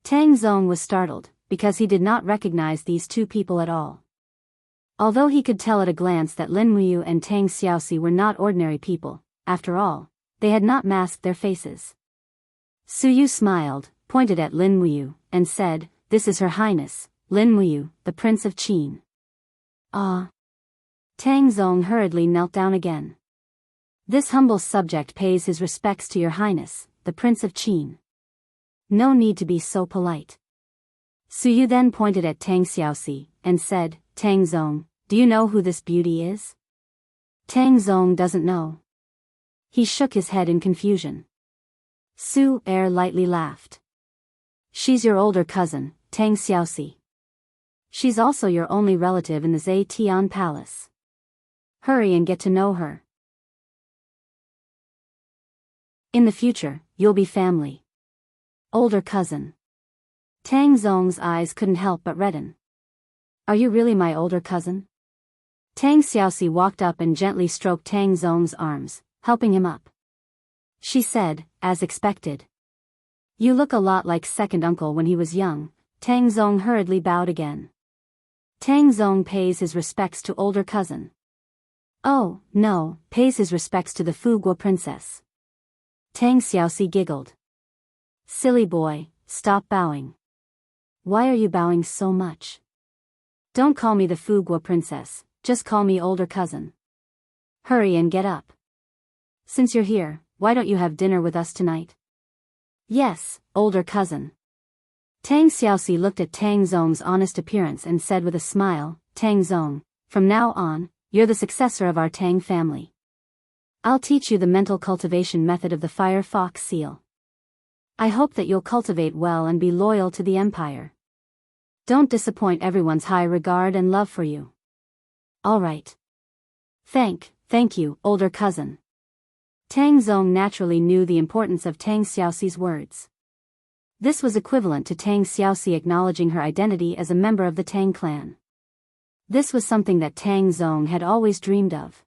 Tang Zong was startled, because he did not recognize these two people at all. Although he could tell at a glance that Lin Muyu and Tang Xiaoxi were not ordinary people, after all, they had not masked their faces. Su Yu smiled, pointed at Lin Muyu, and said, this is Her Highness, Lin Muyu, the Prince of Qin. Ah. Tang Zong hurriedly knelt down again. This humble subject pays his respects to your highness, the Prince of Qin. No need to be so polite. Su Yu then pointed at Tang Xiaoxi, and said, Tang Zong, do you know who this beauty is? Tang Zong doesn't know. He shook his head in confusion. Su Er lightly laughed. She's your older cousin, Tang Xiaoxi. She's also your only relative in the Zhe Tian Palace. Hurry and get to know her. In the future, you'll be family. Older cousin. Tang Zong's eyes couldn't help but redden. Are you really my older cousin? Tang Xiaoxi walked up and gently stroked Tang Zong's arms, helping him up. She said, as expected. You look a lot like second uncle when he was young. Tang Zong hurriedly bowed again. Tang Zong pays his respects to older cousin. Oh, no, pays his respects to the Fuguo princess. Tang Xiaoxi giggled. Silly boy, stop bowing. Why are you bowing so much? Don't call me the Fuguo princess, just call me older cousin. Hurry and get up. Since you're here, why don't you have dinner with us tonight? Yes, older cousin. Tang Xiaoxi looked at Tang Zong's honest appearance and said with a smile, Tang Zong, from now on, you're the successor of our Tang family. I'll teach you the mental cultivation method of the Fire Fox seal. I hope that you'll cultivate well and be loyal to the empire. Don't disappoint everyone's high regard and love for you. All right. Thank you, older cousin. Tang Zong naturally knew the importance of Tang Xiaoxi's words. This was equivalent to Tang Xiaoxi acknowledging her identity as a member of the Tang clan. This was something that Tang Zong had always dreamed of.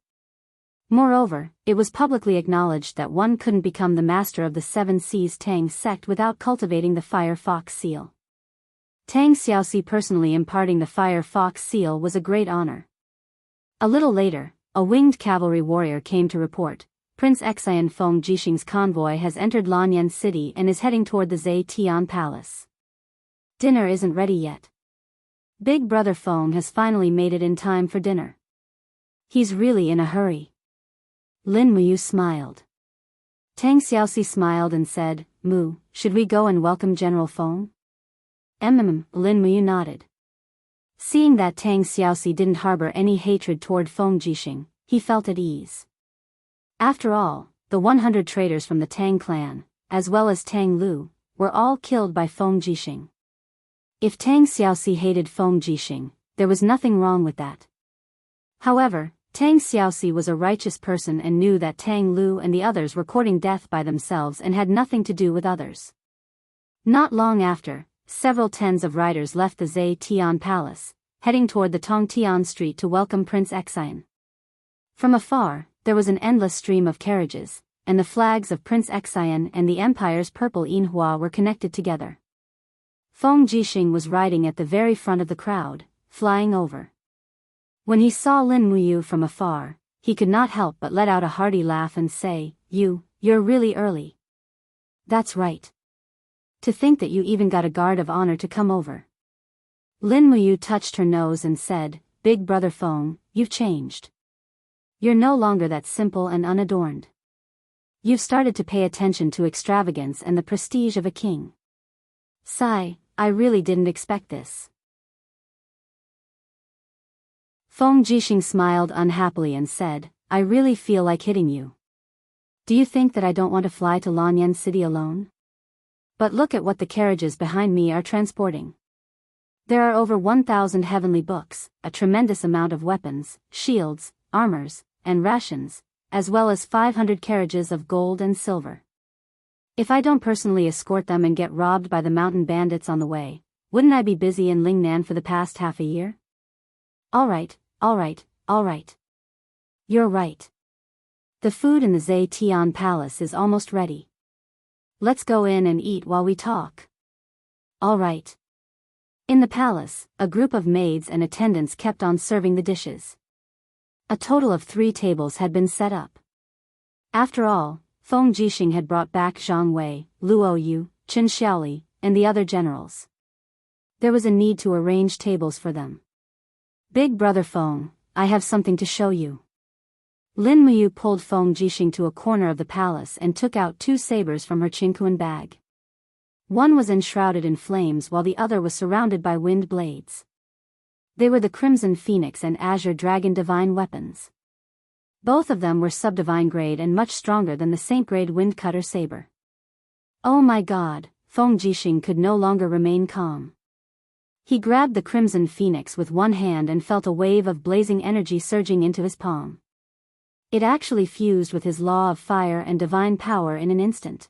Moreover, it was publicly acknowledged that one couldn't become the master of the Seven Seas Tang sect without cultivating the Fire Fox seal. Tang Xiaoxi personally imparting the Fire Fox seal was a great honor. A little later, a winged cavalry warrior came to report, Prince Xian Feng Jixing's convoy has entered Lanyan City and is heading toward the Zhe Tian Palace. Dinner isn't ready yet. Big brother Feng has finally made it in time for dinner. He's really in a hurry. Lin Muyu smiled. Tang Xiaoxi smiled and said, Mu, should we go and welcome General Feng? Lin Muyu nodded. Seeing that Tang Xiaoxi didn't harbor any hatred toward Feng Jixing, he felt at ease. After all, the 100 traders from the Tang clan, as well as Tang Lu, were all killed by Feng Jixing. If Tang Xiaoxi hated Feng Jixing, there was nothing wrong with that. However, Tang Xiaoxi was a righteous person and knew that Tang Lu and the others were courting death by themselves and had nothing to do with others. Not long after, several tens of riders left the Zhe Tian Palace, heading toward the Tongtian Street to welcome Prince Xian. From afar, there was an endless stream of carriages, and the flags of Prince Xian and the Empire's purple Yinhua were connected together. Feng Jixing was riding at the very front of the crowd, flying over. When he saw Lin Muyu from afar, he could not help but let out a hearty laugh and say, You're really early. That's right. To think that you even got a guard of honor to come over. Lin Muyu touched her nose and said, Big brother Feng, you've changed. You're no longer that simple and unadorned. You've started to pay attention to extravagance and the prestige of a king. Sigh, I really didn't expect this. Feng Jixing smiled unhappily and said, I really feel like hitting you. Do you think that I don't want to fly to Lanyan City alone? But look at what the carriages behind me are transporting. There are over 1,000 heavenly books, a tremendous amount of weapons, shields, armors, and rations, as well as 500 carriages of gold and silver. If I don't personally escort them and get robbed by the mountain bandits on the way, wouldn't I be busy in Lingnan for the past half a year? All right. You're right. The food in the Zhe Tian Palace is almost ready. Let's go in and eat while we talk. All right. In the palace, a group of maids and attendants kept on serving the dishes. A total of 3 tables had been set up. After all, Feng Jixing had brought back Zhang Wei, Luo Yu, Chen Xiaoli, and the other generals. There was a need to arrange tables for them. Big brother Feng, I have something to show you. Lin Muyu pulled Feng Jixing to a corner of the palace and took out 2 sabers from her Qingquan bag. One was enshrouded in flames while the other was surrounded by wind blades. They were the Crimson Phoenix and Azure Dragon divine weapons. Both of them were sub-divine grade and much stronger than the Saint grade Wind Cutter saber. Oh my god, Feng Jixing could no longer remain calm. He grabbed the Crimson Phoenix with one hand and felt a wave of blazing energy surging into his palm. It actually fused with his law of fire and divine power in an instant.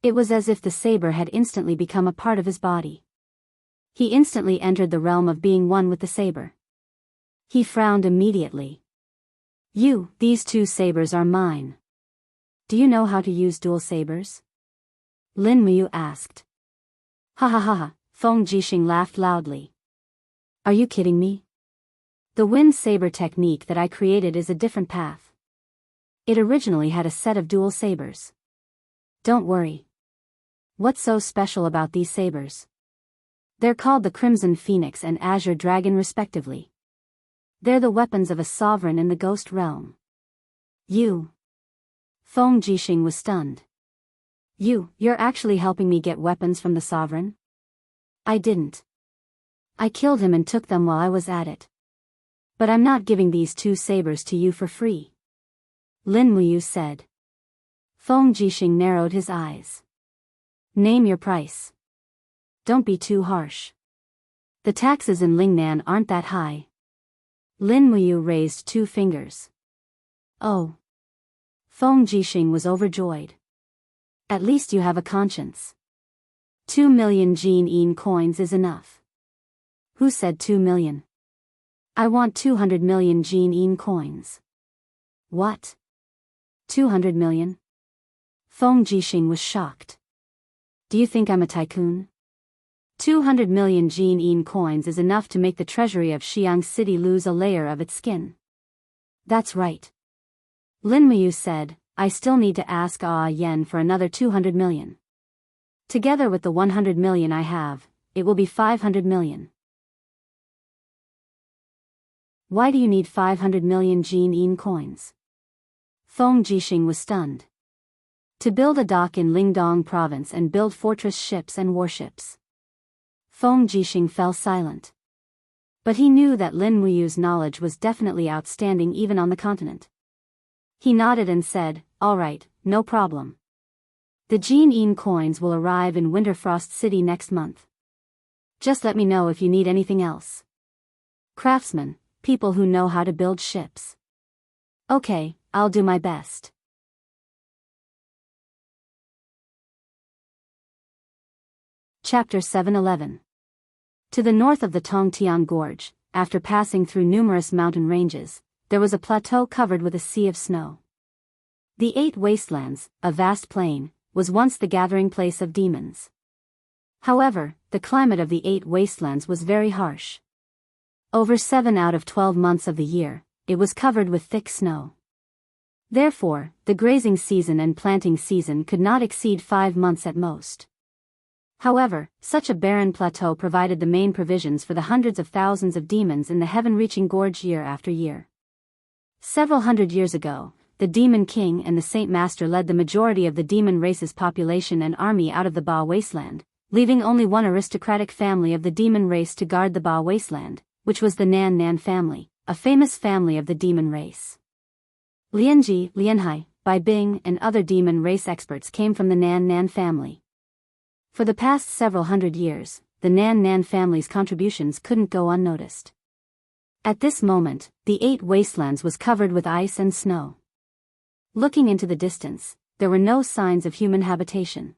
It was as if the saber had instantly become a part of his body. He instantly entered the realm of being one with the saber. He frowned immediately. These 2 sabers are mine. Do you know how to use dual sabers? Lin Muyu asked. Ha ha ha ha. Feng Jixing laughed loudly. Are you kidding me? The wind saber technique that I created is a different path. It originally had a set of dual sabers. Don't worry. What's so special about these sabers? They're called the Crimson Phoenix and Azure Dragon respectively. They're the weapons of a sovereign in the ghost realm. Feng Jixing was stunned. You're actually helping me get weapons from the sovereign? I didn't. I killed him and took them while I was at it. But I'm not giving these 2 sabers to you for free. Lin Muyu said. Feng Jixing narrowed his eyes. Name your price. Don't be too harsh. The taxes in Lingnan aren't that high. Lin Muyu raised 2 fingers. Oh. Feng Jixing was overjoyed. At least you have a conscience. 2 million Jin coins is enough. Who said 2 million? I want 200 million Jin coins. What? 200 million? Feng Jixing was shocked. Do you think I'm a tycoon? 200 million Jin coins is enough to make the treasury of Xiang City lose a layer of its skin. That's right. Lin Muyu said, I still need to ask Yen for another 200 million. Together with the 100 million I have, it will be 500 million. Why do you need 500 million Jin coins? Feng Jixing was stunned. To build a dock in Lingdong province and build fortress ships and warships. Feng Jixing fell silent. But he knew that Lin Muyu's knowledge was definitely outstanding even on the continent. He nodded and said, "All right, no problem. The Jin Yin coins will arrive in Winterfrost City next month. Just let me know if you need anything else. Craftsmen, people who know how to build ships. Okay, I'll do my best." Chapter 711. To the north of the Tongtian Gorge, after passing through numerous mountain ranges, there was a plateau covered with a sea of snow. The Eight Wastelands, a vast plain, was once the gathering place of demons. However, the climate of the Eight Wastelands was very harsh. Over 7 out of 12 months of the year, it was covered with thick snow. Therefore, the grazing season and planting season could not exceed 5 months at most. However, such a barren plateau provided the main provisions for the hundreds of thousands of demons in the heaven-reaching gorge year after year. Several hundred years ago, the Demon King and the Saint Master led the majority of the demon race's population and army out of the Ba Wasteland, leaving only one aristocratic family of the demon race to guard the Ba Wasteland, which was the Nan Nan family, a famous family of the demon race. Lianji, Lianhai, Bai Bing and other demon race experts came from the Nan Nan family. For the past several hundred years, the Nan Nan family's contributions couldn't go unnoticed. At this moment, the Eight Wastelands was covered with ice and snow. Looking into the distance, there were no signs of human habitation.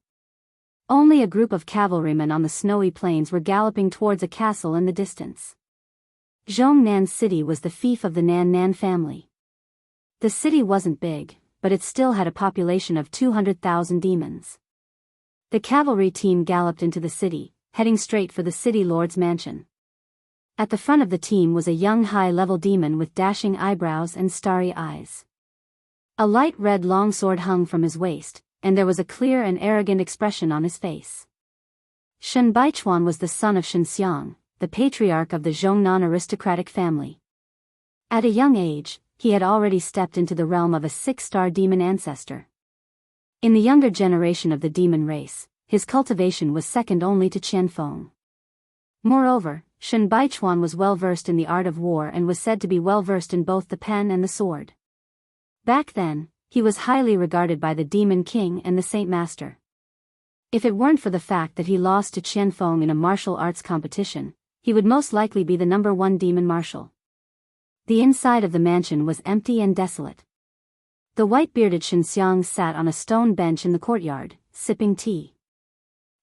Only a group of cavalrymen on the snowy plains were galloping towards a castle in the distance. Zhongnan City was the fief of the Nan Nan family. The city wasn't big, but it still had a population of 200,000 demons. The cavalry team galloped into the city, heading straight for the city lord's mansion. At the front of the team was a young high-level demon with dashing eyebrows and starry eyes. A light red longsword hung from his waist, and there was a clear and arrogant expression on his face. Shen Baichuan was the son of Shen Xiang, the patriarch of the Zhongnan aristocratic family. At a young age, he had already stepped into the realm of a 6-star demon ancestor. In the younger generation of the demon race, his cultivation was second only to Qianfeng. Moreover, Shen Baichuan was well versed in the art of war and was said to be well versed in both the pen and the sword. Back then, he was highly regarded by the Demon King and the Saint Master. If it weren't for the fact that he lost to Qianfeng in a martial arts competition, he would most likely be the number 1 demon marshal. The inside of the mansion was empty and desolate. The white-bearded Shen Xiang sat on a stone bench in the courtyard, sipping tea.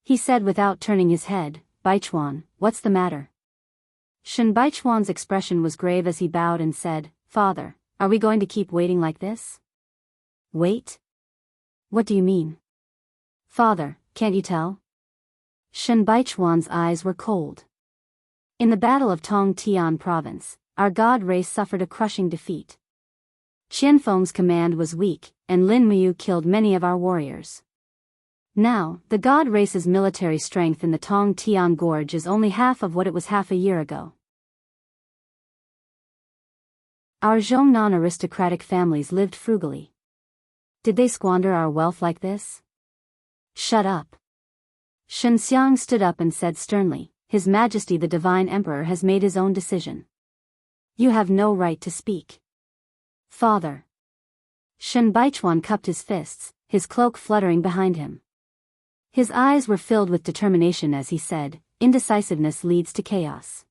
He said without turning his head, "Baichuan, what's the matter?" Shen Baichuan's expression was grave as he bowed and said, "Father, are we going to keep waiting like this?" "Wait? What do you mean?" "Father, can't you tell?" Shen Baichuan's eyes were cold. In the Battle of Tongtian Province, our god race suffered a crushing defeat. Qianfeng's command was weak, and Lin Muyu killed many of our warriors. Now, the god race's military strength in the Tongtian Gorge is only half of what it was half a year ago. Our Zhongnan aristocratic families lived frugally. Did they squander our wealth like this? Shut up. Shen Xiang stood up and said sternly, "His Majesty the Divine Emperor has made his own decision. You have no right to speak." "Father." Shen Baichuan cupped his fists, his cloak fluttering behind him. His eyes were filled with determination as he said, "Indecisiveness leads to chaos.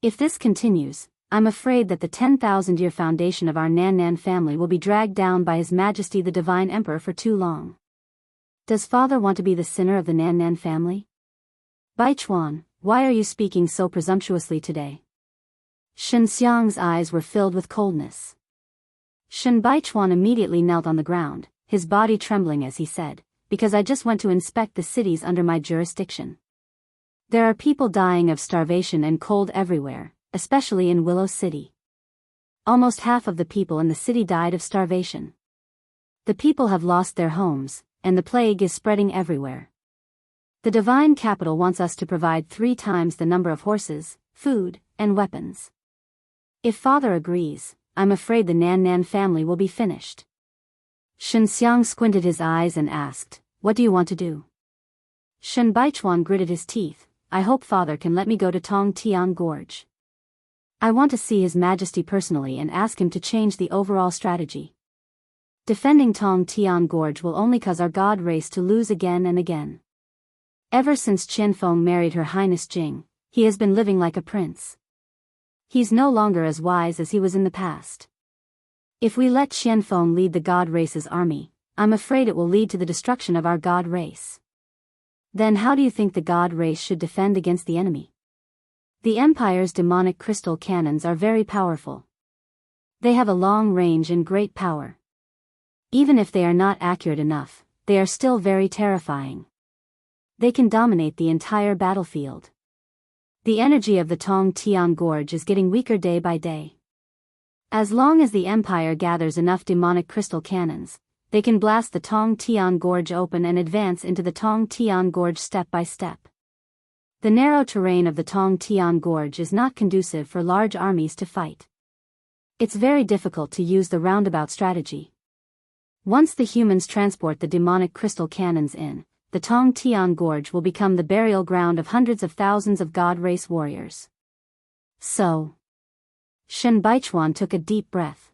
If this continues, I'm afraid that the 10,000-year foundation of our Nan Nan family will be dragged down by His Majesty the Divine Emperor for too long. Does Father want to be the sinner of the Nan Nan family?" "Baichuan, why are you speaking so presumptuously today?" Shen Xiang's eyes were filled with coldness. Shen Baichuan immediately knelt on the ground, his body trembling as he said, "Because I just went to inspect the cities under my jurisdiction. There are people dying of starvation and cold everywhere, especially in Willow City. Almost half of the people in the city died of starvation. The people have lost their homes, and the plague is spreading everywhere. The divine capital wants us to provide 3 times the number of horses, food, and weapons. If Father agrees, I'm afraid the Nan Nan family will be finished." Shen Xiang squinted his eyes and asked, "What do you want to do?" Shen Baichuan gritted his teeth, I hope Father can let me go to Tong Tian Gorge. I want to see His Majesty personally and ask him to change the overall strategy. Defending Tong Tian Gorge will only cause our god race to lose again and again. Ever since Qianfeng married Her Highness Jing, he has been living like a prince. He's no longer as wise as he was in the past. If we let Qianfeng lead the god race's army, I'm afraid it will lead to the destruction of our god race. Then how do you think the god race should defend against the enemy? The Empire's demonic crystal cannons are very powerful. They have a long range and great power. Even if they are not accurate enough, they are still very terrifying. They can dominate the entire battlefield. The energy of the Tong Tian Gorge is getting weaker day by day. As long as the Empire gathers enough demonic crystal cannons, they can blast the Tong Tian Gorge open and advance into the Tong Tian Gorge step by step. The narrow terrain of the Tong Tian Gorge is not conducive for large armies to fight. It's very difficult to use the roundabout strategy. Once the humans transport the demonic crystal cannons in, the Tong Tian Gorge will become the burial ground of hundreds of thousands of god race warriors. So, Shen Baichuan took a deep breath.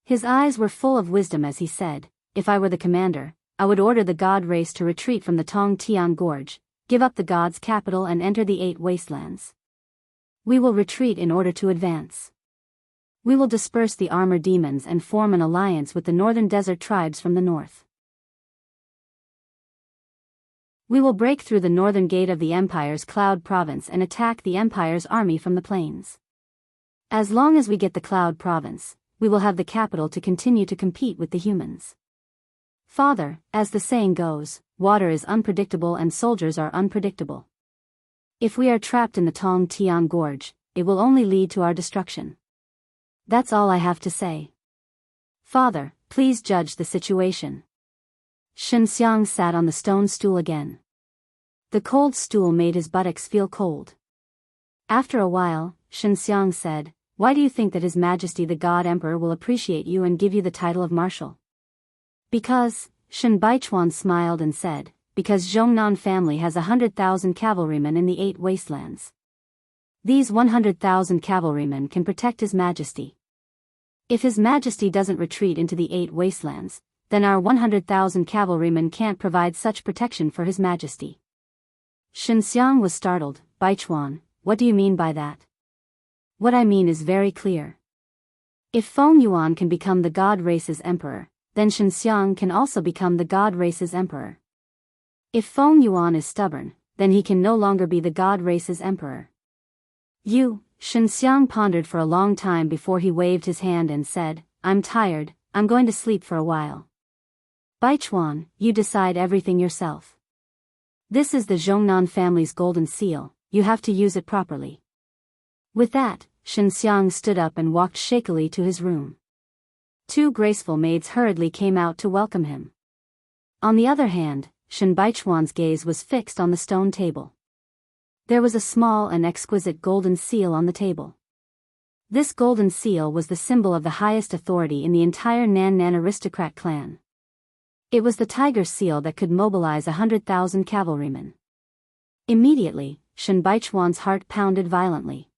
His eyes were full of wisdom as he said, if I were the commander, I would order the god race to retreat from the Tong Tian Gorge, give up the god's capital and enter the 8 wastelands. We will retreat in order to advance. We will disperse the armor demons and form an alliance with the northern desert tribes from the north. We will break through the northern gate of the Empire's Cloud Province and attack the Empire's army from the plains. As long as we get the Cloud Province, we will have the capital to continue to compete with the humans. Father, as the saying goes, water is unpredictable and soldiers are unpredictable. If we are trapped in the Tong Tian Gorge, it will only lead to our destruction. That's all I have to say. Father, please judge the situation. Shen Xiang sat on the stone stool again. The cold stool made his buttocks feel cold. After a while, Shen Xiang said, why do you think that His Majesty the God Emperor will appreciate you and give you the title of Marshal? Because, Shen Baichuan smiled and said, because Zhongnan family has 100,000 cavalrymen in the 8 wastelands. These 100,000 cavalrymen can protect His Majesty. If His Majesty doesn't retreat into the 8 wastelands, then our 100,000 cavalrymen can't provide such protection for His Majesty. Shen Xiang was startled. Baichuan, what do you mean by that? What I mean is very clear. If Feng Yuan can become the god race's emperor, then Shen Xiang can also become the god race's emperor. If Feng Yuan is stubborn, then he can no longer be the god race's emperor. Shen Xiang pondered for a long time before he waved his hand and said, I'm tired, I'm going to sleep for a while. Baichuan, you decide everything yourself. This is the Zhongnan family's golden seal, you have to use it properly. With that, Shen Xiang stood up and walked shakily to his room. 2 graceful maids hurriedly came out to welcome him. On the other hand, Shen Baichuan's gaze was fixed on the stone table. There was a small and exquisite golden seal on the table. This golden seal was the symbol of the highest authority in the entire Nan aristocrat clan. It was the tiger seal that could mobilize 100,000 cavalrymen. Immediately, Shen Baichuan's heart pounded violently.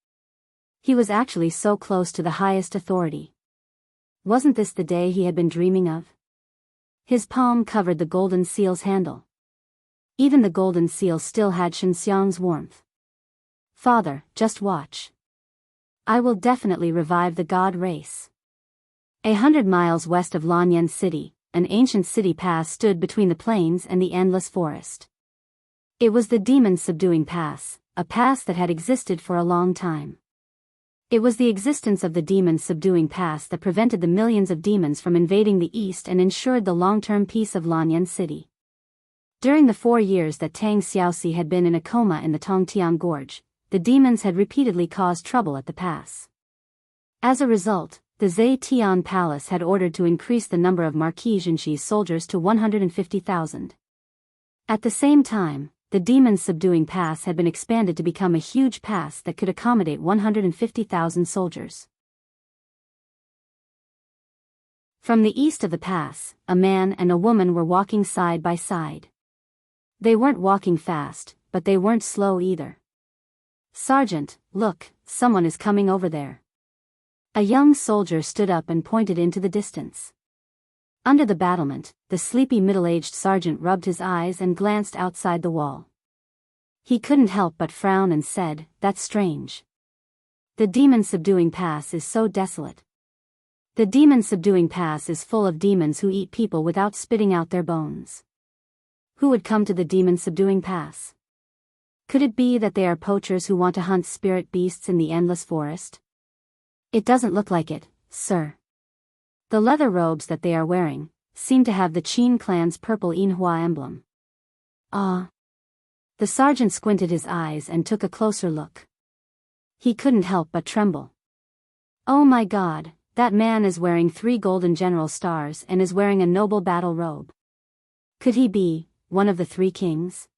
He was actually so close to the highest authority. Wasn't this the day he had been dreaming of? His palm covered the golden seal's handle. Even the golden seal still had Shen Xiang's warmth. Father, just watch. I will definitely revive the god race. 100 miles west of Lanyan City, an ancient city pass stood between the plains and the endless forest. It was the demon-subduing pass, a pass that had existed for a long time. It was the existence of the demon-subduing pass that prevented the millions of demons from invading the east and ensured the long-term peace of Lanyan City. During the 4 years that Tang Xiaoxi had been in a coma in the Tongtian Gorge, the demons had repeatedly caused trouble at the pass. As a result, the Zetian Palace had ordered to increase the number of Marquis Jinshi's soldiers to 150,000. At the same time, the demon-subduing pass had been expanded to become a huge pass that could accommodate 150,000 soldiers. From the east of the pass, a man and a woman were walking side by side. They weren't walking fast, but they weren't slow either. "Sergeant, look, someone is coming over there." A young soldier stood up and pointed into the distance. Under the battlement, the sleepy middle-aged sergeant rubbed his eyes and glanced outside the wall. He couldn't help but frown and said, "That's strange. The demon-subduing pass is so desolate. The demon-subduing pass is full of demons who eat people without spitting out their bones. Who would come to the demon-subduing pass? Could it be that they are poachers who want to hunt spirit beasts in the endless forest? It doesn't look like it, sir. The leather robes that they are wearing seem to have the Qin clan's purple Yinhua emblem." "Ah." The sergeant squinted his eyes and took a closer look. He couldn't help but tremble. "Oh my God, that man is wearing 3 golden general stars and is wearing a noble battle robe. Could he be one of the 3 kings?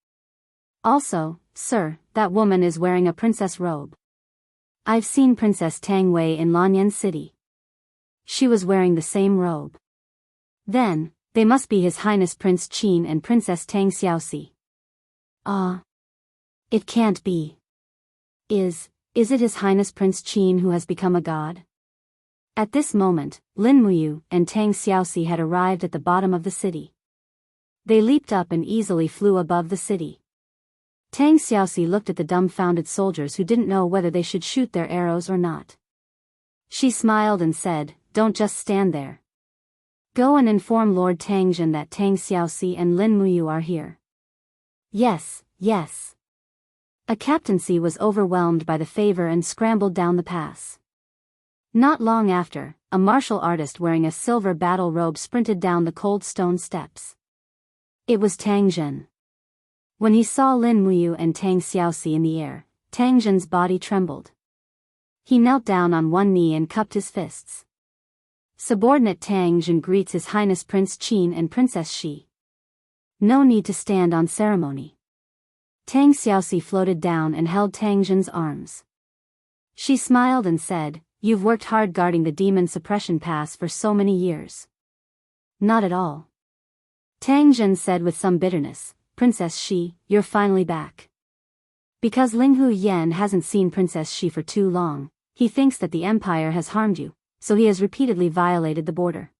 Also, sir, that woman is wearing a princess robe. I've seen Princess Tang Wei in Lanyan City. She was wearing the same robe. Then, they must be His Highness Prince Qin and Princess Tang Xiaoxi. Ah. It can't be. Is it His Highness Prince Qin who has become a god?" At this moment, Lin Muyu and Tang Xiaoxi had arrived at the bottom of the city. They leaped up and easily flew above the city. Tang Xiaoxi looked at the dumbfounded soldiers who didn't know whether they should shoot their arrows or not. She smiled and said, "Don't just stand there. Go and inform Lord Tangjin that Tang Xiaoxi and Lin Muyu are here." Yes, yes. A captaincy was overwhelmed by the favor and scrambled down the pass. Not long after, a martial artist wearing a silver battle robe sprinted down the cold stone steps. It was Tangjin. When he saw Lin Muyu and Tang Xiaoxi in the air, Tangjin's body trembled. He knelt down on one knee and cupped his fists. "Subordinate Tangjin greets His Highness Prince Qin and Princess Shi. No need to stand on ceremony." Tang Xiaoxi floated down and held Tangjin's arms. She smiled and said, "You've worked hard guarding the demon suppression pass for so many years." "Not at all." Tangjin said with some bitterness, "Princess Shi, you're finally back." Because Ling Hu Yen hasn't seen Princess Shi for too long, he thinks that the Empire has harmed you, so he has repeatedly violated the border.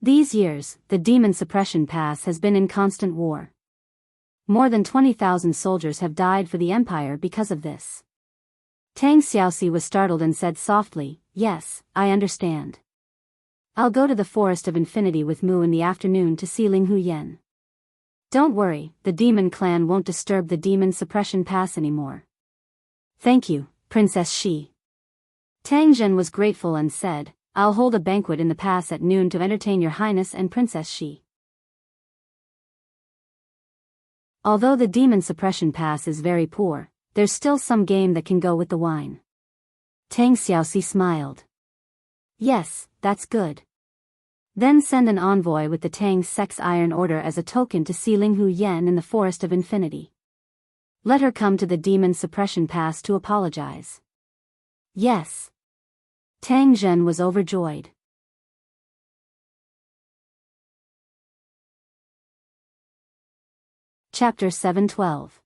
These years, the demon suppression pass has been in constant war. More than 20,000 soldiers have died for the Empire because of this. Tang Xiaoxi was startled and said softly, "Yes, I understand. I'll go to the Forest of Infinity with Mu in the afternoon to see Ling Hu Yen. Don't worry, the demon clan won't disturb the demon suppression pass anymore." "Thank you, Princess Shi." Tangjin was grateful and said, "I'll hold a banquet in the pass at noon to entertain Your Highness and Princess Shi." Although the demon suppression pass is very poor, there's still some game that can go with the wine. Tang Xiaoxi smiled. "Yes, that's good. Then send an envoy with the Tang Sex Iron Order as a token to see Ling Hu Yen in the Forest of Infinity. Let her come to the demon suppression pass to apologize." "Yes." Tang Zhen was overjoyed. Chapter 712.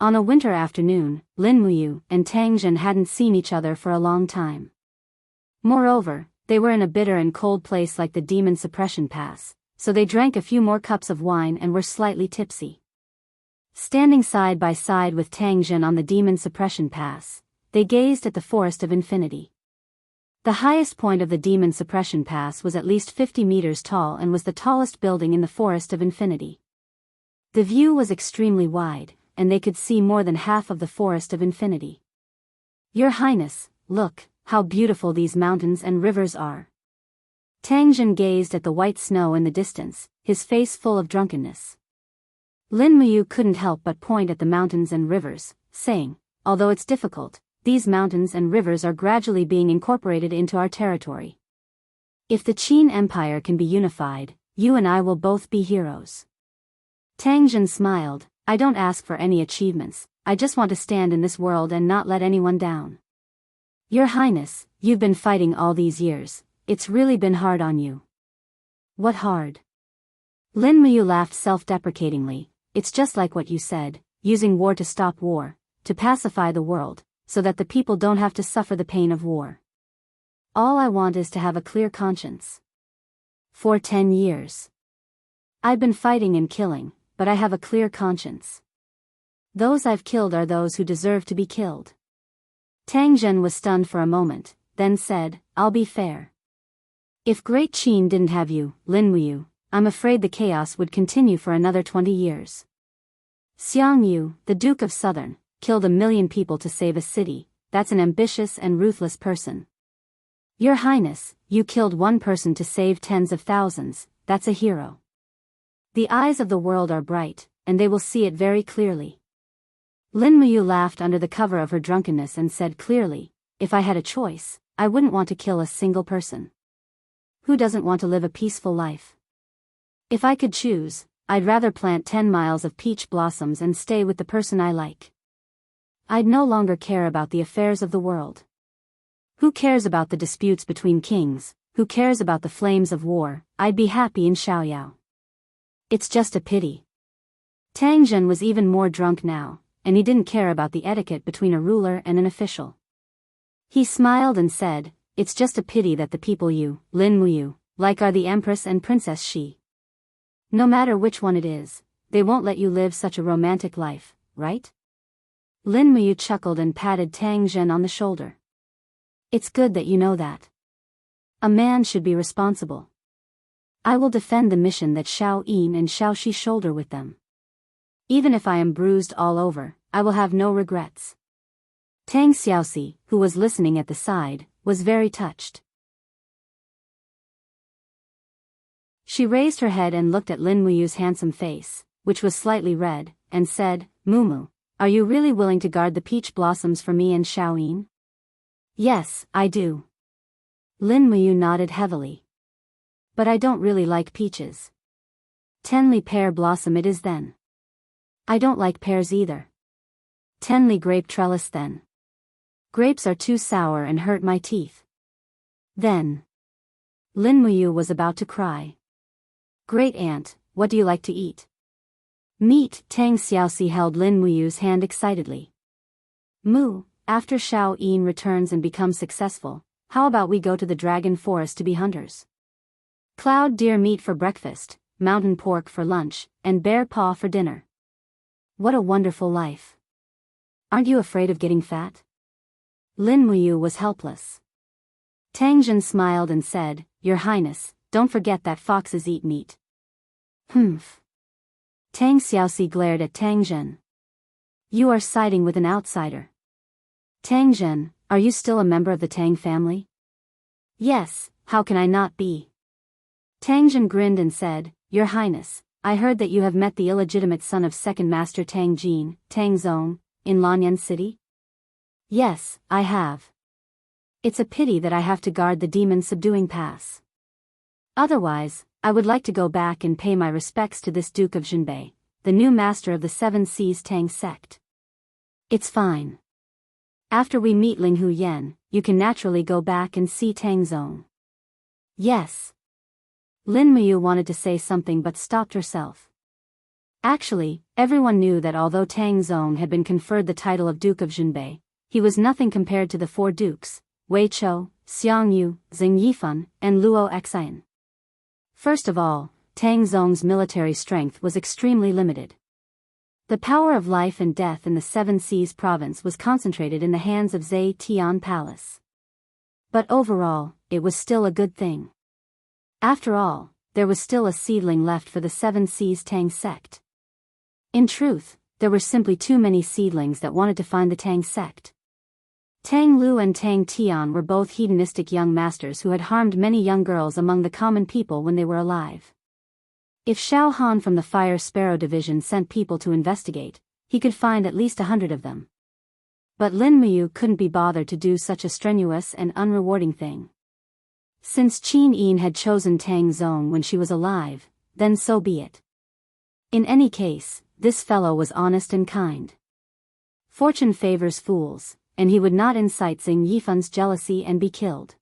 On a winter afternoon, Lin Muyu and Tang Zhen hadn't seen each other for a long time. Moreover, they were in a bitter and cold place like the demon suppression pass, so they drank a few more cups of wine and were slightly tipsy. Standing side by side with Tang Zhen on the demon suppression pass, they gazed at the Forest of Infinity. The highest point of the demon suppression pass was at least 50 meters tall and was the tallest building in the Forest of Infinity. The view was extremely wide, and they could see more than half of the Forest of Infinity. "Your Highness, look, how beautiful these mountains and rivers are." Tangjin gazed at the white snow in the distance, his face full of drunkenness. Lin Muyu couldn't help but point at the mountains and rivers, saying, "Although it's difficult, these mountains and rivers are gradually being incorporated into our territory. If the Qin Empire can be unified, you and I will both be heroes." Tangjin smiled, "I don't ask for any achievements, I just want to stand in this world and not let anyone down." "Your Highness, you've been fighting all these years, it's really been hard on you." "What hard?" Lin Muyu laughed self-deprecatingly, "It's just like what you said, using war to stop war, to pacify the world, so that the people don't have to suffer the pain of war. All I want is to have a clear conscience. For 10 years. I've been fighting and killing, but I have a clear conscience. Those I've killed are those who deserve to be killed. Tang Zhen was stunned for a moment, then said, I'll be fair. If Great Qin didn't have you, Lin Muyu, I'm afraid the chaos would continue for another 20 years. Xiang Yu, the Duke of Southern, killed 1 million people to save a city. That's an ambitious and ruthless person. Your Highness, you killed 1 person to save tens of thousands. That's a hero. The eyes of the world are bright, and they will see it very clearly. Lin Muyu laughed under the cover of her drunkenness and said clearly, if I had a choice, I wouldn't want to kill a single person. Who doesn't want to live a peaceful life? If I could choose, I'd rather plant 10 miles of peach blossoms and stay with the person I like. I'd no longer care about the affairs of the world. Who cares about the disputes between kings? Who cares about the flames of war? I'd be happy in Xiaoyao. It's just a pity. Tang Zhen was even more drunk now, and he didn't care about the etiquette between a ruler and an official. He smiled and said, it's just a pity that the people you, Lin Muyu, like are the Empress and Princess Shi. No matter which one it is, they won't let you live such a romantic life, right? Lin Muyu chuckled and patted Tang Zhen on the shoulder. It's good that you know that. A man should be responsible. I will defend the mission that Xiao Yin and Xiao Shi shoulder with them. Even if I am bruised all over, I will have no regrets. Tang Xiaoxi, who was listening at the side, was very touched. She raised her head and looked at Lin Muyu's handsome face, which was slightly red, and said, Mumu, are you really willing to guard the peach blossoms for me and Xiao Yin? Yes, I do. Lin Muyu nodded heavily. But I don't really like peaches. Tenli pear blossom it is then. I don't like pears either. Tenli grape trellis then. Grapes are too sour and hurt my teeth. Then. Lin Muyu was about to cry. Great aunt, what do you like to eat? Meat. Tang Xiaoxi held Lin Muyu's hand excitedly. Mu, after Xiao Yin returns and becomes successful, how about we go to the dragon forest to be hunters? Cloud deer meat for breakfast, mountain pork for lunch, and bear paw for dinner. What a wonderful life. Aren't you afraid of getting fat? Lin Muyu was helpless. Tang Zhen smiled and said, Your Highness, don't forget that foxes eat meat. Humph. Tang Xiaoxi glared at Tang Zhen. You are siding with an outsider. Tang Zhen, are you still a member of the Tang family? Yes, how can I not be? Tang Zhen grinned and said, Your Highness, I heard that you have met the illegitimate son of second master Tang Jin, Tang Zong, in Lanyan City? Yes, I have. It's a pity that I have to guard the demon subduing pass. Otherwise, I would like to go back and pay my respects to this Duke of Jinbei, the new master of the Seven Seas Tang sect. It's fine. After we meet Ling Hu Yen, you can naturally go back and see Tang Zong. Yes. Lin Muyu wanted to say something but stopped herself. Actually, everyone knew that although Tang Zong had been conferred the title of Duke of Jinbei, he was nothing compared to the 4 dukes, Wei Chou, Xiang Yu, Xing Yifan, and Luo Xian. First of all, Tang Zong's military strength was extremely limited. The power of life and death in the Seven Seas province was concentrated in the hands of Zhe Tian Palace. But overall, it was still a good thing. After all, there was still a seedling left for the Seven Seas Tang sect. In truth, there were simply too many seedlings that wanted to find the Tang sect. Tang Lu and Tang Tian were both hedonistic young masters who had harmed many young girls among the common people when they were alive. If Xiao Han from the Fire Sparrow Division sent people to investigate, he could find at least 100 of them. But Lin Muyu couldn't be bothered to do such a strenuous and unrewarding thing. Since Qin Yin had chosen Tang Zong when she was alive, then so be it. In any case, this fellow was honest and kind. Fortune favors fools, and he would not incite Xing Yifan's jealousy and be killed.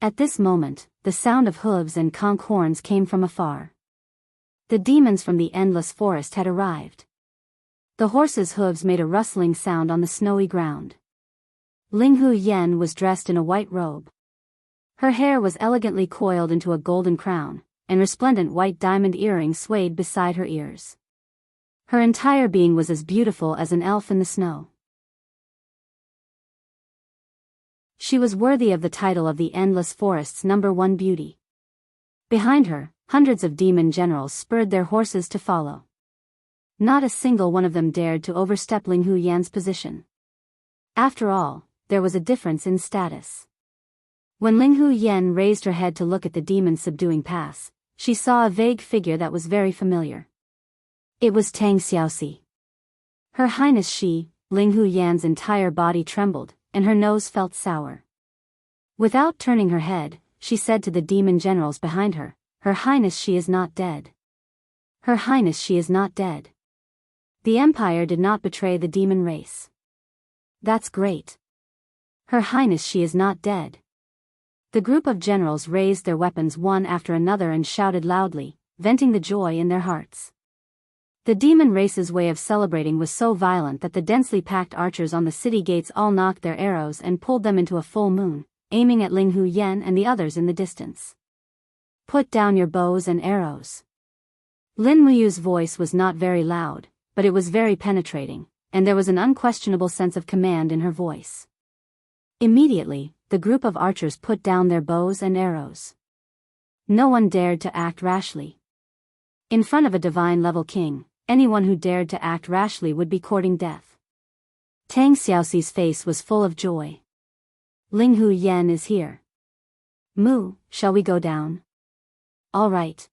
At this moment, the sound of hooves and conch horns came from afar. The demons from the endless forest had arrived. The horse's hooves made a rustling sound on the snowy ground. Ling Hu Yen was dressed in a white robe. Her hair was elegantly coiled into a golden crown, and resplendent white diamond earrings swayed beside her ears. Her entire being was as beautiful as an elf in the snow. She was worthy of the title of the Endless Forest's #1 beauty. Behind her, hundreds of demon generals spurred their horses to follow. Not a single one of them dared to overstep Ling Hu Yan's position. After all, there was a difference in status. When Ling Hu Yan raised her head to look at the demon-subduing pass, she saw a vague figure that was very familiar. It was Tang Xiaoxi. Her Highness she, Ling Hu Yan's entire body trembled, and her nose felt sour. Without turning her head, she said to the demon generals behind her, "Her Highness she is not dead. Her Highness she is not dead." The Empire did not betray the demon race. That's great. Her Highness she is not dead. The group of generals raised their weapons one after another and shouted loudly, venting the joy in their hearts. The demon race's way of celebrating was so violent that the densely packed archers on the city gates all knocked their arrows and pulled them into a full moon, aiming at Ling Hu Yan and the others in the distance. "Put down your bows and arrows." Lin Muyu's voice was not very loud, but it was very penetrating, and there was an unquestionable sense of command in her voice. Immediately, the group of archers put down their bows and arrows. No one dared to act rashly. In front of a divine-level king, anyone who dared to act rashly would be courting death. Tang Xiaoxi's face was full of joy. "Ling Hu Yan is here. Mu, shall we go down?" "All right."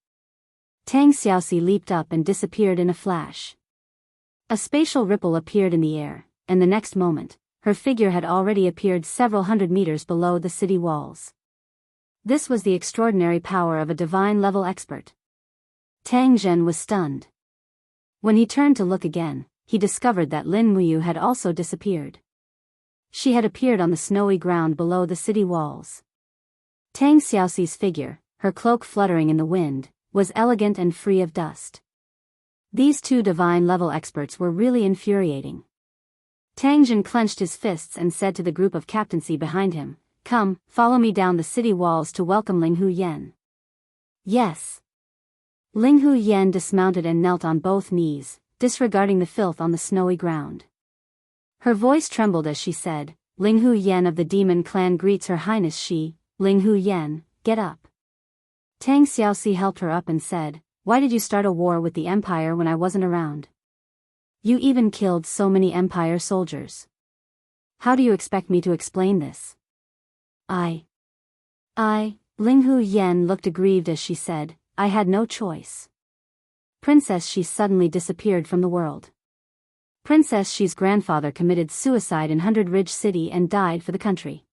Tang Xiaoxi leaped up and disappeared in a flash. A spatial ripple appeared in the air, and the next moment, her figure had already appeared several hundred meters below the city walls. This was the extraordinary power of a divine-level expert. Tang Zhen was stunned. When he turned to look again, he discovered that Lin Muyu had also disappeared. She had appeared on the snowy ground below the city walls. Tang Xiaoxi's figure, her cloak fluttering in the wind, was elegant and free of dust. These two divine-level experts were really infuriating. Tang Zhen clenched his fists and said to the group of captaincy behind him, "Come, follow me down the city walls to welcome Ling Hu Yan." "Yes." Ling Hu Yan dismounted and knelt on both knees, disregarding the filth on the snowy ground. Her voice trembled as she said, "Ling Hu Yan of the demon clan greets Her Highness she, Ling Hu Yan, get up." Tang Xiaoxi helped her up and said, "Why did you start a war with the Empire when I wasn't around? You even killed so many Empire soldiers. How do you expect me to explain this?" I, Ling Hu Yan looked aggrieved as she said, "I had no choice." Princess She suddenly disappeared from the world. Princess She's grandfather committed suicide in Hundred Ridge City and died for the country.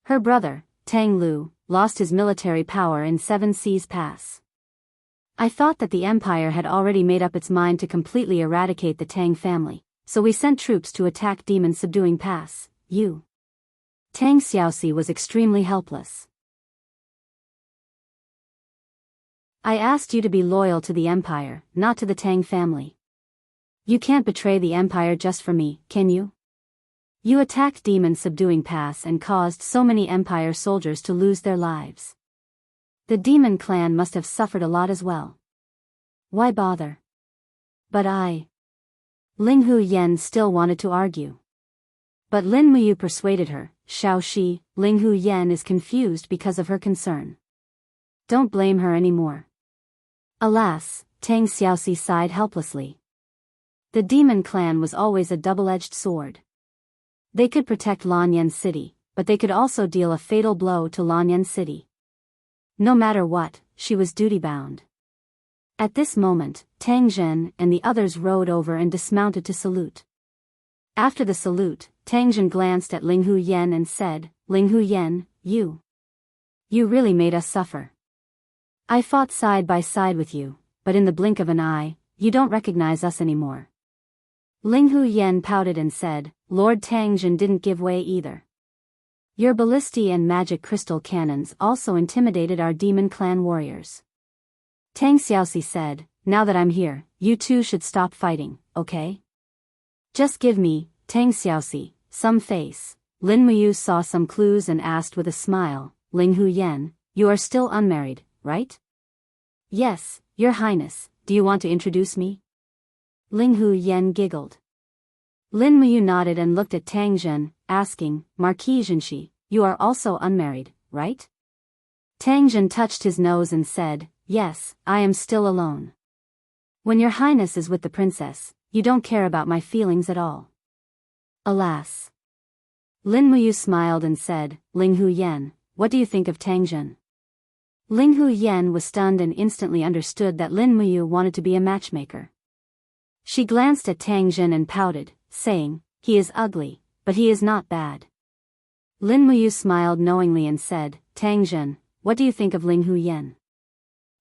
Her brother, Tang Lu, lost his military power in Seven Seas Pass. I thought that the Empire had already made up its mind to completely eradicate the Tang family, so we sent troops to attack demon-subduing Pass. Tang Xiaoxi was extremely helpless. "I asked you to be loyal to the Empire, not to the Tang family. You can't betray the Empire just for me, can you? You attacked demon-subduing Pass and caused so many Empire soldiers to lose their lives. The demon clan must have suffered a lot as well. Why bother?" "But Ling Hu Yan still wanted to argue. But Lin Muyu persuaded her, "Shao Shi, Ling Hu Yan is confused because of her concern. Don't blame her anymore." Alas, Tang Xiaoxi sighed helplessly. The demon clan was always a double-edged sword. They could protect Lanyan City, but they could also deal a fatal blow to Lanyan City. No matter what, she was duty-bound. At this moment, Tang Zhen and the others rode over and dismounted to salute. After the salute, Tang Zhen glanced at Ling Hu Yan and said, "Ling Hu Yan, you really made us suffer. I fought side by side with you, but in the blink of an eye, you don't recognize us anymore." Ling Hu Yan pouted and said, "Lord Tang Zhen didn't give way either. Your ballistae and magic crystal cannons also intimidated our demon clan warriors." Tang Xiaoxi said, "Now that I'm here, you two should stop fighting, okay? Just give me, Tang Xiaoxi, some face. Lin Muyu saw some clues and asked with a smile, Ling Hu Yen, you are still unmarried, right? Yes, Your Highness, do you want to introduce me? Ling Hu Yen giggled. Lin Muyu nodded and looked at Tang Zhen, asking, Marquis Zhenxi, you are also unmarried, right? Tang Zhen touched his nose and said, yes, I am still alone. When Your Highness is with the princess, you don't care about my feelings at all. Alas. Lin Muyu smiled and said, Ling Hu Yen, what do you think of Tang Zhen? Ling Hu Yen was stunned and instantly understood that Lin Muyu wanted to be a matchmaker. She glanced at Tang Zhen and pouted, saying, he is ugly, but he is not bad. Lin Muyu smiled knowingly and said, Tang Zhen, what do you think of Ling Hu Yen?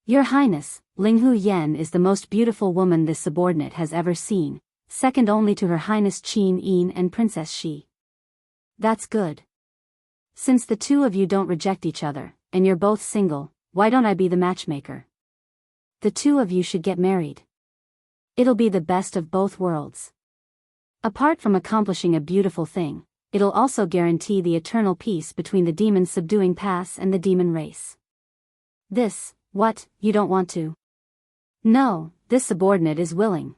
Your Highness, Ling Hu Yen is the most beautiful woman this subordinate has ever seen, second only to Her Highness Qin Yin and Princess Shi. That's good. Since the two of you don't reject each other, and you're both single, why don't I be the matchmaker? The two of you should get married. It'll be the best of both worlds. Apart from accomplishing a beautiful thing, it'll also guarantee the eternal peace between the demon subduing pass and the demon race. This, what, you don't want to? No, this subordinate is willing.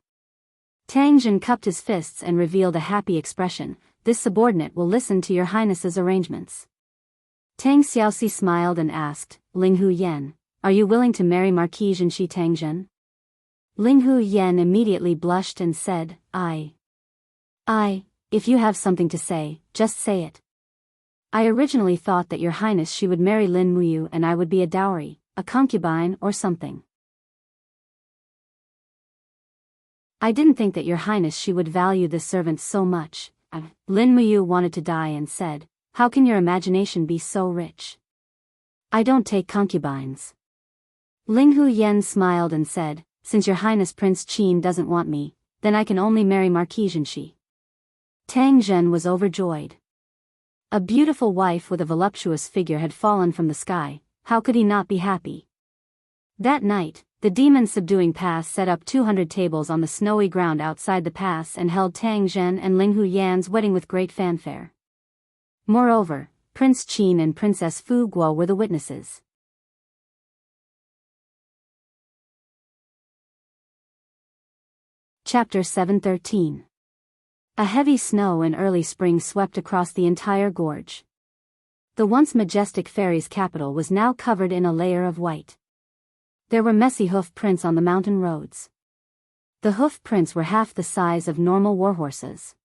Tang Zhen cupped his fists and revealed a happy expression, this subordinate will listen to Your Highness's arrangements. Tang Xiaoxi smiled and asked, Ling Hu Yen, are you willing to marry Marquis Zhenxi Tang Zhen? Ling Hu Yen immediately blushed and said, if you have something to say, just say it. I originally thought that Your Highness she would marry Lin Muyu and I would be a dowry, a concubine or something. I didn't think that Your Highness she would value this servant so much. Lin Muyu wanted to die and said, how can your imagination be so rich? I don't take concubines. Ling Hu Yen smiled and said, since Your Highness Prince Qin doesn't want me, then I can only marry Marquis Zhenxi. Tang Zhen was overjoyed. A beautiful wife with a voluptuous figure had fallen from the sky, how could he not be happy? That night, the demon subduing pass set up 200 tables on the snowy ground outside the pass and held Tang Zhen and Ling Hu Yan's wedding with great fanfare. Moreover, Prince Qin and Princess Fu Guo were the witnesses. Chapter 713. A heavy snow in early spring swept across the entire gorge. The once majestic fairy's capital was now covered in a layer of white. There were messy hoof prints on the mountain roads. The hoof prints were half the size of normal warhorses.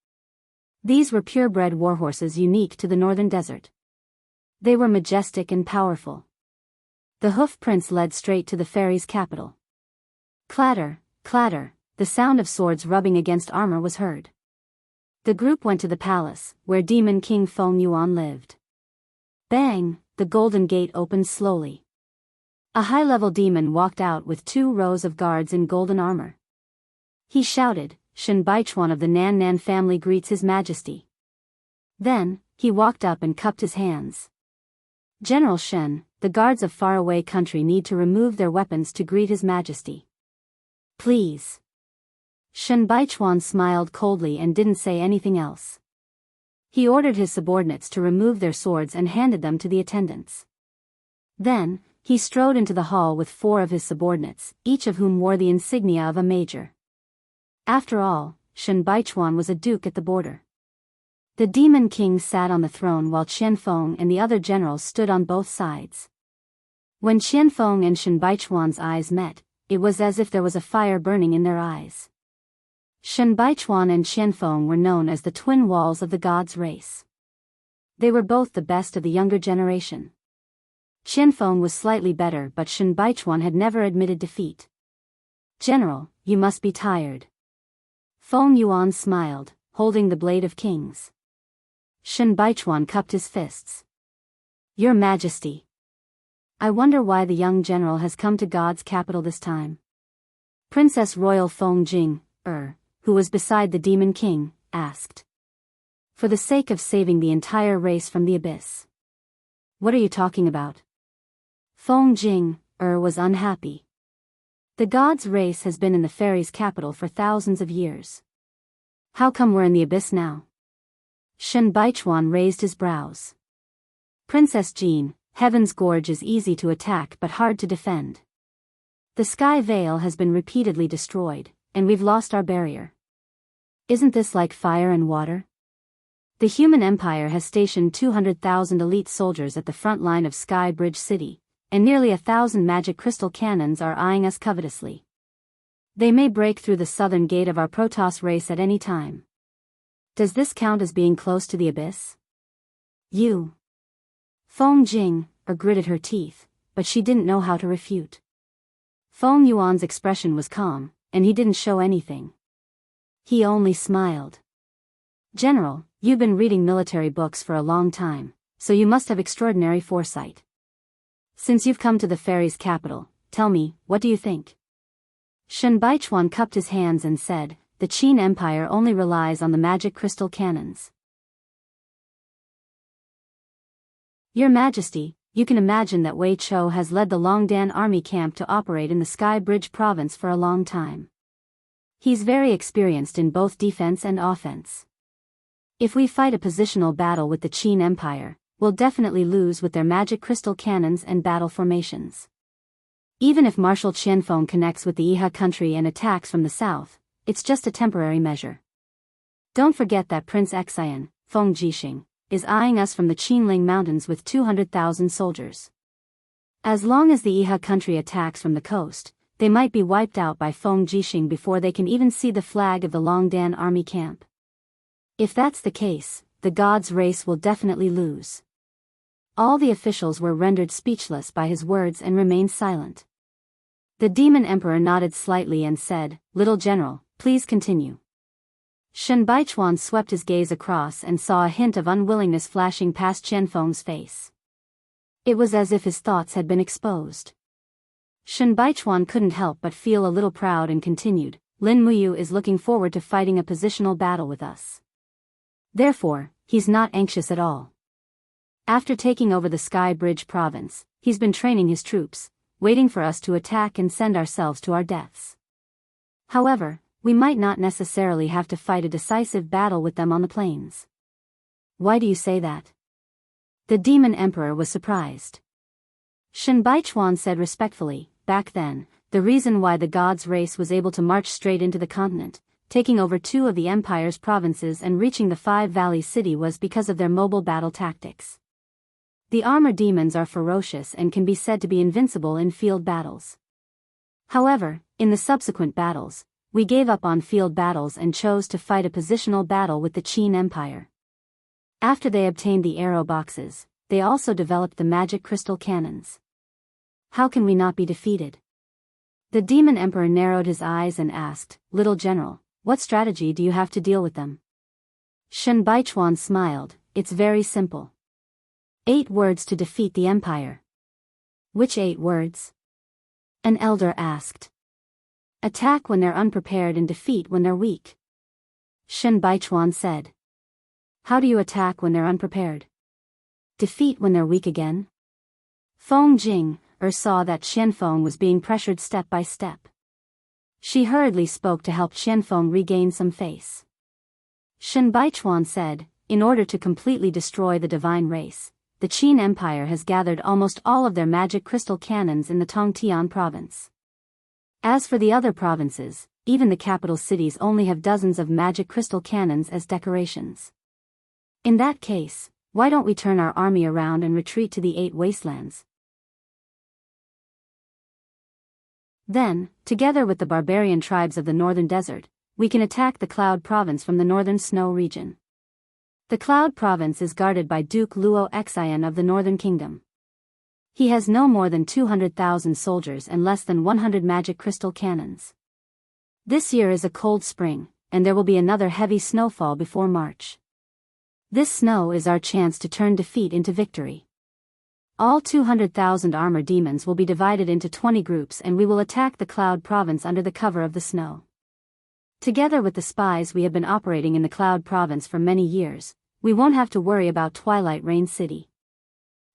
These were purebred warhorses unique to the northern desert. They were majestic and powerful. The hoof prints led straight to the fairy's capital. Clatter, clatter, the sound of swords rubbing against armor was heard. The group went to the palace, where Demon King Feng Yuan lived. Bang, the golden gate opened slowly. A high-level demon walked out with 2 rows of guards in golden armor. He shouted, Shen Baichuan of the Nan Nan family greets His Majesty. Then, he walked up and cupped his hands. General Shen, the guards of faraway country need to remove their weapons to greet His Majesty. Please. Shen Baichuan smiled coldly and didn't say anything else. He ordered his subordinates to remove their swords and handed them to the attendants. Then, he strode into the hall with 4 of his subordinates, each of whom wore the insignia of a major. After all, Shen Baichuan was a duke at the border. The Demon King sat on the throne while Qianfeng and the other generals stood on both sides. When Qianfeng and Shen Baichuan's eyes met, it was as if there was a fire burning in their eyes. Shen Baichuan and Qianfeng were known as the twin walls of the gods' race. They were both the best of the younger generation. Qianfeng was slightly better, but Shen Baichuan had never admitted defeat. General, you must be tired. Feng Yuan smiled, holding the blade of kings. Shen Baichuan cupped his fists. Your Majesty. I wonder why the young general has come to God's capital this time. Princess Royal Feng Jing, who was beside the Demon King, asked. For the sake of saving the entire race from the abyss. What are you talking about? Feng Jing, was unhappy. The gods' race has been in the fairies' capital for thousands of years. How come we're in the abyss now? Shen Baichuan raised his brows. Princess Jean, Heaven's Gorge is easy to attack but hard to defend. The Sky Veil has been repeatedly destroyed, and we've lost our barrier. Isn't this like fire and water? The human empire has stationed 200,000 elite soldiers at the front line of Sky Bridge City, and nearly 1,000 magic crystal cannons are eyeing us covetously. They may break through the southern gate of our Protoss race at any time. Does this count as being close to the abyss? You. Feng Jing gritted her teeth, but she didn't know how to refute. Feng Yuan's expression was calm, and he didn't show anything. He only smiled. General, you've been reading military books for a long time, so you must have extraordinary foresight. Since you've come to the fairies' capital, tell me, what do you think? Shen Baichuan cupped his hands and said, the Qin Empire only relies on the magic crystal cannons. Your Majesty, you can imagine that Wei Chou has led the Longdan army camp to operate in the Sky Bridge province for a long time. He's very experienced in both defense and offense. If we fight a positional battle with the Qin Empire, we'll definitely lose with their magic crystal cannons and battle formations. Even if Marshal Qianfeng connects with the Iha country and attacks from the south, it's just a temporary measure. Don't forget that Prince Xian, Feng Jixing, is eyeing us from the Qinling Mountains with 200,000 soldiers. As long as the Iha country attacks from the coast, they might be wiped out by Feng Jixing before they can even see the flag of the Longdan army camp. If that's the case, the gods' race will definitely lose. All the officials were rendered speechless by his words and remained silent. The Demon Emperor nodded slightly and said, Little General, please continue. Shen Baichuan swept his gaze across and saw a hint of unwillingness flashing past Qianfeng's face. It was as if his thoughts had been exposed. Shen Baichuan couldn't help but feel a little proud and continued, Lin Muyu is looking forward to fighting a positional battle with us. Therefore, he's not anxious at all. After taking over the Sky Bridge province, he's been training his troops, waiting for us to attack and send ourselves to our deaths. However, we might not necessarily have to fight a decisive battle with them on the plains. Why do you say that? The Demon Emperor was surprised. Shen Baichuan said respectfully, back then, the reason why the gods' race was able to march straight into the continent, taking over 2 of the Empire's provinces and reaching the Five Valleys city was because of their mobile battle tactics. The armor demons are ferocious and can be said to be invincible in field battles. However, in the subsequent battles, we gave up on field battles and chose to fight a positional battle with the Qin Empire. After they obtained the arrow boxes, they also developed the magic crystal cannons. How can we not be defeated? The Demon Emperor narrowed his eyes and asked, Little General, what strategy do you have to deal with them? Shen Baichuan smiled, it's very simple. 8 words to defeat the Empire. Which 8 words? An elder asked. Attack when they're unprepared and defeat when they're weak. Shen Baichuan said. How do you attack when they're unprepared? Defeat when they're weak again? Feng Jing saw that Qianfeng was being pressured step by step. She hurriedly spoke to help Qianfeng regain some face. Shen Baichuan said, in order to completely destroy the divine race, the Qin Empire has gathered almost all of their magic crystal cannons in the Tongtian province. As for the other provinces, even the capital cities only have dozens of magic crystal cannons as decorations. In that case, why don't we turn our army around and retreat to the 8 wastelands? Then, together with the barbarian tribes of the northern desert, we can attack the Cloud Province from the northern snow region. The Cloud Province is guarded by Duke Luo Xian of the Northern Kingdom. He has no more than 200,000 soldiers and less than 100 magic crystal cannons. This year is a cold spring, and there will be another heavy snowfall before March. This snow is our chance to turn defeat into victory. All 200,000 armor demons will be divided into 20 groups and we will attack the Cloud Province under the cover of the snow. Together with the spies we have been operating in the Cloud Province for many years, we won't have to worry about Twilight Rain City.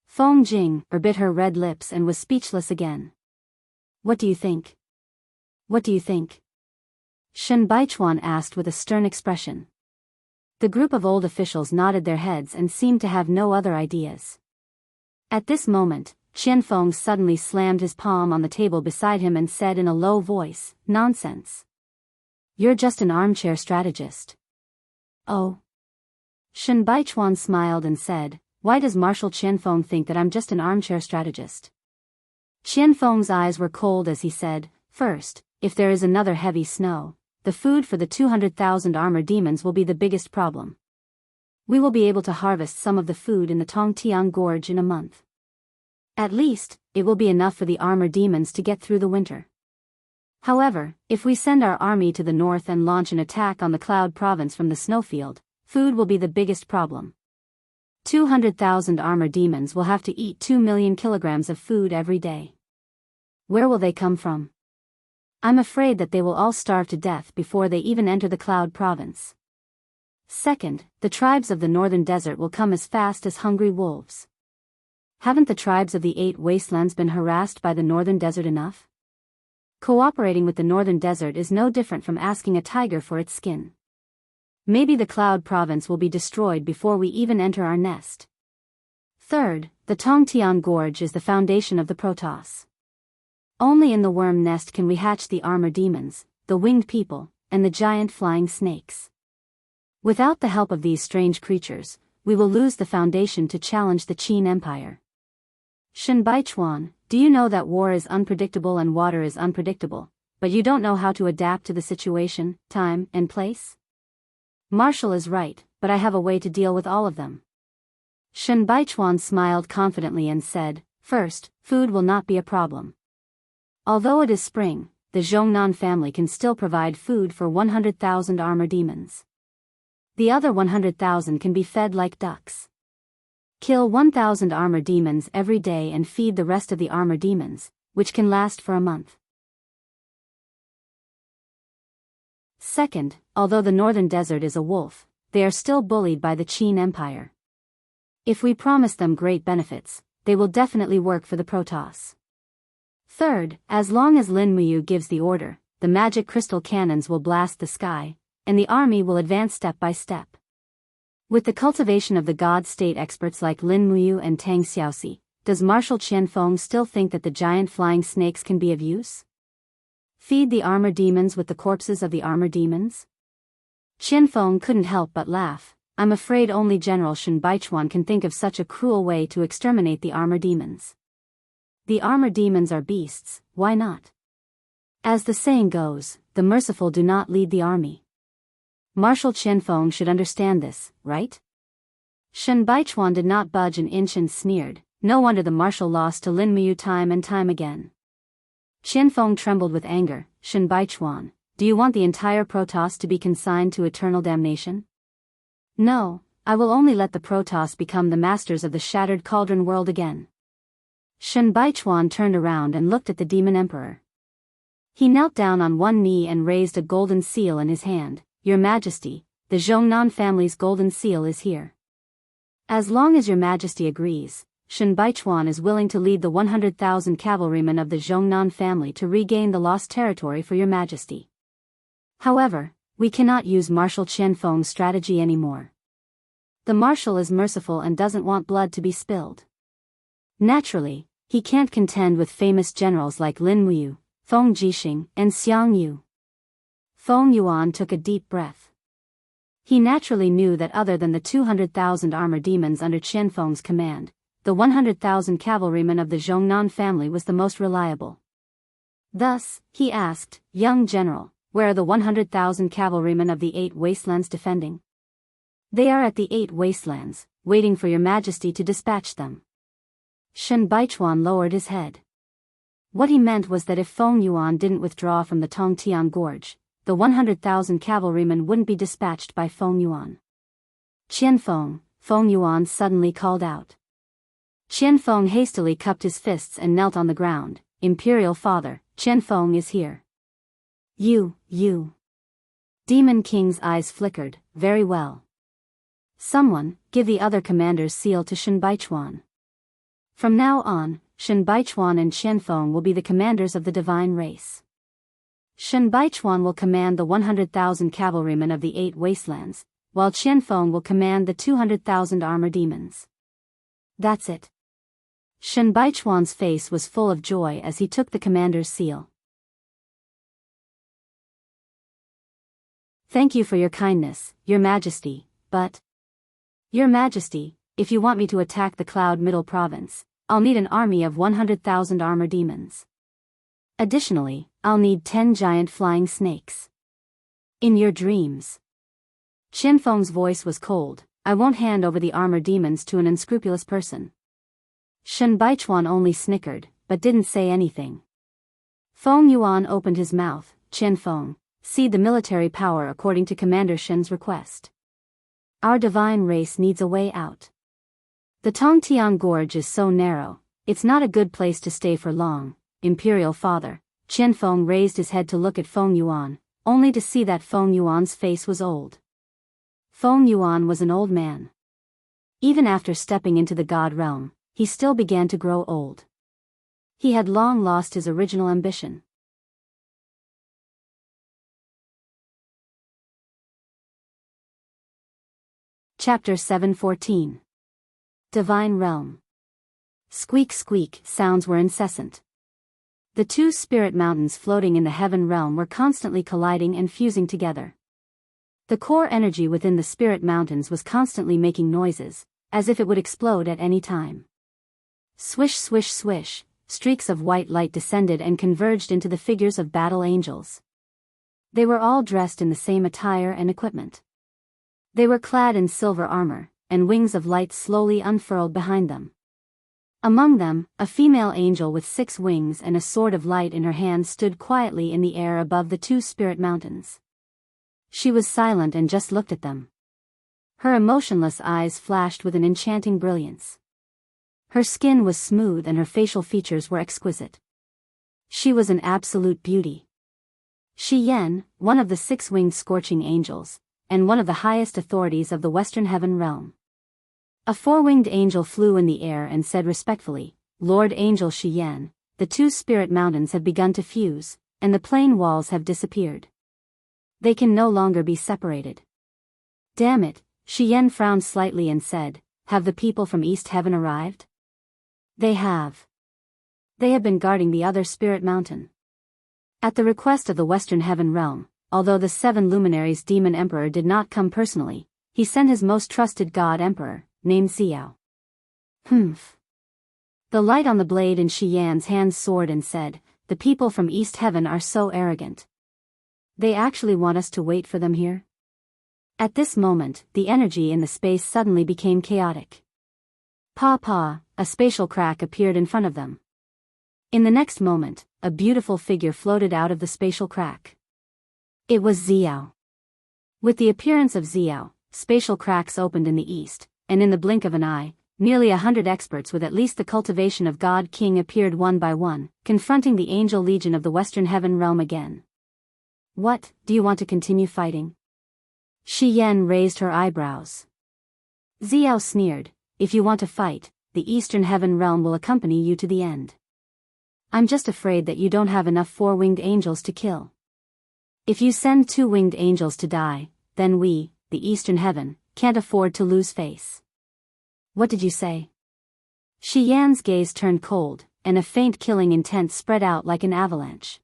Feng Jing bit her red lips and was speechless again. What do you think? What do you think? Shen Baichuan asked with a stern expression. The group of old officials nodded their heads and seemed to have no other ideas. At this moment, Qianfeng suddenly slammed his palm on the table beside him and said in a low voice, "Nonsense. You're just an armchair strategist." "Oh." Shen Baichuan smiled and said, "Why does Marshal Qianfeng think that I'm just an armchair strategist?" Qianfeng's eyes were cold as he said, "First, if there is another heavy snow, the food for the 200,000 armor demons will be the biggest problem. We will be able to harvest some of the food in the Tongtian Gorge in a month. At least, it will be enough for the armor demons to get through the winter. However, if we send our army to the north and launch an attack on the Cloud Province from the snowfield, food will be the biggest problem. 200,000 armor demons will have to eat 2 million kilograms of food every day. Where will they come from? I'm afraid that they will all starve to death before they even enter the Cloud Province. Second, the tribes of the northern desert will come as fast as hungry wolves. Haven't the tribes of the 8 wastelands been harassed by the northern desert enough? Cooperating with the northern desert is no different from asking a tiger for its skin. Maybe the Cloud Province will be destroyed before we even enter our nest. Third, the Tongtian Gorge is the foundation of the Protoss. Only in the worm nest can we hatch the armor demons, the winged people, and the giant flying snakes. Without the help of these strange creatures, we will lose the foundation to challenge the Qin Empire. Shen Baichuan, do you know that war is unpredictable and water is unpredictable, but you don't know how to adapt to the situation, time, and place? Marshall is right, but I have a way to deal with all of them. Shen Baichuan smiled confidently and said, "First, food will not be a problem. Although it is spring, the Zhongnan family can still provide food for 100,000 armor demons. The other 100,000 can be fed like ducks. Kill 1,000 armor demons every day and feed the rest of the armor demons, which can last for a month. Second, although the northern desert is a wolf, they are still bullied by the Qin Empire. If we promise them great benefits, they will definitely work for the Protoss. Third, as long as Lin Muyu gives the order, the magic crystal cannons will blast the sky, and the army will advance step by step. With the cultivation of the God State experts like Lin Muyu and Tang Xiaoxi, does Marshal Qianfeng still think that the giant flying snakes can be of use? Feed the armor demons with the corpses of the armor demons? Qianfeng couldn't help but laugh. I'm afraid only General Shen Baichuan can think of such a cruel way to exterminate the armor demons. The armor demons are beasts, why not? As the saying goes, the merciful do not lead the army. Marshal Qianfeng should understand this, right? Shen Baichuan did not budge an inch and sneered, no wonder the marshal lost to Lin Muyu time and time again. Qianfeng trembled with anger. Shen Baichuan, do you want the entire Protoss to be consigned to eternal damnation? No, I will only let the Protoss become the masters of the shattered cauldron world again. Shen Baichuan turned around and looked at the demon emperor. He knelt down on one knee and raised a golden seal in his hand. Your Majesty, the Zhongnan family's golden seal is here. As long as your Majesty agrees, Shen Baichuan is willing to lead the 100,000 cavalrymen of the Zhongnan family to regain the lost territory for your Majesty. However, we cannot use Marshal Qianfeng's strategy anymore. The Marshal is merciful and doesn't want blood to be spilled. Naturally, he can't contend with famous generals like Lin Muyu, Feng Jixing, and Xiang Yu. Feng Yuan took a deep breath. He naturally knew that other than the 200,000 armor demons under Qianfeng's command, the 100,000 cavalrymen of the Zhongnan family was the most reliable. Thus, he asked, "Young general, where are the 100,000 cavalrymen of the 8 wastelands defending?" "They are at the 8 wastelands, waiting for your Majesty to dispatch them." Shen Baichuan lowered his head. What he meant was that if Feng Yuan didn't withdraw from the Tongtian Gorge, the 100,000 cavalrymen wouldn't be dispatched by Feng Yuan. "Qianfeng," Feng Yuan suddenly called out. Qianfeng hastily cupped his fists and knelt on the ground. "Imperial Father, Qianfeng is here." You. Demon King's eyes flickered. "Very well. Someone, give the other commander's seal to Shen Baichuan. From now on, Shen Baichuan and Qianfeng will be the commanders of the divine race. Shen Baichuan will command the 100,000 cavalrymen of the 8 wastelands, while Qianfeng will command the 200,000 armor demons. That's it. Shen Baichuan's face was full of joy as he took the commander's seal. Thank you for your kindness, Your Majesty, but... Your Majesty, if you want me to attack the Cloud Middle Province, I'll need an army of 100,000 armor demons. Additionally, I'll need 10 giant flying snakes. In your dreams. Qianfeng's voice was cold. I won't hand over the armor demons to an unscrupulous person. Shen Baichuan only snickered, but didn't say anything. Feng Yuan opened his mouth. Qianfeng, cede the military power according to Commander Shen's request. Our divine race needs a way out. The Tongtian Gorge is so narrow, it's not a good place to stay for long, Imperial Father. Qianfeng raised his head to look at Feng Yuan, only to see that Feng Yuan's face was old. Feng Yuan was an old man. Even after stepping into the God realm, he still began to grow old. He had long lost his original ambition. Chapter 7:14. Divine Realm. Squeak squeak sounds were incessant. The two spirit mountains floating in the heaven realm were constantly colliding and fusing together. The core energy within the spirit mountains was constantly making noises, as if it would explode at any time. Swish swish swish, streaks of white light descended and converged into the figures of battle angels. They were all dressed in the same attire and equipment. They were clad in silver armor, and wings of light slowly unfurled behind them. Among them, a female angel with 6 wings and a sword of light in her hand stood quietly in the air above the two spirit mountains. She was silent and just looked at them. Her emotionless eyes flashed with an enchanting brilliance. Her skin was smooth and her facial features were exquisite. She was an absolute beauty. Shi Yan, one of the 6-winged scorching angels, and one of the highest authorities of the Western Heaven realm. A 4-winged angel flew in the air and said respectfully, Lord Angel Shi Yan, the two spirit mountains have begun to fuse, and the plain walls have disappeared. They can no longer be separated. Damn it, Shi Yan frowned slightly and said, have the people from East Heaven arrived? They have. They have been guarding the other spirit mountain. At the request of the Western Heaven realm, although the 7 luminaries Demon Emperor did not come personally, he sent his most trusted God Emperor, named Xiao. Humph. The light on the blade in Shi Yan's hand soared and said, the people from East Heaven are so arrogant. They actually want us to wait for them here? At this moment, the energy in the space suddenly became chaotic. Pa, a spatial crack appeared in front of them. In the next moment, a beautiful figure floated out of the spatial crack. It was Xiao. With the appearance of Xiao, spatial cracks opened in the east, and in the blink of an eye, nearly 100 experts with at least the cultivation of God King appeared one by one, confronting the angel legion of the Western Heaven realm again. What, do you want to continue fighting? Shi Yan raised her eyebrows. Xiao sneered, if you want to fight, the Eastern Heaven realm will accompany you to the end. I'm just afraid that you don't have enough 4-winged angels to kill. If you send 2-winged angels to die, then we, the Eastern Heaven, can't afford to lose face. What did you say? Shi Yan's gaze turned cold, and a faint killing intent spread out like an avalanche.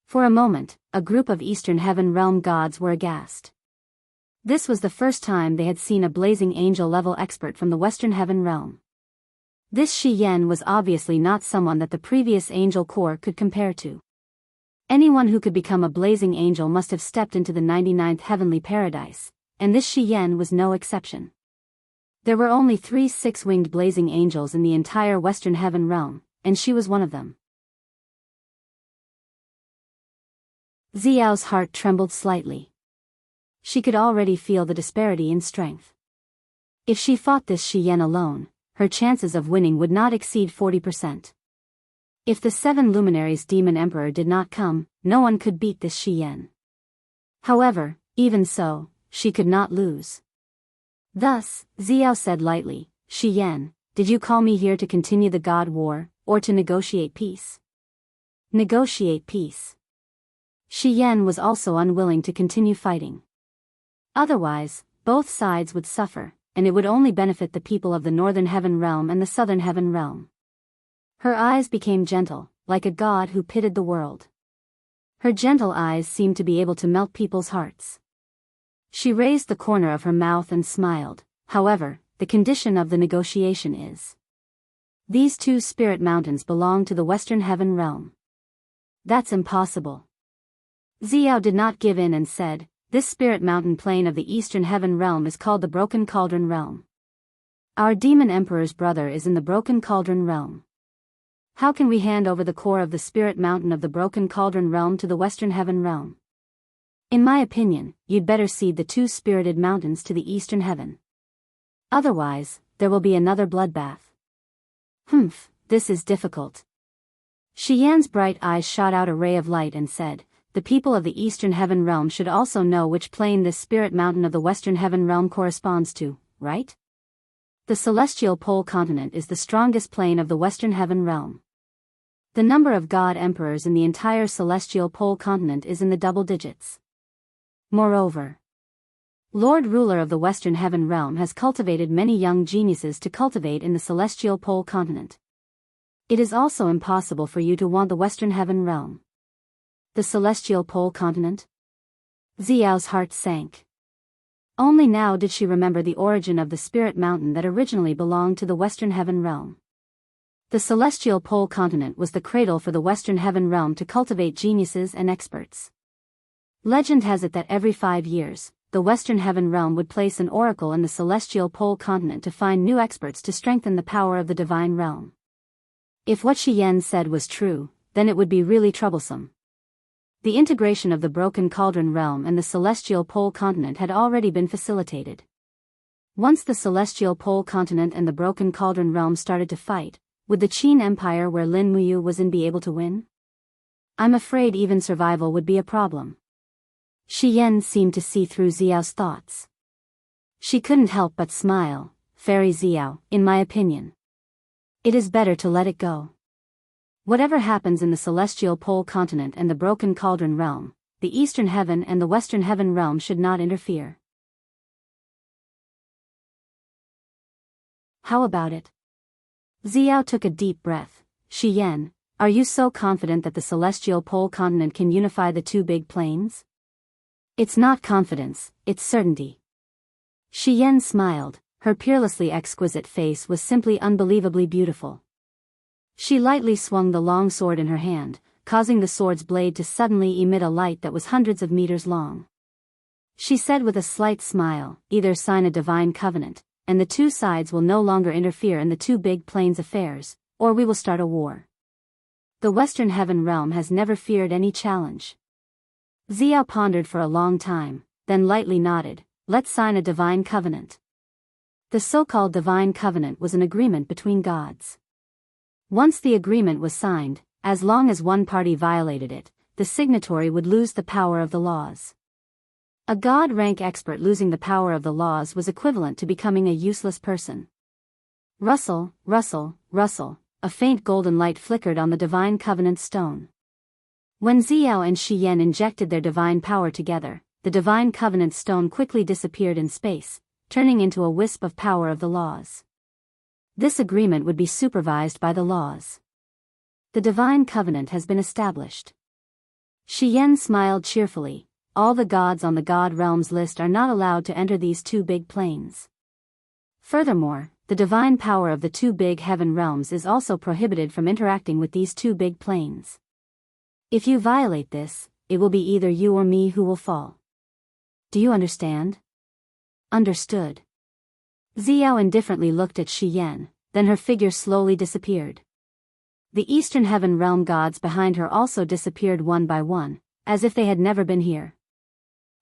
For a moment, a group of Eastern Heaven realm gods were aghast. This was the first time they had seen a blazing angel-level expert from the Western Heaven realm. This Shi Yan was obviously not someone that the previous angel corps could compare to. Anyone who could become a blazing angel must have stepped into the 99th heavenly paradise, and this Shi Yan was no exception. There were only 3 6-winged blazing angels in the entire Western Heaven realm, and she was one of them. Xiao's heart trembled slightly. She could already feel the disparity in strength. If she fought this Shi Yan alone, her chances of winning would not exceed 40%. If the 7 luminaries Demon Emperor did not come, no one could beat this Shi Yan. However, even so, she could not lose. Thus, Xiao said lightly, Shi Yan, did you call me here to continue the God War, or to negotiate peace? Negotiate peace. Shi Yan was also unwilling to continue fighting. Otherwise, both sides would suffer, and it would only benefit the people of the northern heaven realm and the southern heaven realm. Her eyes became gentle, like a god who pitied the world. Her gentle eyes seemed to be able to melt people's hearts. She raised the corner of her mouth and smiled. However, the condition of the negotiation is: these two spirit mountains belong to the western heaven realm. That's impossible. Xiao did not give in and said, this spirit mountain plane of the eastern heaven realm is called the Broken Cauldron realm. Our demon emperor's brother is in the Broken Cauldron realm. How can we hand over the core of the spirit mountain of the Broken Cauldron realm to the western heaven realm? In my opinion, you'd better cede the two spirited mountains to the eastern heaven. Otherwise, there will be another bloodbath. This is difficult. Shi Yan's bright eyes shot out a ray of light and said, the people of the eastern heaven realm should also know which plane this spirit mountain of the western heaven realm corresponds to, right? The celestial pole continent is the strongest plane of the western heaven realm. The number of god emperors in the entire celestial pole continent is in the double digits. Moreover, Lord Ruler of the Western Heaven Realm has cultivated many young geniuses to cultivate in the Celestial Pole Continent. It is also impossible for you to want the Western Heaven Realm. The Celestial Pole Continent? Xiao's heart sank. Only now did she remember the origin of the Spirit Mountain that originally belonged to the Western Heaven Realm. The Celestial Pole Continent was the cradle for the Western Heaven Realm to cultivate geniuses and experts. Legend has it that every 5 years, the Western Heaven Realm would place an oracle in the Celestial Pole Continent to find new experts to strengthen the power of the Divine Realm. If what Shi Yan said was true, then it would be really troublesome. The integration of the Broken Cauldron Realm and the Celestial Pole Continent had already been facilitated. Once the Celestial Pole Continent and the Broken Cauldron Realm started to fight, would the Qin Empire where Lin Muyu was in be able to win? I'm afraid even survival would be a problem. Shi Yan seemed to see through Xiao's thoughts. She couldn't help but smile. Fairy Xiao, in my opinion, it is better to let it go. Whatever happens in the Celestial Pole Continent and the Broken Cauldron Realm, the Eastern Heaven and the Western Heaven Realm should not interfere. How about it? Xiao took a deep breath. Shi Yan, are you so confident that the Celestial Pole Continent can unify the two big planes? It's not confidence, it's certainty. Shi Yan smiled. Her peerlessly exquisite face was simply unbelievably beautiful. She lightly swung the long sword in her hand, causing the sword's blade to suddenly emit a light that was hundreds of meters long. She said with a slight smile, either sign a divine covenant, and the two sides will no longer interfere in the two big planes' affairs, or we will start a war. The Western Heaven Realm has never feared any challenge. Xiao pondered for a long time, then lightly nodded. Let's sign a divine covenant. The so-called divine covenant was an agreement between gods. Once the agreement was signed, as long as one party violated it, the signatory would lose the power of the laws. A god-rank expert losing the power of the laws was equivalent to becoming a useless person. Rustle, rustle, rustle, a faint golden light flickered on the divine covenant stone. When Xiao and Shi Yan injected their divine power together, the divine covenant stone quickly disappeared in space, turning into a wisp of power of the laws. This agreement would be supervised by the laws. The divine covenant has been established. Shi Yan smiled cheerfully. All the gods on the god realms list are not allowed to enter these two big planes. Furthermore, the divine power of the two big heaven realms is also prohibited from interacting with these two big planes. If you violate this, it will be either you or me who will fall. Do you understand? Understood. Xiao indifferently looked at Shi Yan, then her figure slowly disappeared. The Eastern Heaven Realm gods behind her also disappeared one by one, as if they had never been here.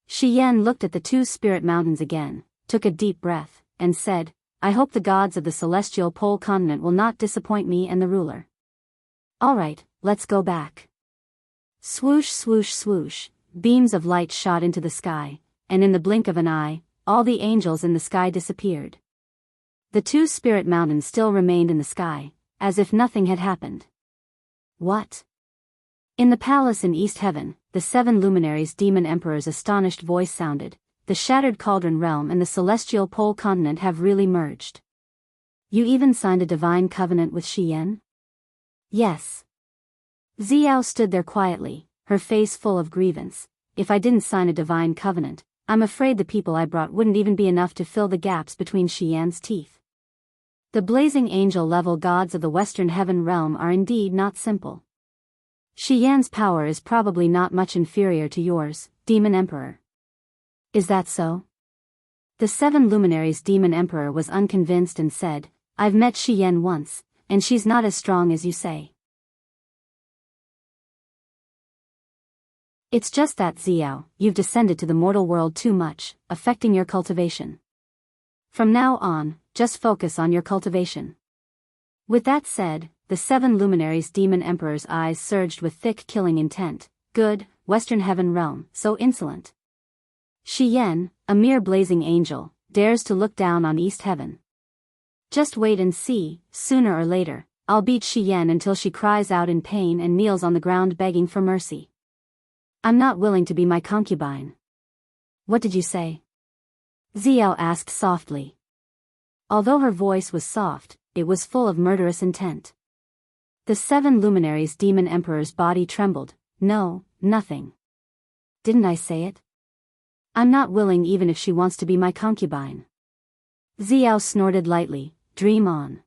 Shi Yan looked at the two spirit mountains again, took a deep breath, and said, I hope the gods of the Celestial Pole Continent will not disappoint me and the ruler. Alright, let's go back. Swoosh swoosh swoosh, beams of light shot into the sky, and in the blink of an eye, all the angels in the sky disappeared. The two spirit mountains still remained in the sky, as if nothing had happened. What? In the palace in East Heaven, the 7 luminaries' demon emperor's astonished voice sounded. the Shattered Cauldron Realm and the Celestial Pole Continent have really merged. You even signed a divine covenant with Xian? Yes. Xiao stood there quietly, her face full of grievance. If I didn't sign a divine covenant, I'm afraid the people I brought wouldn't even be enough to fill the gaps between Xian's teeth. The blazing angel-level gods of the Western Heaven Realm are indeed not simple. Xian's power is probably not much inferior to yours, Demon Emperor. Is that so? The 7 Luminaries Demon Emperor was unconvinced and said, I've met Xian once, and she's not as strong as you say. It's just that, Xiao, you've descended to the mortal world too much, affecting your cultivation. From now on, just focus on your cultivation. With that said, the 7 Luminaries Demon Emperor's eyes surged with thick killing intent. Good, Western Heaven Realm, so insolent. Xian, a mere blazing angel, dares to look down on East Heaven. Just wait and see, sooner or later, I'll beat Xian until she cries out in pain and kneels on the ground begging for mercy. I'm not willing to be my concubine. What did you say? Xiao asked softly. Although her voice was soft, it was full of murderous intent. The 7 Luminaries Demon Emperor's body trembled. No, nothing. Didn't I say it? I'm not willing even if she wants to be my concubine. Xiao snorted lightly. Dream on.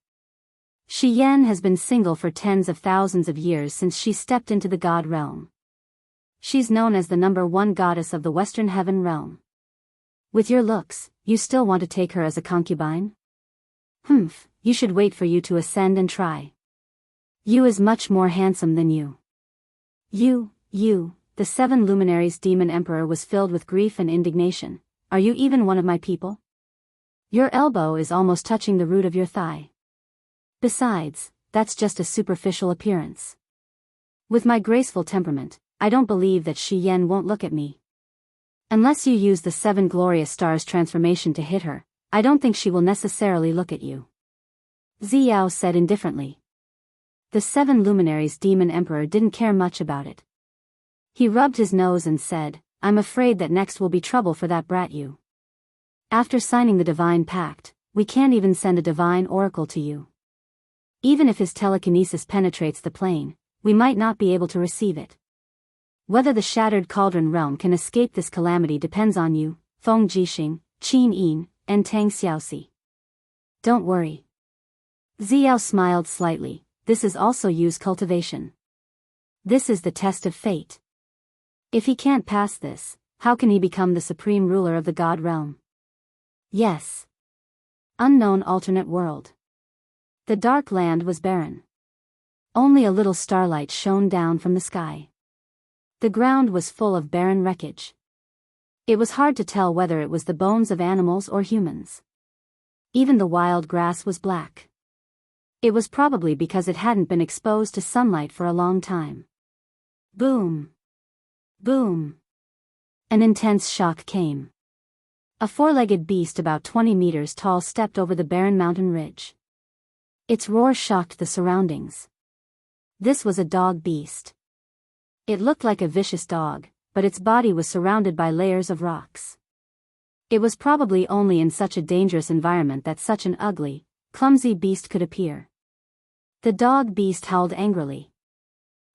Xian has been single for tens of thousands of years since she stepped into the god realm. She's known as the #1 goddess of the Western Heaven Realm. With your looks, you still want to take her as a concubine? Humph, you should wait for you to ascend and try. You is much more handsome than you. You, the 7 Luminaries Demon Emperor was filled with grief and indignation. Are you even one of my people? Your elbow is almost touching the root of your thigh. Besides, that's just a superficial appearance. With my graceful temperament, I don't believe that Xian won't look at me. Unless you use the 7 Glorious Stars transformation to hit her, I don't think she will necessarily look at you. Xiao said indifferently. The 7 Luminaries Demon Emperor didn't care much about it. He rubbed his nose and said, I'm afraid that next will be trouble for that brat you. After signing the divine pact, we can't even send a divine oracle to you. Even if his telekinesis penetrates the plane, we might not be able to receive it. Whether the Shattered Cauldron Realm can escape this calamity depends on you, Feng Jixing, Qin Yin, and Tang Xiaoxi. Don't worry. Xiao smiled slightly. This is also Yu's cultivation. This is the test of fate. If he can't pass this, how can he become the supreme ruler of the god realm? Yes. Unknown alternate world. The dark land was barren. Only a little starlight shone down from the sky. The ground was full of barren wreckage. It was hard to tell whether it was the bones of animals or humans. Even the wild grass was black. It was probably because it hadn't been exposed to sunlight for a long time. Boom. Boom. An intense shock came. A 4-legged beast about 20 meters tall stepped over the barren mountain ridge. Its roar shocked the surroundings. This was a dog beast. It looked like a vicious dog, but its body was surrounded by layers of rocks. It was probably only in such a dangerous environment that such an ugly, clumsy beast could appear. The dog beast howled angrily.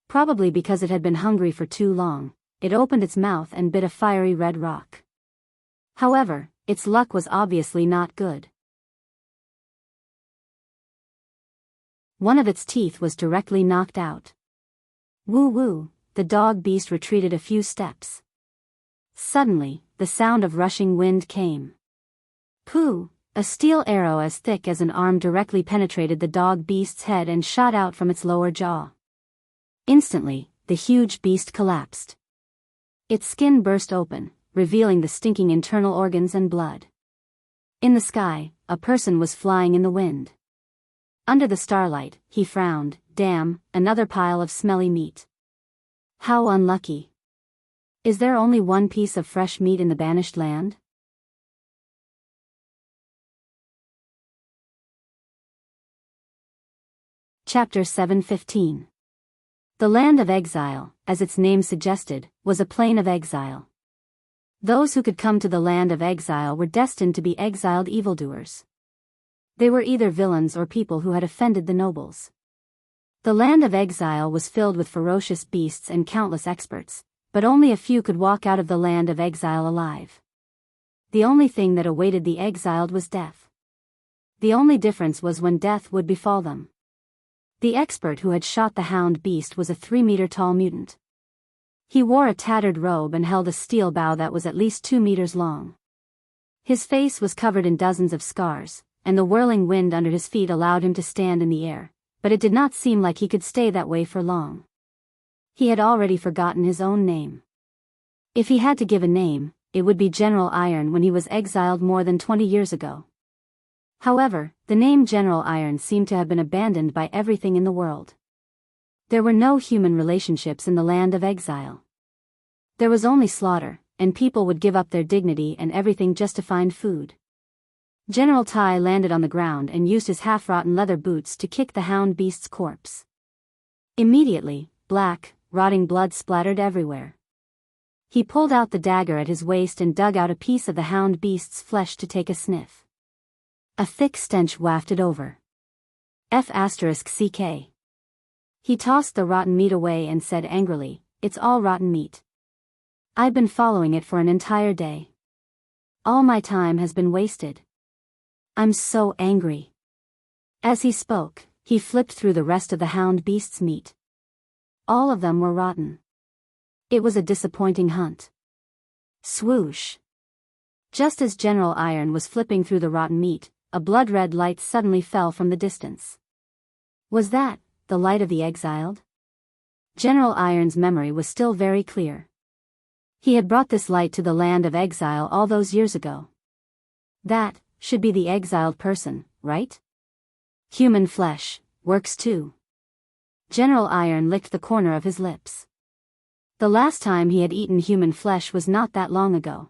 Probably because it had been hungry for too long, it opened its mouth and bit a fiery red rock. However, its luck was obviously not good. One of its teeth was directly knocked out. Woo-woo, the dog beast retreated a few steps. Suddenly, the sound of rushing wind came. Pooh! A steel arrow as thick as an arm directly penetrated the dog beast's head and shot out from its lower jaw. Instantly, the huge beast collapsed. Its skin burst open, revealing the stinking internal organs and blood. In the sky, a person was flying in the wind. Under the starlight, he frowned. Damn, another pile of smelly meat. How unlucky. Is there only one piece of fresh meat in the banished land? Chapter 7:15. The land of exile, as its name suggested, was a plain of exile. Those who could come to the land of exile were destined to be exiled evildoers. They were either villains or people who had offended the nobles. The land of exile was filled with ferocious beasts and countless experts, but only a few could walk out of the land of exile alive. The only thing that awaited the exiled was death. The only difference was when death would befall them. The expert who had shot the hound beast was a 3-meter-tall mutant. He wore a tattered robe and held a steel bow that was at least 2 meters long. His face was covered in dozens of scars, and the whirling wind under his feet allowed him to stand in the air, but it did not seem like he could stay that way for long. He had already forgotten his own name. If he had to give a name, it would be General Iron when he was exiled more than 20 years ago. However, the name General Iron seemed to have been abandoned by everything in the world. There were no human relationships in the land of exile. There was only slaughter, and people would give up their dignity and everything just to find food. General Tai landed on the ground and used his half-rotten leather boots to kick the hound beast's corpse. Immediately, black, rotting blood splattered everywhere. He pulled out the dagger at his waist and dug out a piece of the hound beast's flesh to take a sniff. A thick stench wafted over. F***ck. He tossed the rotten meat away and said angrily, "It's all rotten meat. I've been following it for an entire day. All my time has been wasted. I'm so angry." As he spoke, he flipped through the rest of the hound beast's meat. All of them were rotten. It was a disappointing hunt. Swoosh. Just as General Iron was flipping through the rotten meat, a blood-red light suddenly fell from the distance. Was that the light of the exiled? General Iron's memory was still very clear. He had brought this light to the land of exile all those years ago. That should be the exiled person, right? Human flesh works too. General Iron licked the corner of his lips. The last time he had eaten human flesh was not that long ago.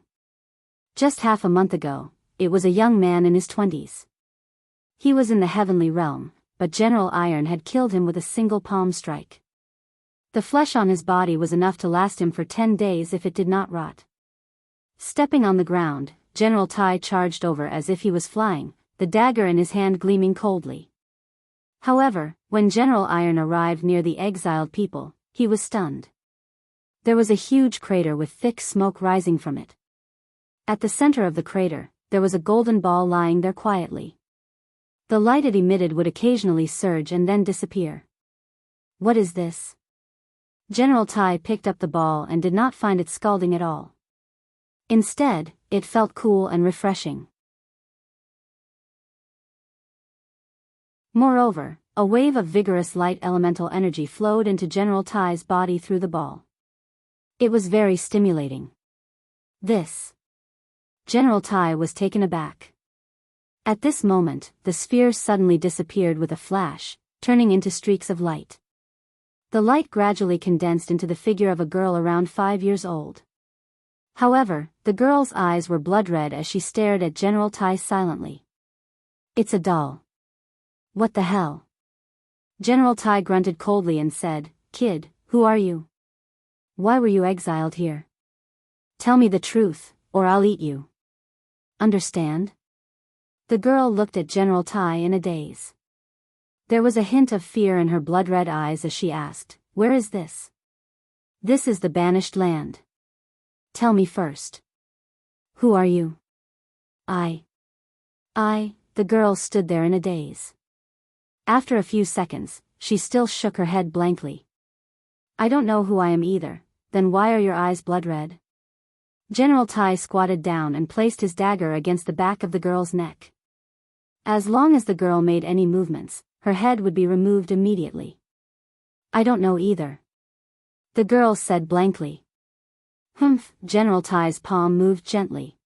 Just half a month ago, it was a young man in his 20s. He was in the heavenly realm, but General Iron had killed him with a single palm strike. The flesh on his body was enough to last him for 10 days if it did not rot. Stepping on the ground, General Tai charged over as if he was flying, the dagger in his hand gleaming coldly. However, when General Iron arrived near the exiled people, he was stunned. There was a huge crater with thick smoke rising from it. At the center of the crater, there was a golden ball lying there quietly. The light it emitted would occasionally surge and then disappear. What is this? General Tai picked up the ball and did not find it scalding at all. Instead, it felt cool and refreshing. Moreover, a wave of vigorous light elemental energy flowed into General Tai's body through the ball. It was very stimulating. This. General Tai was taken aback. At this moment, the spheres suddenly disappeared with a flash, turning into streaks of light. The light gradually condensed into the figure of a girl around 5 years old. However, the girl's eyes were blood-red as she stared at General Tai silently. "It's a doll. What the hell?" General Tai grunted coldly and said, "Kid, who are you? Why were you exiled here? Tell me the truth, or I'll eat you. Understand?" The girl looked at General Tai in a daze. There was a hint of fear in her blood-red eyes as she asked, "Where is this?" "This is the banished land." "Tell me first. Who are you?" I, the girl stood there in a daze. After a few seconds, she still shook her head blankly. "I don't know who I am either." "Then why are your eyes blood-red?" General Tai squatted down and placed his dagger against the back of the girl's neck. As long as the girl made any movements, her head would be removed immediately. "I don't know either," the girl said blankly. "Humph." General Tai's palm moved gently.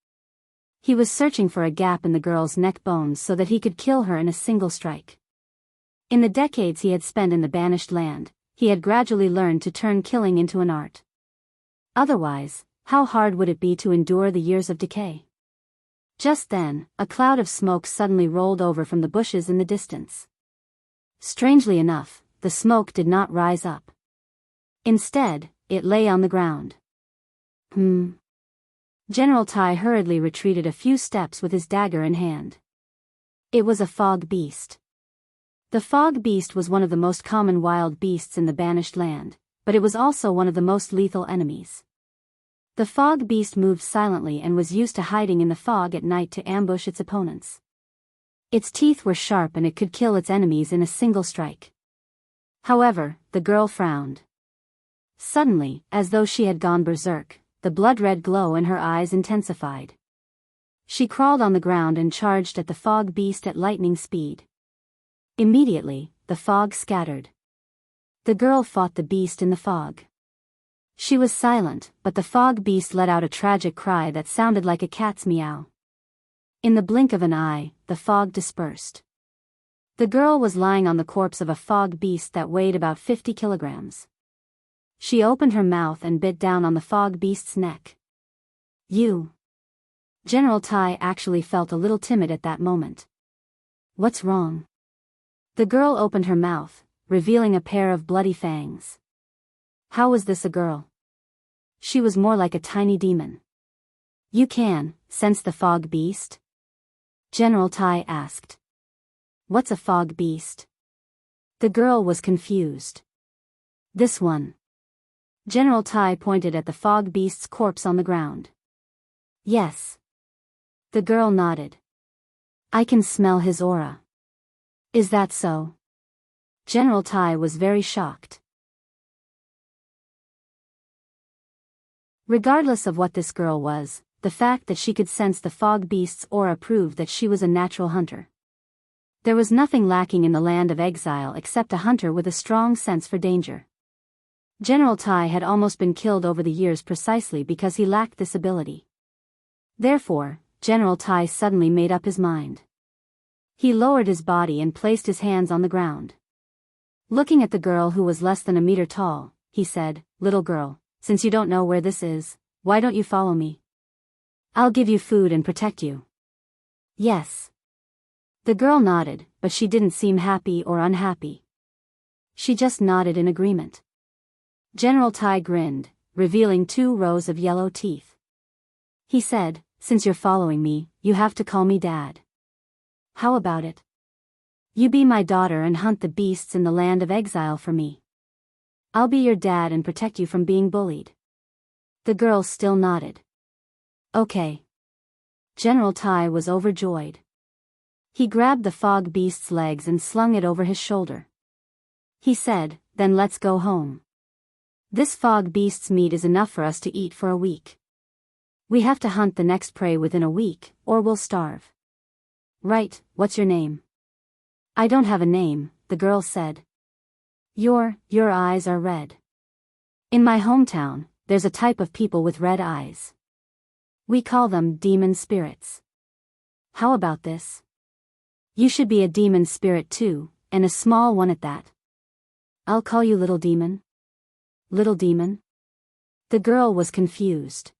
He was searching for a gap in the girl's neck bones so that he could kill her in a single strike. In the decades he had spent in the banished land, he had gradually learned to turn killing into an art. Otherwise, how hard would it be to endure the years of decay? Just then, a cloud of smoke suddenly rolled over from the bushes in the distance. Strangely enough, the smoke did not rise up. Instead, it lay on the ground. General Tai hurriedly retreated a few steps with his dagger in hand. It was a fog beast. The fog beast was one of the most common wild beasts in the banished land, but it was also one of the most lethal enemies. The fog beast moved silently and was used to hiding in the fog at night to ambush its opponents. Its teeth were sharp and it could kill its enemies in a single strike. However, the girl frowned. Suddenly, as though she had gone berserk, the blood-red glow in her eyes intensified. She crawled on the ground and charged at the fog beast at lightning speed. Immediately, the fog scattered. The girl fought the beast in the fog. She was silent, but the fog beast let out a tragic cry that sounded like a cat's meow. In the blink of an eye, the fog dispersed. The girl was lying on the corpse of a fog beast that weighed about 50 kilograms. She opened her mouth and bit down on the fog beast's neck. You. General Tai actually felt a little timid at that moment. What's wrong? The girl opened her mouth, revealing a pair of bloody fangs. How was this a girl? She was more like a tiny demon. You can sense the fog beast? General Tai asked. What's a fog beast? The girl was confused. This one. General Tai pointed at the fog beast's corpse on the ground. Yes. The girl nodded. I can smell his aura. Is that so? General Tai was very shocked. Regardless of what this girl was, the fact that she could sense the fog beast's aura proved that she was a natural hunter. There was nothing lacking in the land of exile except a hunter with a strong sense for danger. General Tai had almost been killed over the years precisely because he lacked this ability. Therefore, General Tai suddenly made up his mind. He lowered his body and placed his hands on the ground. Looking at the girl who was less than a meter tall, he said, "Little girl, since you don't know where this is, why don't you follow me? I'll give you food and protect you." Yes. The girl nodded, but she didn't seem happy or unhappy. She just nodded in agreement. General Tai grinned, revealing 2 rows of yellow teeth. He said, "Since you're following me, you have to call me Dad. How about it? You be my daughter and hunt the beasts in the land of exile for me. I'll be your dad and protect you from being bullied." The girl still nodded. Okay. General Tai was overjoyed. He grabbed the fog beast's legs and slung it over his shoulder. He said, "Then let's go home. This fog beast's meat is enough for us to eat for a week. We have to hunt the next prey within a week, or we'll starve." "Right, what's your name?" "I don't have a name," the girl said. Your eyes are red. In my hometown, there's a type of people with red eyes. We call them demon spirits. How about this? You should be a demon spirit too, and a small one at that. I'll call you Little Demon." Little Demon? The girl was confused.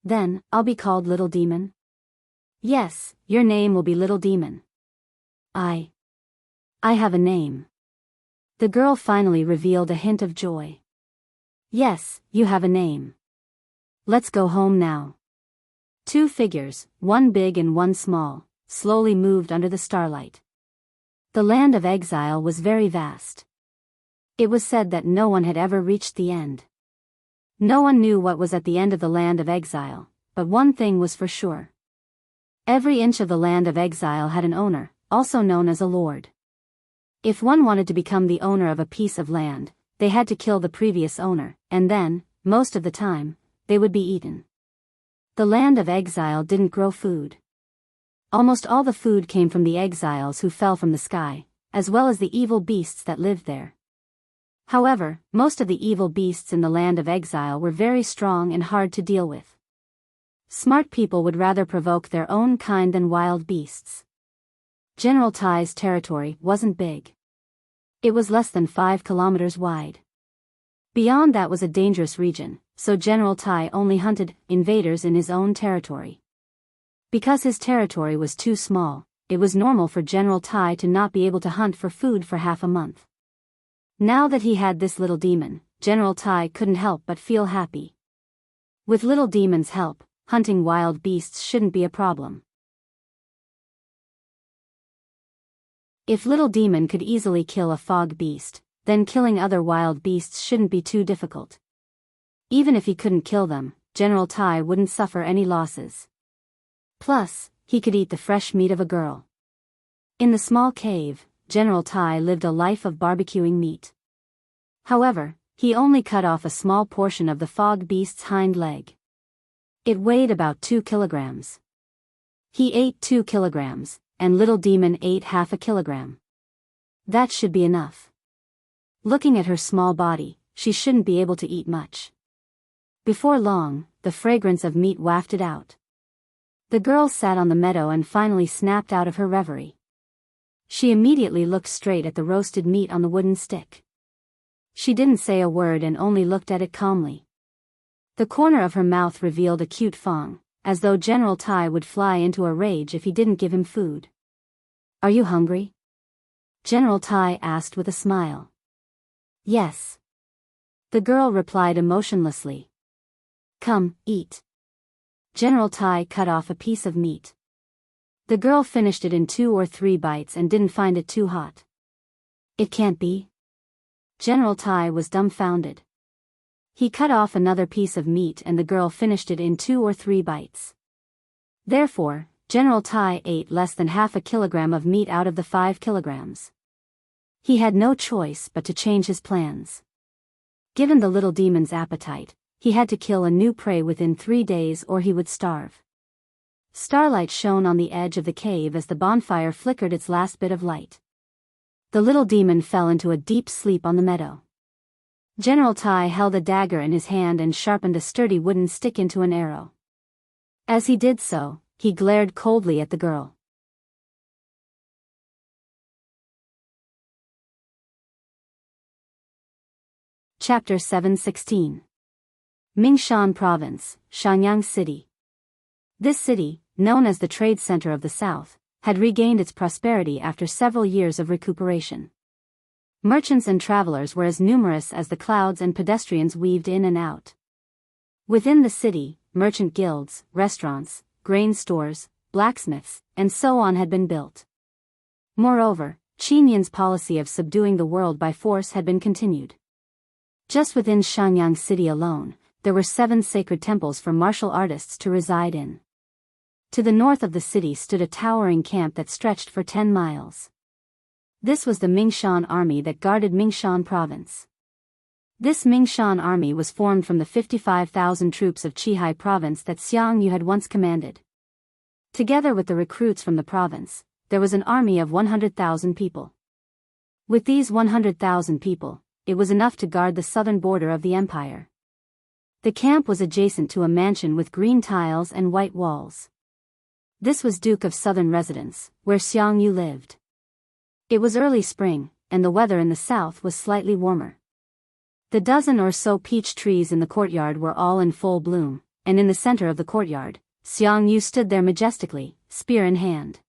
Then, I'll be called Little Demon? Yes, your name will be Little Demon. I have a name. The girl finally revealed a hint of joy. Yes, you have a name. Let's go home now. 2 figures, one big and one small, slowly moved under the starlight. The land of exile was very vast. It was said that no one had ever reached the end. No one knew what was at the end of the land of exile, but one thing was for sure. Every inch of the land of exile had an owner, also known as a lord. If one wanted to become the owner of a piece of land, they had to kill the previous owner, and then, most of the time, they would be eaten. The land of exile didn't grow food. Almost all the food came from the exiles who fell from the sky, as well as the evil beasts that lived there. However, most of the evil beasts in the land of exile were very strong and hard to deal with. Smart people would rather provoke their own kind than wild beasts. General Tai's territory wasn't big. It was less than 5 kilometers wide. Beyond that was a dangerous region, so General Tai only hunted invaders in his own territory. Because his territory was too small, it was normal for General Tai to not be able to hunt for food for half a month. Now that he had this little demon, General Tai couldn't help but feel happy. With Little Demon's help, hunting wild beasts shouldn't be a problem. If Little Demon could easily kill a fog beast, then killing other wild beasts shouldn't be too difficult. Even if he couldn't kill them, General Tai wouldn't suffer any losses. Plus, he could eat the fresh meat of a girl. In the small cave, General Tai lived a life of barbecuing meat. However, he only cut off a small portion of the fog beast's hind leg. It weighed about 2 kilograms. He ate 2 kilograms, and Little Demon ate half a kilogram. That should be enough. Looking at her small body, she shouldn't be able to eat much. Before long, the fragrance of meat wafted out. The girl sat on the meadow and finally snapped out of her reverie. She immediately looked straight at the roasted meat on the wooden stick. She didn't say a word and only looked at it calmly. The corner of her mouth revealed a cute fong, as though General Tai would fly into a rage if he didn't give him food. "Are you hungry?" General Tai asked with a smile. "Yes." The girl replied emotionlessly. "Come, eat." General Tai cut off a piece of meat. The girl finished it in 2 or 3 bites and didn't find it too hot. "It can't be." General Tai was dumbfounded. He cut off another piece of meat and the girl finished it in 2 or 3 bites. Therefore, General Tai ate less than half a kilogram of meat out of the 5 kilograms. He had no choice but to change his plans. Given the Little Demon's appetite, he had to kill a new prey within 3 days or he would starve. Starlight shone on the edge of the cave as the bonfire flickered its last bit of light. The Little Demon fell into a deep sleep on the meadow. General Tai held a dagger in his hand and sharpened a sturdy wooden stick into an arrow. As he did so, he glared coldly at the girl. Chapter 716. Mingshan Province, Shenyang City. This city, known as the trade center of the South, had regained its prosperity after several years of recuperation. Merchants and travelers were as numerous as the clouds and pedestrians weaved in and out. Within the city, merchant guilds, restaurants, grain stores, blacksmiths, and so on had been built. Moreover, Qin Yin's policy of subduing the world by force had been continued. Just within Shenyang City alone, there were 7 sacred temples for martial artists to reside in. To the north of the city stood a towering camp that stretched for 10 miles. This was the Mingshan army that guarded Mingshan province. This Mingshan army was formed from the 55,000 troops of Qihai province that Xiang Yu had once commanded. Together with the recruits from the province, there was an army of 100,000 people. With these 100,000 people, it was enough to guard the southern border of the empire. The camp was adjacent to a mansion with green tiles and white walls. This was Duke of Southern Residence, where Xiang Yu lived. It was early spring, and the weather in the south was slightly warmer. The dozen or so peach trees in the courtyard were all in full bloom, and in the center of the courtyard, Xiang Yu stood there majestically, spear in hand.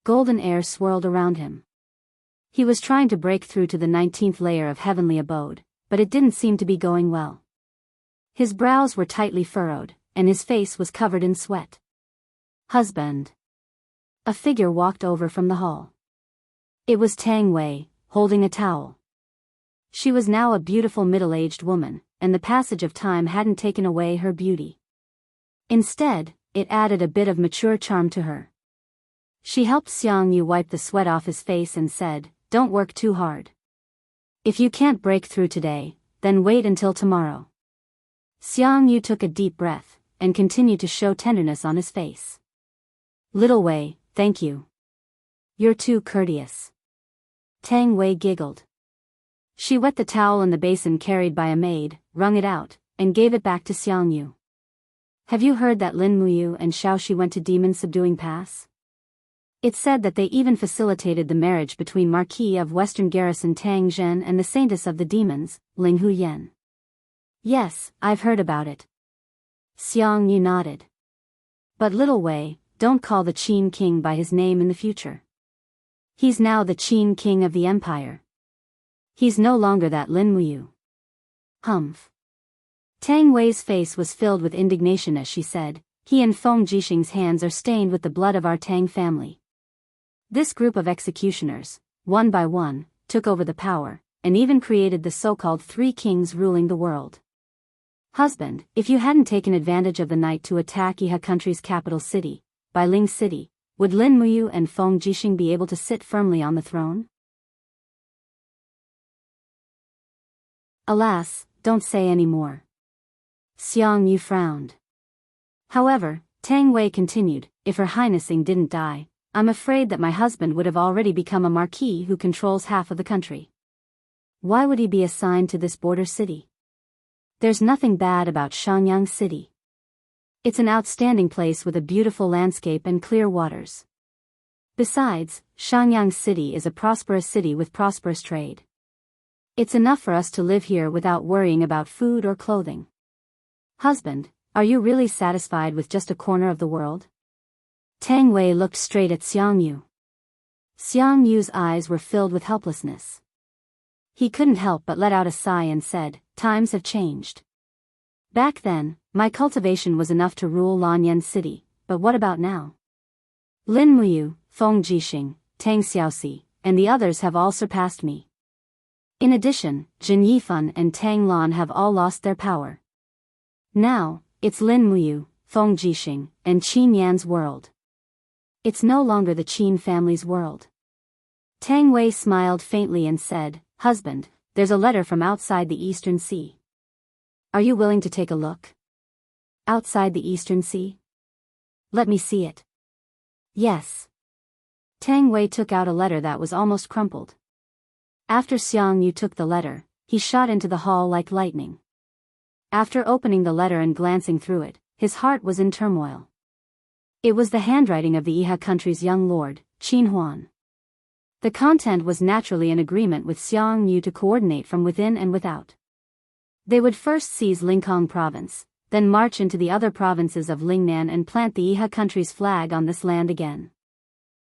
Golden air swirled around him. He was trying to break through to the 19th layer of heavenly abode, but it didn't seem to be going well. His brows were tightly furrowed, and his face was covered in sweat. "Husband." A figure walked over from the hall. It was Tang Wei, holding a towel. She was now a beautiful middle-aged woman, and the passage of time hadn't taken away her beauty. Instead, it added a bit of mature charm to her. She helped Xiang Yu wipe the sweat off his face and said, "Don't work too hard. If you can't break through today, then wait until tomorrow." Xiang Yu took a deep breath, and continued to show tenderness on his face. "Little Wei, thank you. You're too courteous." Tang Wei giggled. She wet the towel in the basin carried by a maid, wrung it out, and gave it back to Xiang Yu. "Have you heard that Lin Muyu and Xiao Shi went to Demon Subduing Pass? It's said that they even facilitated the marriage between Marquis of Western Garrison Tang Zhen and the Saintess of the Demons, Ling Hu Yen." "Yes, I've heard about it." Xiang Yu nodded. "But Little Wei, don't call the Qin king by his name in the future. He's now the Qin king of the empire. He's no longer that Lin Muyu." "Humph." Tang Wei's face was filled with indignation as she said, He and Feng Jixing's hands are stained with the blood of our Tang family. This group of executioners, one by one, took over the power, and even created the so-called three kings ruling the world. Husband, if you hadn't taken advantage of the night to attack Iha country's capital city, Bailing City, would Lin Muyu and Feng Jixing be able to sit firmly on the throne? Alas, don't say any more. Xiang Yu frowned. However, Tang Wei continued, if Her Highnessing didn't die, I'm afraid that my husband would have already become a marquis who controls half of the country. Why would he be assigned to this border city? There's nothing bad about Shenyang City. It's an outstanding place with a beautiful landscape and clear waters. Besides, Shenyang City is a prosperous city with prosperous trade. It's enough for us to live here without worrying about food or clothing. Husband, are you really satisfied with just a corner of the world? Tang Wei looked straight at Xiang Yu. Xiang Yu's eyes were filled with helplessness. He couldn't help but let out a sigh and said, times have changed. Back then, my cultivation was enough to rule Lanyan City, but what about now? Lin Muyu, Feng Jixing, Tang Xiaoxi, and the others have all surpassed me. In addition, Jin Yifan and Tang Lan have all lost their power. Now, it's Lin Muyu, Feng Jixing, and Qin Yan's world. It's no longer the Qin family's world. Tang Wei smiled faintly and said, Husband, there's a letter from outside the Eastern Sea. Are you willing to take a look? Outside the Eastern Sea? Let me see it. Yes. Tang Wei took out a letter that was almost crumpled. After Xiang Yu took the letter, he shot into the hall like lightning. After opening the letter and glancing through it, his heart was in turmoil. It was the handwriting of the Iha country's young lord, Qin Huan. The content was naturally in agreement with Xiang Yu to coordinate from within and without. They would first seize Lingang province, then march into the other provinces of Lingnan and plant the Iha country's flag on this land again.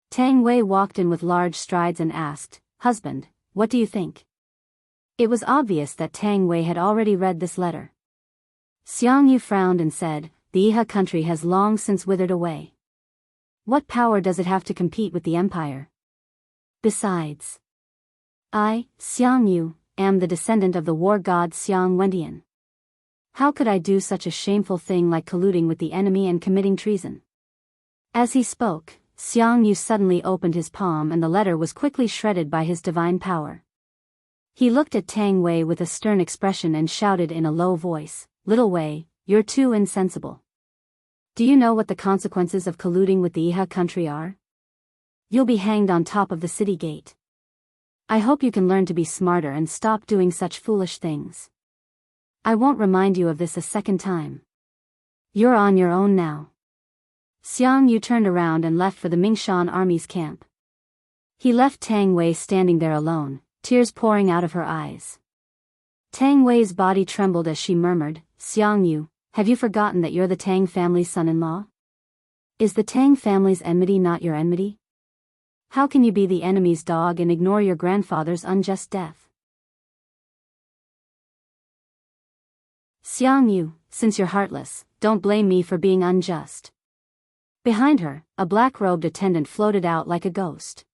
Tang Wei walked in with large strides and asked, Husband, what do you think? It was obvious that Tang Wei had already read this letter. Xiang Yu frowned and said, the Iha country has long since withered away. What power does it have to compete with the empire? Besides, I, Xiang Yu, am the descendant of the war god Xiang Wendian. How could I do such a shameful thing like colluding with the enemy and committing treason? As he spoke, Xiang Yu suddenly opened his palm and the letter was quickly shredded by his divine power. He looked at Tang Wei with a stern expression and shouted in a low voice, Little Wei, you're too insensible. Do you know what the consequences of colluding with the Iha country are? You'll be hanged on top of the city gate. I hope you can learn to be smarter and stop doing such foolish things. I won't remind you of this a second time. You're on your own now. Xiang Yu turned around and left for the Mingshan army's camp. He left Tang Wei standing there alone, tears pouring out of her eyes. Tang Wei's body trembled as she murmured, Xiang Yu, have you forgotten that you're the Tang family's son-in-law? Is the Tang family's enmity not your enmity? How can you be the enemy's dog and ignore your grandfather's unjust death? Xiang Yu, since you're heartless, don't blame me for being unjust. Behind her, a black-robed attendant floated out like a ghost.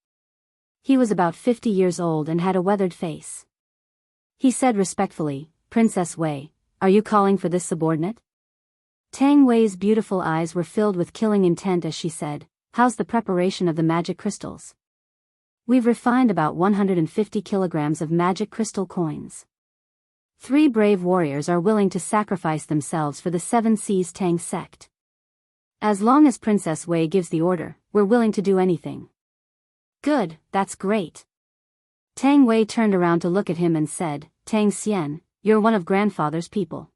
He was about 50 years old and had a weathered face. He said respectfully, Princess Wei, are you calling for this subordinate? Tang Wei's beautiful eyes were filled with killing intent as she said, how's the preparation of the magic crystals? We've refined about 150 kilograms of magic crystal coins. 3 brave warriors are willing to sacrifice themselves for the 7 Seas Tang sect. As long as Princess Wei gives the order, we're willing to do anything. Good, that's great. Tang Wei turned around to look at him and said, Tang Xian, you're one of grandfather's people.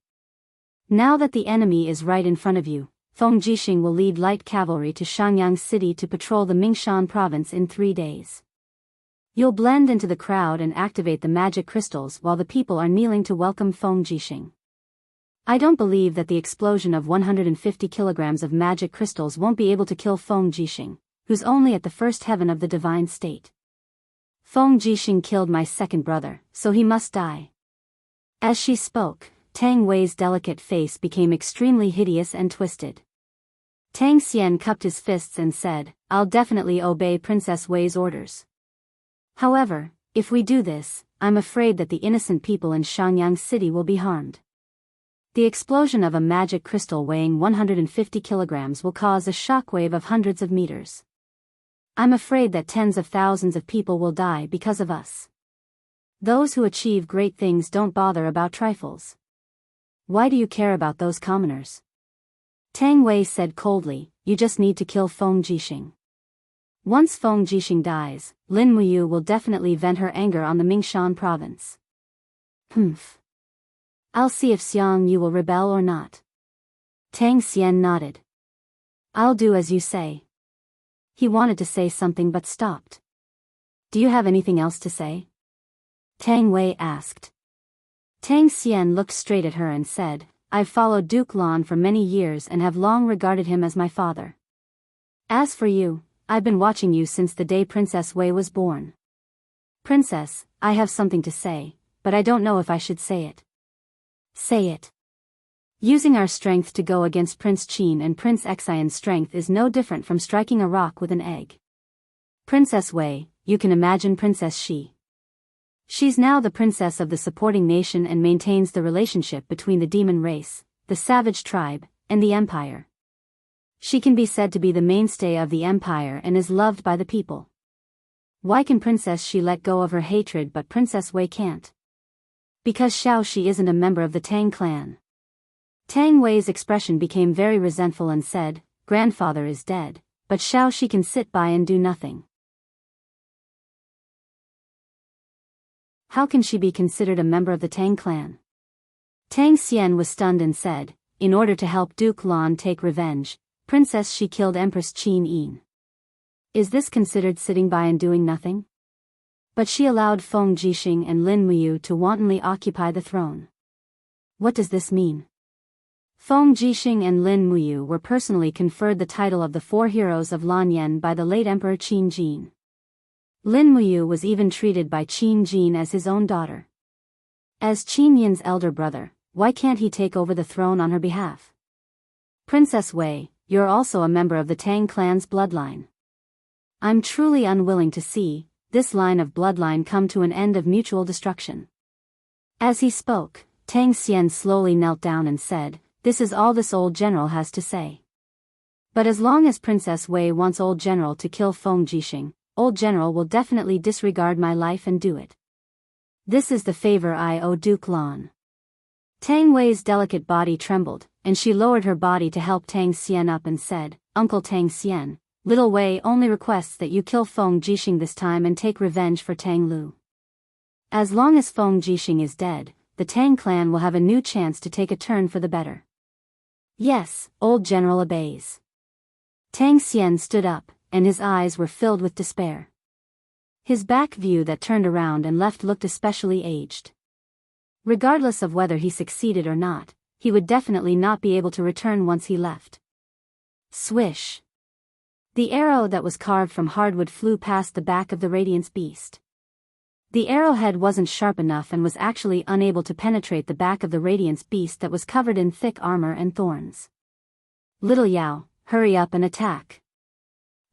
Now that the enemy is right in front of you, Feng Jixing will lead light cavalry to Shenyang City to patrol the Mingshan province in 3 days. You'll blend into the crowd and activate the magic crystals while the people are kneeling to welcome Feng Jixing. I don't believe that the explosion of 150 kilograms of magic crystals won't be able to kill Feng Jixing, who's only at the first heaven of the divine state. Feng Jixing killed my second brother, so he must die. As she spoke, Tang Wei's delicate face became extremely hideous and twisted. Tang Xian cupped his fists and said, I'll definitely obey Princess Wei's orders. However, if we do this, I'm afraid that the innocent people in Shangyang City will be harmed. The explosion of a magic crystal weighing 150 kilograms will cause a shockwave of hundreds of meters. I'm afraid that tens of thousands of people will die because of us. Those who achieve great things don't bother about trifles. Why do you care about those commoners? Tang Wei said coldly, you just need to kill Feng Jixing. Once Feng Jixing dies, Lin Muyu will definitely vent her anger on the Mingshan province. Humph. I'll see if Xiang Yu will rebel or not. Tang Xian nodded. I'll do as you say. He wanted to say something but stopped. Do you have anything else to say? Tang Wei asked. Tang Xian looked straight at her and said, I've followed Duke Lan for many years and have long regarded him as my father. As for you, I've been watching you since the day Princess Wei was born. Princess, I have something to say, but I don't know if I should say it. Say it. Using our strength to go against Prince Qin and Prince Xian's strength is no different from striking a rock with an egg. Princess Wei, you can imagine Princess Shi. She's now the princess of the supporting nation and maintains the relationship between the demon race, the savage tribe, and the empire. She can be said to be the mainstay of the empire and is loved by the people. Why can Princess Shi let go of her hatred but Princess Wei can't? Because Xiao Shi isn't a member of the Tang clan. Tang Wei's expression became very resentful and said, Grandfather is dead, but Xiao Shi can sit by and do nothing. How can she be considered a member of the Tang clan? Tang Xian was stunned and said, in order to help Duke Lan take revenge, Princess Shi killed Empress Qin Yin. Is this considered sitting by and doing nothing? But she allowed Feng Jixing and Lin Muyu to wantonly occupy the throne. What does this mean? Feng Jixing and Lin Muyu were personally conferred the title of the four heroes of Lanyan by the late Emperor Qin Jin. Lin Muyu was even treated by Qin Jin as his own daughter. As Qin Yin's elder brother, why can't he take over the throne on her behalf? Princess Wei, you're also a member of the Tang clan's bloodline. I'm truly unwilling to see this line of bloodline come to an end of mutual destruction. As he spoke, Tang Xian slowly knelt down and said, this is all this old general has to say. But as long as Princess Wei wants old general to kill Feng Jixing, old general will definitely disregard my life and do it. This is the favor I owe Duke Lan. Tang Wei's delicate body trembled, and she lowered her body to help Tang Xian up and said, Uncle Tang Xian, little Wei only requests that you kill Feng Jixing this time and take revenge for Tang Lu. As long as Feng Jixing is dead, the Tang clan will have a new chance to take a turn for the better. Yes, old general obeys. Tang Xian stood up, and his eyes were filled with despair. His back view that turned around and left looked especially aged. Regardless of whether he succeeded or not, he would definitely not be able to return once he left. Swish! The arrow that was carved from hardwood flew past the back of the Radiance Beast. The arrowhead wasn't sharp enough and was actually unable to penetrate the back of the Radiance Beast that was covered in thick armor and thorns. Little Yao, hurry up and attack.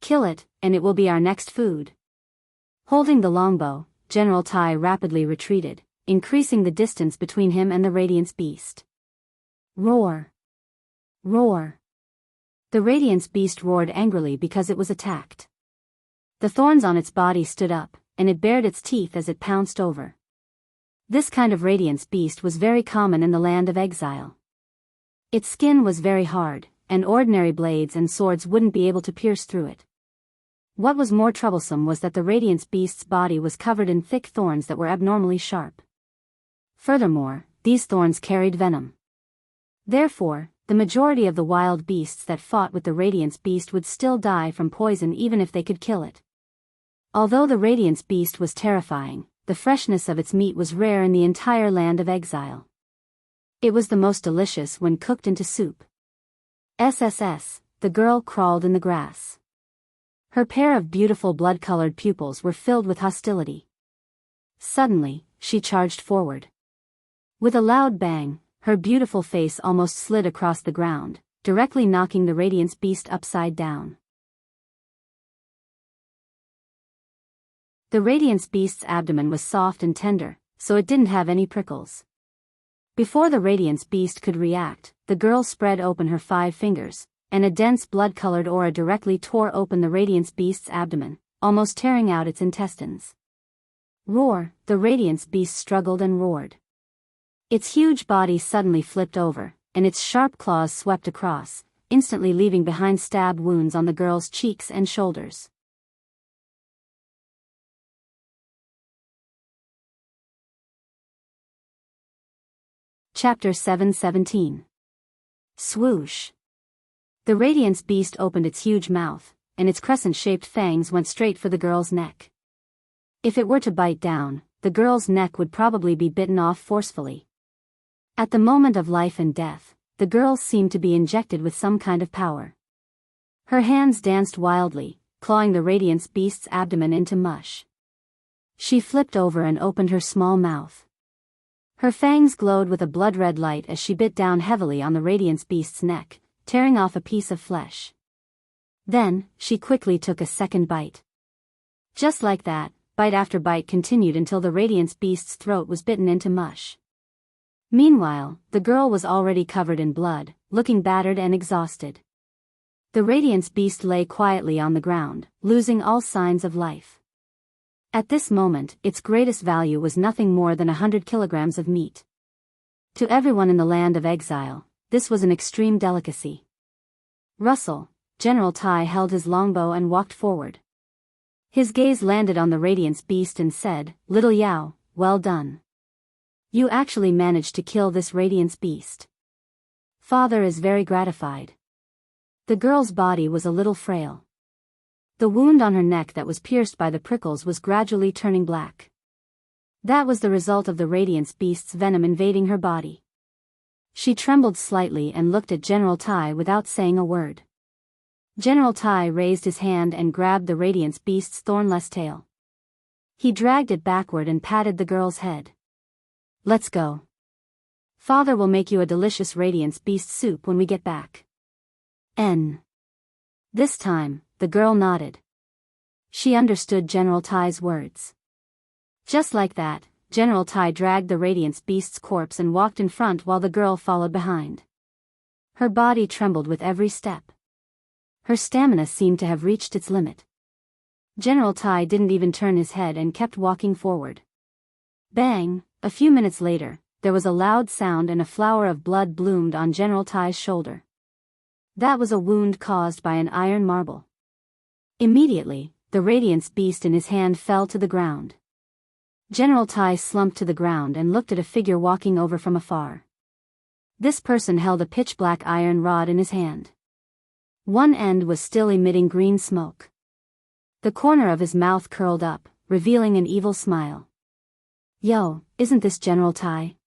Kill it, and it will be our next food. Holding the longbow, General Tai rapidly retreated, increasing the distance between him and the Radiance Beast. Roar! Roar! The Radiance Beast roared angrily because it was attacked. The thorns on its body stood up, and it bared its teeth as it pounced over. This kind of Radiance Beast was very common in the land of exile. Its skin was very hard, and ordinary blades and swords wouldn't be able to pierce through it. What was more troublesome was that the Radiance Beast's body was covered in thick thorns that were abnormally sharp. Furthermore, these thorns carried venom. Therefore, the majority of the wild beasts that fought with the Radiance Beast would still die from poison even if they could kill it. Although the Radiance Beast was terrifying, the freshness of its meat was rare in the entire land of exile. It was the most delicious when cooked into soup. SSS, the girl crawled in the grass. Her pair of beautiful blood-colored pupils were filled with hostility. Suddenly, she charged forward. With a loud bang, her beautiful face almost slid across the ground, directly knocking the Radiance Beast upside down. The Radiance Beast's abdomen was soft and tender, so it didn't have any prickles. Before the Radiance Beast could react, the girl spread open her 5 fingers, and a dense blood-colored aura directly tore open the Radiance Beast's abdomen, almost tearing out its intestines. Roar! The Radiance Beast struggled and roared. Its huge body suddenly flipped over, and its sharp claws swept across, instantly leaving behind stab wounds on the girl's cheeks and shoulders. Chapter 7:17. Swoosh. The Radiance Beast opened its huge mouth, and its crescent-shaped fangs went straight for the girl's neck. If it were to bite down, the girl's neck would probably be bitten off forcefully. At the moment of life and death, the girl seemed to be injected with some kind of power. Her hands danced wildly, clawing the Radiance Beast's abdomen into mush. She flipped over and opened her small mouth. Her fangs glowed with a blood-red light as she bit down heavily on the Radiance Beast's neck, tearing off a piece of flesh. Then, she quickly took a second bite. Just like that, bite after bite continued until the Radiance Beast's throat was bitten into mush. Meanwhile, the girl was already covered in blood, looking battered and exhausted. The Radiance Beast lay quietly on the ground, losing all signs of life. At this moment, its greatest value was nothing more than 100 kilograms of meat. To everyone in the land of exile, this was an extreme delicacy. Russell, General Tai held his longbow and walked forward. His gaze landed on the Radiance Beast and said, "Little Yao, well done. You actually managed to kill this Radiance Beast. Father is very gratified." The girl's body was a little frail. The wound on her neck that was pierced by the prickles was gradually turning black. That was the result of the Radiance Beast's venom invading her body. She trembled slightly and looked at General Tai without saying a word. General Tai raised his hand and grabbed the Radiance Beast's thornless tail. He dragged it backward and patted the girl's head. "Let's go. Father will make you a delicious Radiance Beast soup when we get back." This time, the girl nodded. She understood General Tai's words. Just like that, General Tai dragged the Radiance Beast's corpse and walked in front while the girl followed behind. Her body trembled with every step. Her stamina seemed to have reached its limit. General Tai didn't even turn his head and kept walking forward. Bang! A few minutes later, there was a loud sound and a flower of blood bloomed on General Tai's shoulder. That was a wound caused by an iron marble. Immediately, the Radiance Beast in his hand fell to the ground. General Tai slumped to the ground and looked at a figure walking over from afar. This person held a pitch-black iron rod in his hand. One end was still emitting green smoke. The corner of his mouth curled up, revealing an evil smile. "Yo, isn't this General Tai?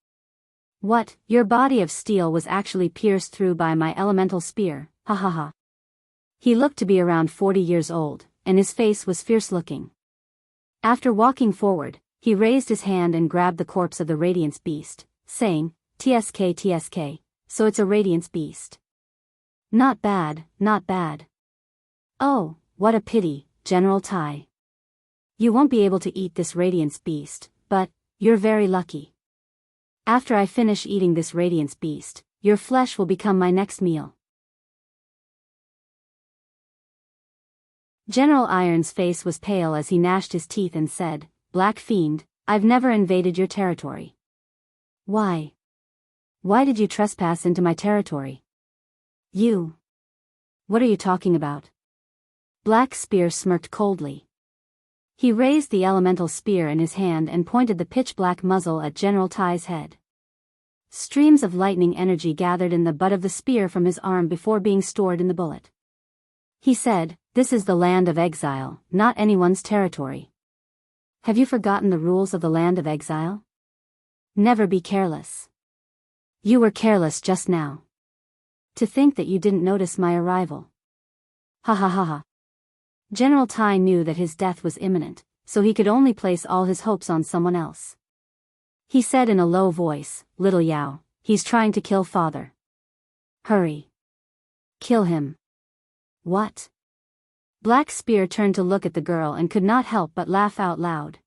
What, your body of steel was actually pierced through by my elemental spear, ha ha ha." He looked to be around 40 years old, and his face was fierce-looking. After walking forward, he raised his hand and grabbed the corpse of the Radiance Beast, saying, "TSK TSK, so it's a Radiance Beast. Not bad, not bad. Oh, what a pity, General Tai. You won't be able to eat this Radiance Beast, but you're very lucky. After I finish eating this Radiance Beast, your flesh will become my next meal." General Iron's face was pale as he gnashed his teeth and said, "Black Fiend, I've never invaded your territory." "Why? Why did you trespass into my territory?" "You. What are you talking about?" Black Spear smirked coldly. He raised the elemental spear in his hand and pointed the pitch-black muzzle at General Tai's head. Streams of lightning energy gathered in the butt of the spear from his arm before being stored in the bullet. He said, "This is the land of exile, not anyone's territory. Have you forgotten the rules of the land of exile? Never be careless. You were careless just now. To think that you didn't notice my arrival. Ha ha ha ha." General Tai knew that his death was imminent, so he could only place all his hopes on someone else. He said in a low voice, "Little Yao, he's trying to kill father. Hurry. Kill him. What? Black Spear turned to look at the girl and could not help but laugh out loud.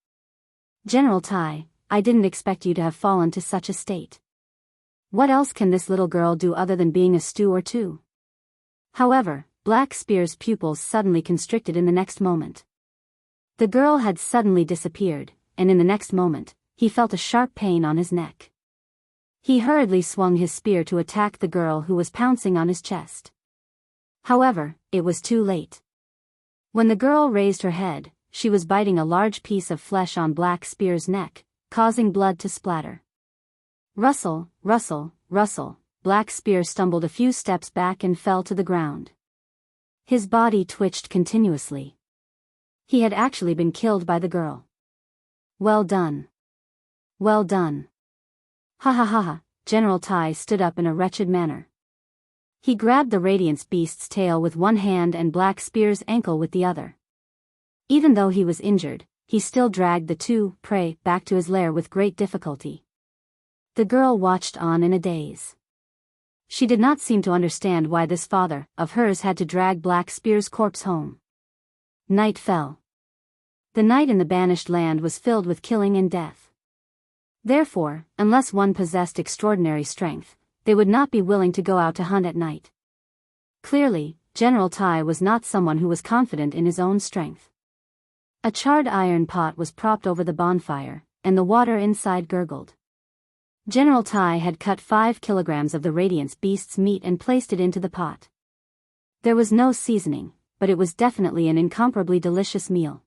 General Tai, I didn't expect you to have fallen to such a state. What else can this little girl do other than being a stew or two? However, Black Spear's pupils suddenly constricted in the next moment. The girl had suddenly disappeared, and in the next moment, he felt a sharp pain on his neck. He hurriedly swung his spear to attack the girl who was pouncing on his chest. However, it was too late. When the girl raised her head, she was biting a large piece of flesh on Black Spear's neck, causing blood to splatter. Rustle, rustle, rustle, Black Spear stumbled a few steps back and fell to the ground. His body twitched continuously. He had actually been killed by the girl. Well done. Well done. Ha ha ha ha, General Tai stood up in a wretched manner. He grabbed the Radiance Beast's tail with one hand and Black Spear's ankle with the other. Even though he was injured, he still dragged the two prey back to his lair with great difficulty. The girl watched on in a daze. She did not seem to understand why this father of hers had to drag Black Spear's corpse home. Night fell. The night in the banished land was filled with killing and death. Therefore, unless one possessed extraordinary strength, they would not be willing to go out to hunt at night. Clearly, General Tai was not someone who was confident in his own strength. A charred iron pot was propped over the bonfire, and the water inside gurgled. General Tai had cut 5 kilograms of the Radiance Beast's meat and placed it into the pot. There was no seasoning, but it was definitely an incomparably delicious meal.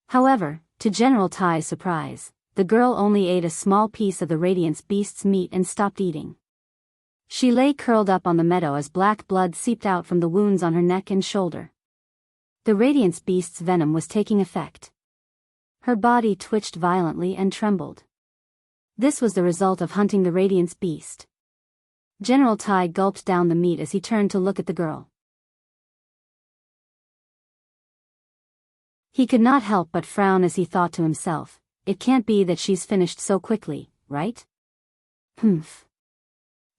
However, to General Tai's surprise, the girl only ate a small piece of the Radiance Beast's meat and stopped eating. She lay curled up on the meadow as black blood seeped out from the wounds on her neck and shoulder. The Radiance Beast's venom was taking effect. Her body twitched violently and trembled. This was the result of hunting the Radiance Beast. General Tai gulped down the meat as he turned to look at the girl. He could not help but frown as he thought to himself, it can't be that she's finished so quickly, right? Humph.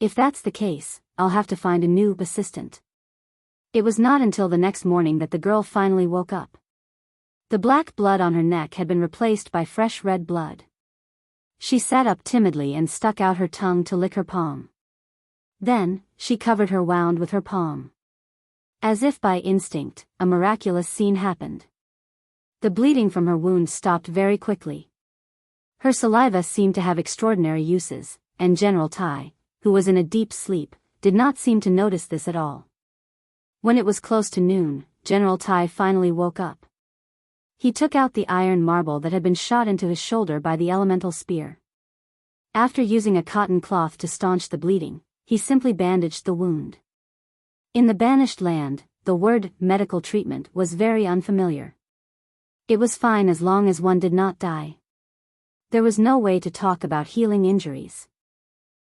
If that's the case, I'll have to find a new assistant. It was not until the next morning that the girl finally woke up. The black blood on her neck had been replaced by fresh red blood. She sat up timidly and stuck out her tongue to lick her palm. Then, she covered her wound with her palm. As if by instinct, a miraculous scene happened. The bleeding from her wound stopped very quickly. Her saliva seemed to have extraordinary uses, and General Tai, who was in a deep sleep, did not seem to notice this at all. When it was close to noon, General Tai finally woke up. He took out the iron marble that had been shot into his shoulder by the elemental spear. After using a cotton cloth to staunch the bleeding, he simply bandaged the wound. In the banished land, the word medical treatment was very unfamiliar. It was fine as long as one did not die. There was no way to talk about healing injuries.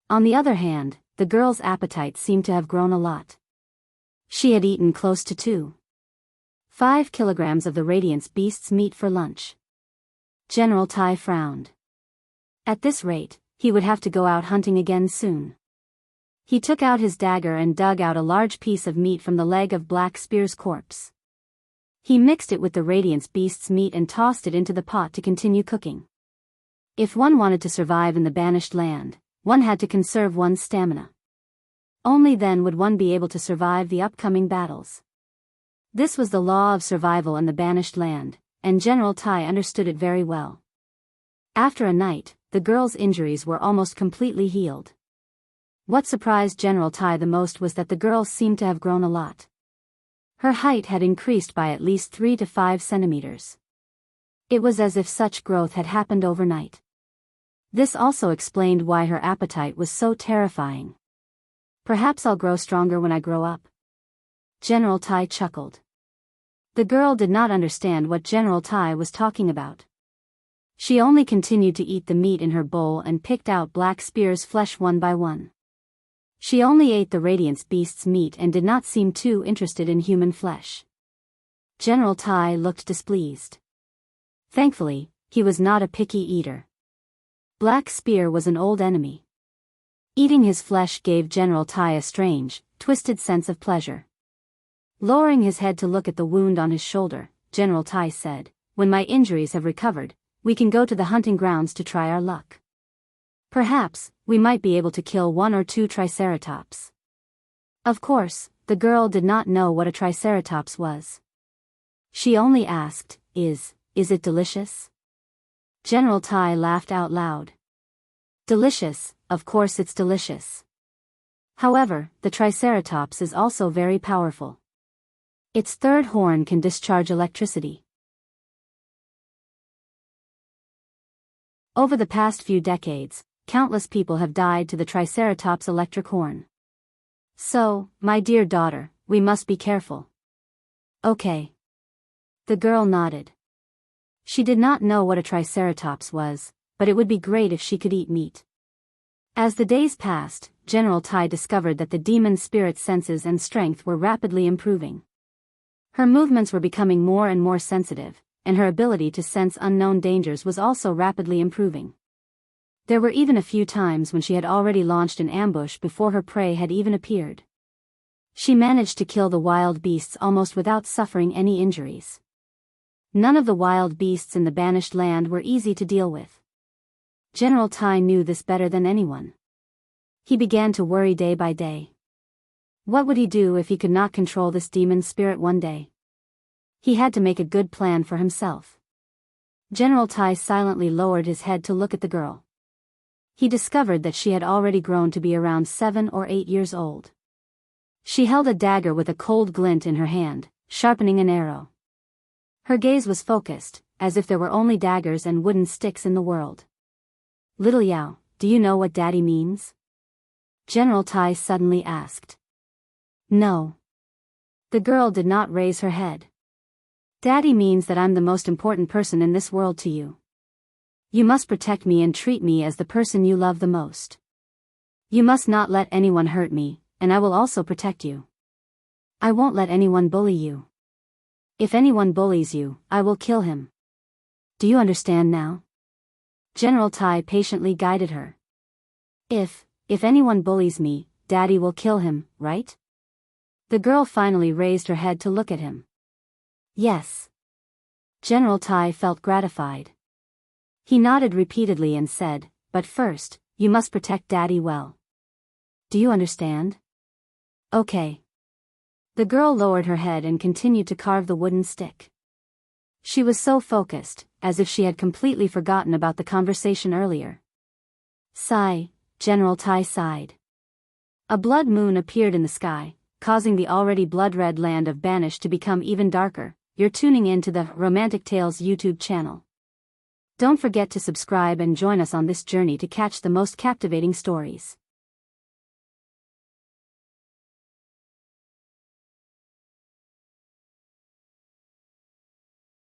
On the other hand, the girl's appetite seemed to have grown a lot. She had eaten close to 2.5 kilograms of the Radiance Beast's meat for lunch. General Tai frowned. At this rate, he would have to go out hunting again soon. He took out his dagger and dug out a large piece of meat from the leg of Black Spear's corpse. He mixed it with the Radiance Beast's meat and tossed it into the pot to continue cooking. If one wanted to survive in the banished land, one had to conserve one's stamina. Only then would one be able to survive the upcoming battles. This was the law of survival in the banished land, and General Tai understood it very well. After a night, the girl's injuries were almost completely healed. What surprised General Tai the most was that the girl seemed to have grown a lot. Her height had increased by at least 3 to 5 centimeters. It was as if such growth had happened overnight. This also explained why her appetite was so terrifying. Perhaps I'll grow stronger when I grow up. General Tai chuckled. The girl did not understand what General Tai was talking about. She only continued to eat the meat in her bowl and picked out Black Spear's flesh one by one. She only ate the Radiance Beast's meat and did not seem too interested in human flesh. General Tai looked displeased. Thankfully, he was not a picky eater. Black Spear was an old enemy. Eating his flesh gave General Tai a strange, twisted sense of pleasure. Lowering his head to look at the wound on his shoulder, General Tai said, "When my injuries have recovered, we can go to the hunting grounds to try our luck. Perhaps, we might be able to kill 1 or 2 triceratops." Of course, the girl did not know what a triceratops was. She only asked, Is it delicious?" General Tai laughed out loud. "Delicious, of course it's delicious. However, the triceratops is also very powerful. Its 3rd horn can discharge electricity." Over the past few decades, countless people have died to the triceratops' electric horn. So, my dear daughter, we must be careful. Okay. The girl nodded. She did not know what a triceratops was, but it would be great if she could eat meat. As the days passed, General Tai discovered that the demon spirit's senses and strength were rapidly improving. Her movements were becoming more and more sensitive, and her ability to sense unknown dangers was also rapidly improving. There were even a few times when she had already launched an ambush before her prey had even appeared. She managed to kill the wild beasts almost without suffering any injuries. None of the wild beasts in the banished land were easy to deal with. General Tai knew this better than anyone. He began to worry day by day. What would he do if he could not control this demon spirit one day? He had to make a good plan for himself. General Tai silently lowered his head to look at the girl. He discovered that she had already grown to be around 7 or 8 years old. She held a dagger with a cold glint in her hand, sharpening an arrow. Her gaze was focused, as if there were only daggers and wooden sticks in the world. "Little Yao, do you know what Daddy means?" General Tai suddenly asked. "No." The girl did not raise her head. "Daddy means that I'm the most important person in this world to you. You must protect me and treat me as the person you love the most. You must not let anyone hurt me, and I will also protect you. I won't let anyone bully you. If anyone bullies you, I will kill him. Do you understand now?" General Tai patiently guided her. If anyone bullies me, Daddy will kill him, right?" The girl finally raised her head to look at him. "Yes." General Tai felt gratified. He nodded repeatedly and said, "But first, you must protect Daddy well. Do you understand?" "Okay." The girl lowered her head and continued to carve the wooden stick. She was so focused, as if she had completely forgotten about the conversation earlier. Sigh, General Tai sighed. A blood moon appeared in the sky, causing the already blood-red land of Banish to become even darker. You're tuning in to the Romantic Tales YouTube channel. Don't forget to subscribe and join us on this journey to catch the most captivating stories.